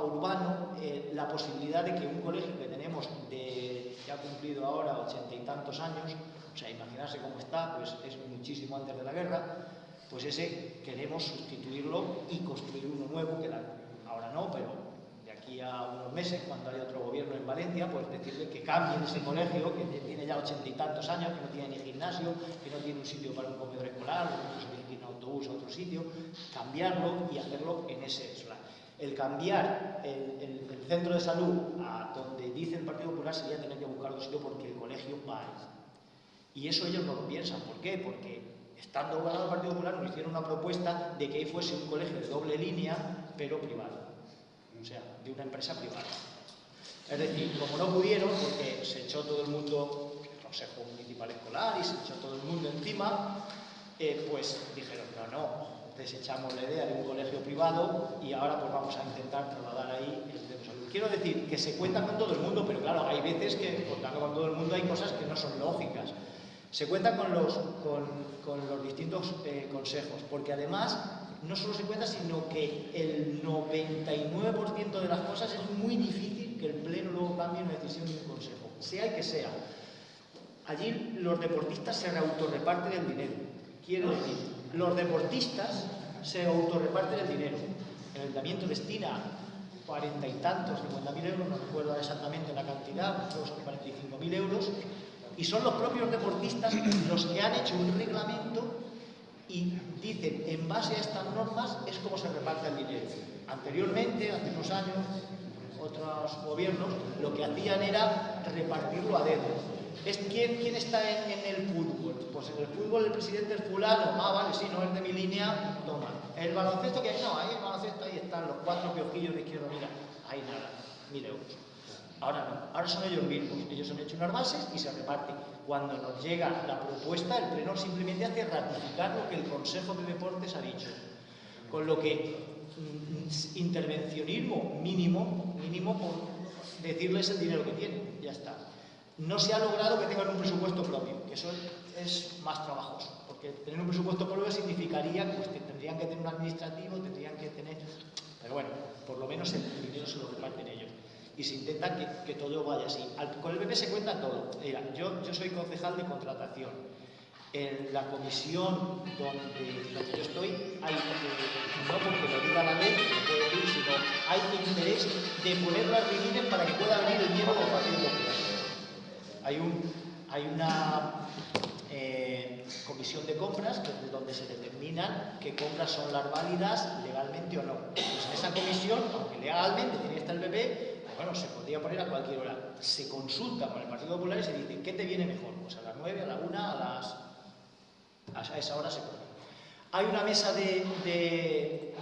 urbano la posibilidad de que un colegio que tenemos que ha cumplido ahora 80 y tantos años, o sea, imaginarse cómo está, pues es muchísimo antes de la guerra, pues ese queremos sustituirlo y construir uno nuevo, que ahora no, pero de aquí a unos meses, cuando haya otro gobierno en Valencia, pues decirle que cambien ese colegio, que tiene ya 80 y tantos años, que no tiene ni gimnasio, que no tiene un sitio para un comedor escolar, que no se tiene que ir en autobús a otro sitio, cambiarlo y hacerlo en ese solar. El cambiar el centro de salud a donde dice el Partido Popular sería tener que buscar otro sitio porque el colegio va ahí. Y eso ellos no lo piensan. ¿Por qué? Porque estando gobernado el Partido Popular nos hicieron una propuesta de que ahí fuese un colegio de doble línea, pero privado. O sea, de una empresa privada. Es decir, como no pudieron, porque se echó todo el mundo, el Consejo Municipal Escolar y se echó todo el mundo encima, pues dijeron, no, desechamos la idea de un colegio privado y ahora pues vamos a intentar trasladar ahí el centro de salud. Quiero decir que se cuenta con todo el mundo, pero claro, hay veces que contando con todo el mundo hay cosas que no son lógicas. Se cuenta con los distintos consejos, porque además no solo se cuenta, sino que el 99% de las cosas es muy difícil que el Pleno luego cambie una decisión de un consejo, sea el que sea. allí los deportistas se autorreparten el dinero. Quiere decir, los deportistas se autorreparten el dinero. El ayuntamiento destina 40 y tantos, 50.000 euros, no recuerdo exactamente la cantidad, creo que son 45.000 euros, y son los propios deportistas los que han hecho un reglamento y dicen, en base a estas normas es como se reparte el dinero. Anteriormente, hace unos años, otros gobiernos lo que hacían era repartirlo a dedo. ¿Quién está en el fútbol? Pues en el fútbol el presidente es fulano. Ah, vale, sí, no es de mi línea, toma. El baloncesto que hay, no, ahí el baloncesto, ahí están los 4 piojillos de izquierda, mira, ahí nada, 1.000 euros. Ahora no, ahora son ellos mismos, ellos han hecho unas bases y se reparten. Cuando nos llega la propuesta, el Pleno simplemente hace ratificar lo que el Consejo de Deportes ha dicho. Con lo que intervencionismo mínimo por decirles el dinero que tienen, ya está. No se ha logrado que tengan un presupuesto propio, que eso es más trabajoso, porque tener un presupuesto propio significaría que tendrían que tener un administrativo, tendrían que tener... Pero bueno, por lo menos el dinero se lo reparten ellos. Y se intenta que todo vaya así. Con el PP se cuenta todo. Mira, yo soy concejal de contratación. En la comisión donde yo estoy, hay, no porque lo diga la ley, sino hay interés de poner las reuniones para que pueda venir el miembro del Partido Popular. Hay una comisión de compras donde se determinan qué compras son las válidas legalmente o no. Pues en esa comisión, aunque legalmente tiene que estar el PP, bueno, se podría poner a cualquier hora. Se consulta con el Partido Popular y se dice, ¿qué te viene mejor? Pues a las 9, a la 1, a esa hora se pone. Hay una mesa de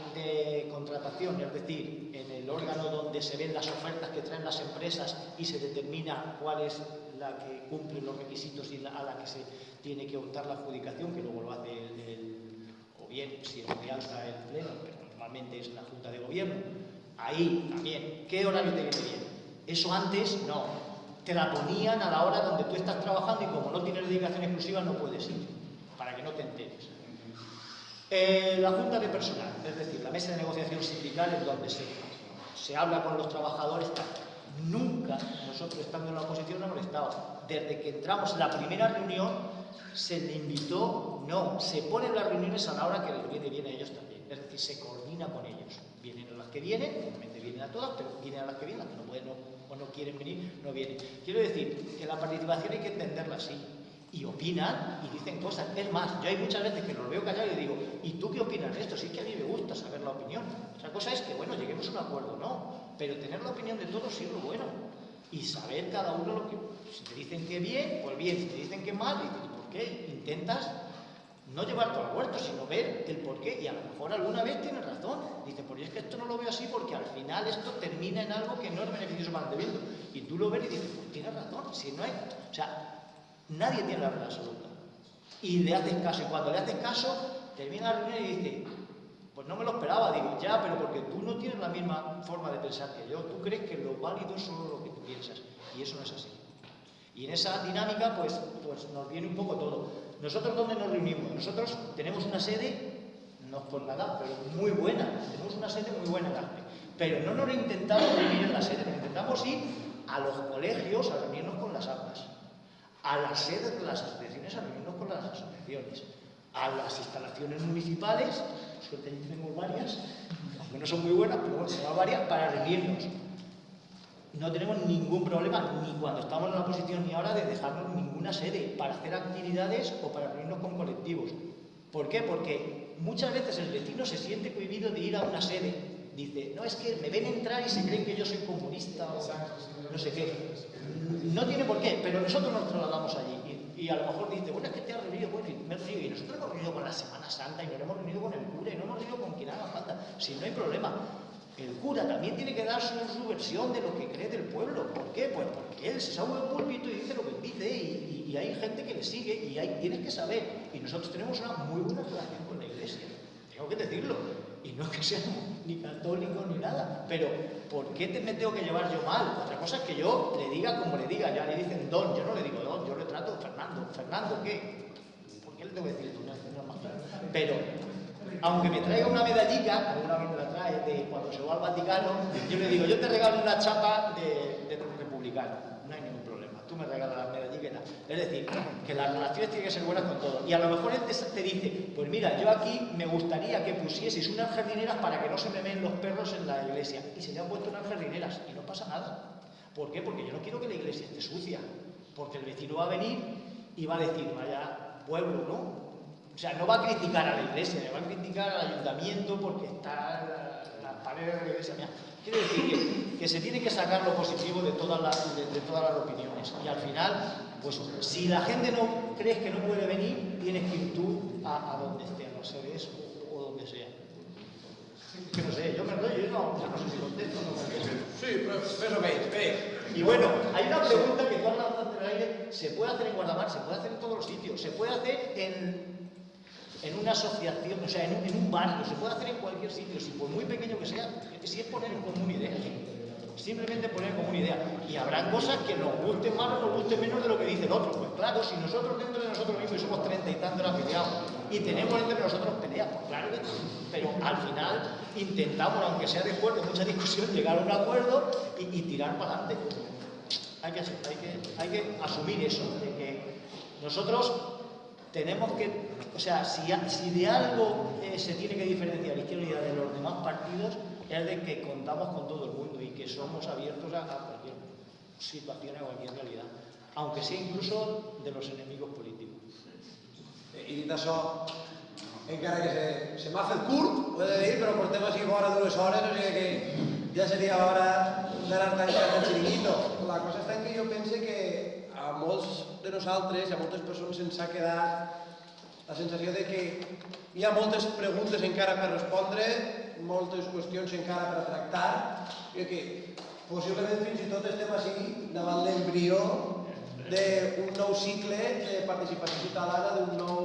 contratación, es decir, en el órgano donde se ven las ofertas que traen las empresas y se determina cuál es la que cumple los requisitos y a la que se tiene que optar la adjudicación, que luego lo hace o bien, si es muy alta el Pleno, pero normalmente es la Junta de Gobierno. Ahí también, ¿qué horario te viene bien? Eso antes no, te la ponían a la hora donde tú estás trabajando y como no tienes dedicación exclusiva no puedes ir, para que no te enteres. La Junta de Personal, es decir, la mesa de negociación sindical es donde se habla con los trabajadores. Nunca, nosotros estando en la oposición no hemos estado. Desde que entramos en la primera reunión se le invitó, no, se ponen las reuniones a la hora que les viene bien a ellos también. Es decir, se coordina con ellos. Vienen a las que vienen, normalmente vienen a todas, pero vienen a las que vienen, las que no pueden o no quieren venir, no vienen. Quiero decir que la participación hay que entenderla así. Y opinan y dicen cosas. Es más, yo hay muchas veces que los veo callados y digo, ¿y tú qué opinas de esto? Si es que a mí me gusta saber la opinión. Otra cosa es que, bueno, lleguemos a un acuerdo, no. Pero tener la opinión de todos sí es lo bueno. Y saber cada uno lo que... Si te dicen que bien, pues bien. Si te dicen que mal, dices, ¿por qué? Intentas no llevar todo al huerto, sino ver el por qué. Y a lo mejor alguna vez tienes razón. Dices, pues es que esto no lo veo así porque al final esto termina en algo que no es beneficioso para el debiendo. Y tú lo ves y dices, pues tienes razón. Si no hay... O sea, nadie tiene la verdad absoluta. Y le haces caso. Y cuando le haces caso, termina la reunión y dice, pues no me lo esperaba. Digo, ya, pero porque tú no tienes la misma forma de pensar que yo. Tú crees que lo válido es solo lo que tú piensas. Y eso no es así. Y en esa dinámica, pues nos viene un poco todo. ¿Nosotros dónde nos reunimos? Nosotros tenemos una sede, no es por nada, pero muy buena. Tenemos una sede muy buena en Aspe. Pero no nos intentamos reunir en la sede, nos intentamos ir a los colegios a reunirnos con las aulas, a las sedes de las asociaciones a reunirnos con las asociaciones, a las instalaciones municipales, por suerte allí tenemos varias, aunque no son muy buenas, pero bueno, tenemos varias para reunirnos. No tenemos ningún problema, ni cuando estamos en la oposición ni ahora, de dejarnos ninguna sede para hacer actividades o para reunirnos con colectivos. ¿Por qué? Porque muchas veces el vecino se siente cohibido de ir a una sede. Dice, no, es que me ven entrar y se creen que yo soy comunista o no sé qué. No tiene por qué, pero nosotros nos trasladamos allí. Y a lo mejor dice, bueno, es que te has reunido, bueno, me he reunido. Y nosotros hemos reunido con la Semana Santa y nos hemos reunido con el cura y no hemos reunido con quien haga falta. Si no hay problema. El cura también tiene que dar su versión de lo que cree del pueblo. ¿Por qué? Pues porque él se sube al púlpito y dice lo que dice y hay gente que le sigue y tienes que saber. Y nosotros tenemos una muy buena relación con la Iglesia. Tengo que decirlo. Y no es que sea ni católico ni nada. Pero, ¿por qué me tengo que llevar yo mal? Otra cosa es que yo le diga como le diga. Ya le dicen don, yo no le digo don, yo le trato Fernando. ¿Fernando qué? ¿Por qué le tengo que decir tú? No es más claro. Pero, aunque me traiga una medallita, alguna vez me la trae de cuando se va al Vaticano, yo le digo, yo te regalo una chapa de republicano. No hay ningún problema. Tú me regalas la medallita Unida. Es decir, que las relaciones tienen que ser buenas con todos. Y a lo mejor él te dice, pues mira, yo aquí me gustaría que pusieseis unas jardineras para que no se me meen los perros en la iglesia. Y se le han puesto unas jardineras y no pasa nada. ¿Por qué? Porque yo no quiero que la iglesia esté sucia. Porque el vecino va a venir y va a decir, vaya pueblo, ¿no? O sea, no va a criticar a la iglesia, le va a criticar al ayuntamiento porque está las paredes de la iglesia. Mira, quiero decir que se tiene que sacar lo positivo de todas las opiniones. Y al final, pues si la gente no crees que no puede venir, tienes que ir tú a donde esté, a los seres o donde sea. Que no sé, yo me rollo, yo no sé si contesto o no contesto. Sí, però més o menys, bé. Y bueno, hay una pregunta que tú has lanzado en el aire, ¿se puede hacer en Guardamar? Se puede hacer en todos los sitios, se puede hacer en una asociación, o sea, en un barrio, se puede hacer en cualquier sitio, si por muy pequeño que sea, si es poner en común ideas, simplemente poner en común ideas. Y habrá cosas que nos gusten más o nos gusten menos de lo que dice el otro. Pues claro, si nosotros dentro de nosotros mismos, y somos 30 y tantos afiliados, y tenemos entre nosotros peleas, pues claro que sí. Pero al final intentamos, aunque sea después de mucha discusión, llegar a un acuerdo y tirar para adelante. Hay que asumir eso, de que nosotros tenemos que, o sea, si de algo se tiene que diferenciar Izquierda Unida de los demás partidos, es de que contamos con todo el mundo y que somos abiertos a cualquier situación, a cualquier realidad, aunque sea incluso de los enemigos políticos. I dit això, encara que se m'ha fet curt, ho he de dir, però portem així fora 2 hores, o sigui que ja seria hora d'anar tancant el xiringuito. La cosa està en que jo pense que a molts de nosaltres i a moltes persones se'ns ha quedat la sensació de que hi ha moltes preguntes encara per respondre, moltes qüestions encara per tractar, i que possiblement fins i tot estem així davant l'embrió d'un nou cicle de participació ciutadana, d'un nou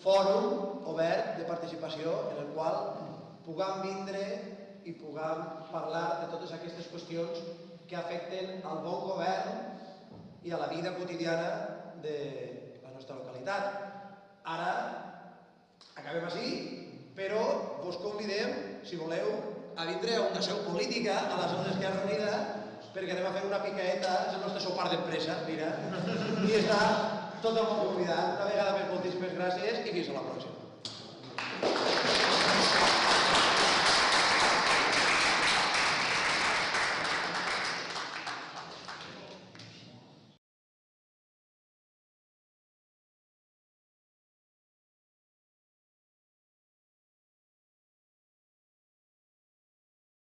fòrum obert de participació en el qual puguem vindre i puguem parlar de totes aquestes qüestions que afecten al bon govern i a la vida quotidiana de la nostra localitat. Ara acabem així, però vos convidem, si voleu, a vindre a una seu política, a la seu d'Esquerra Unida, perquè anem a fer una picaeta, és el nostre sopar d'empresa, mira, i està tot el món convidat. Una vegada més, moltíssimes gràcies i fins a la pròxima.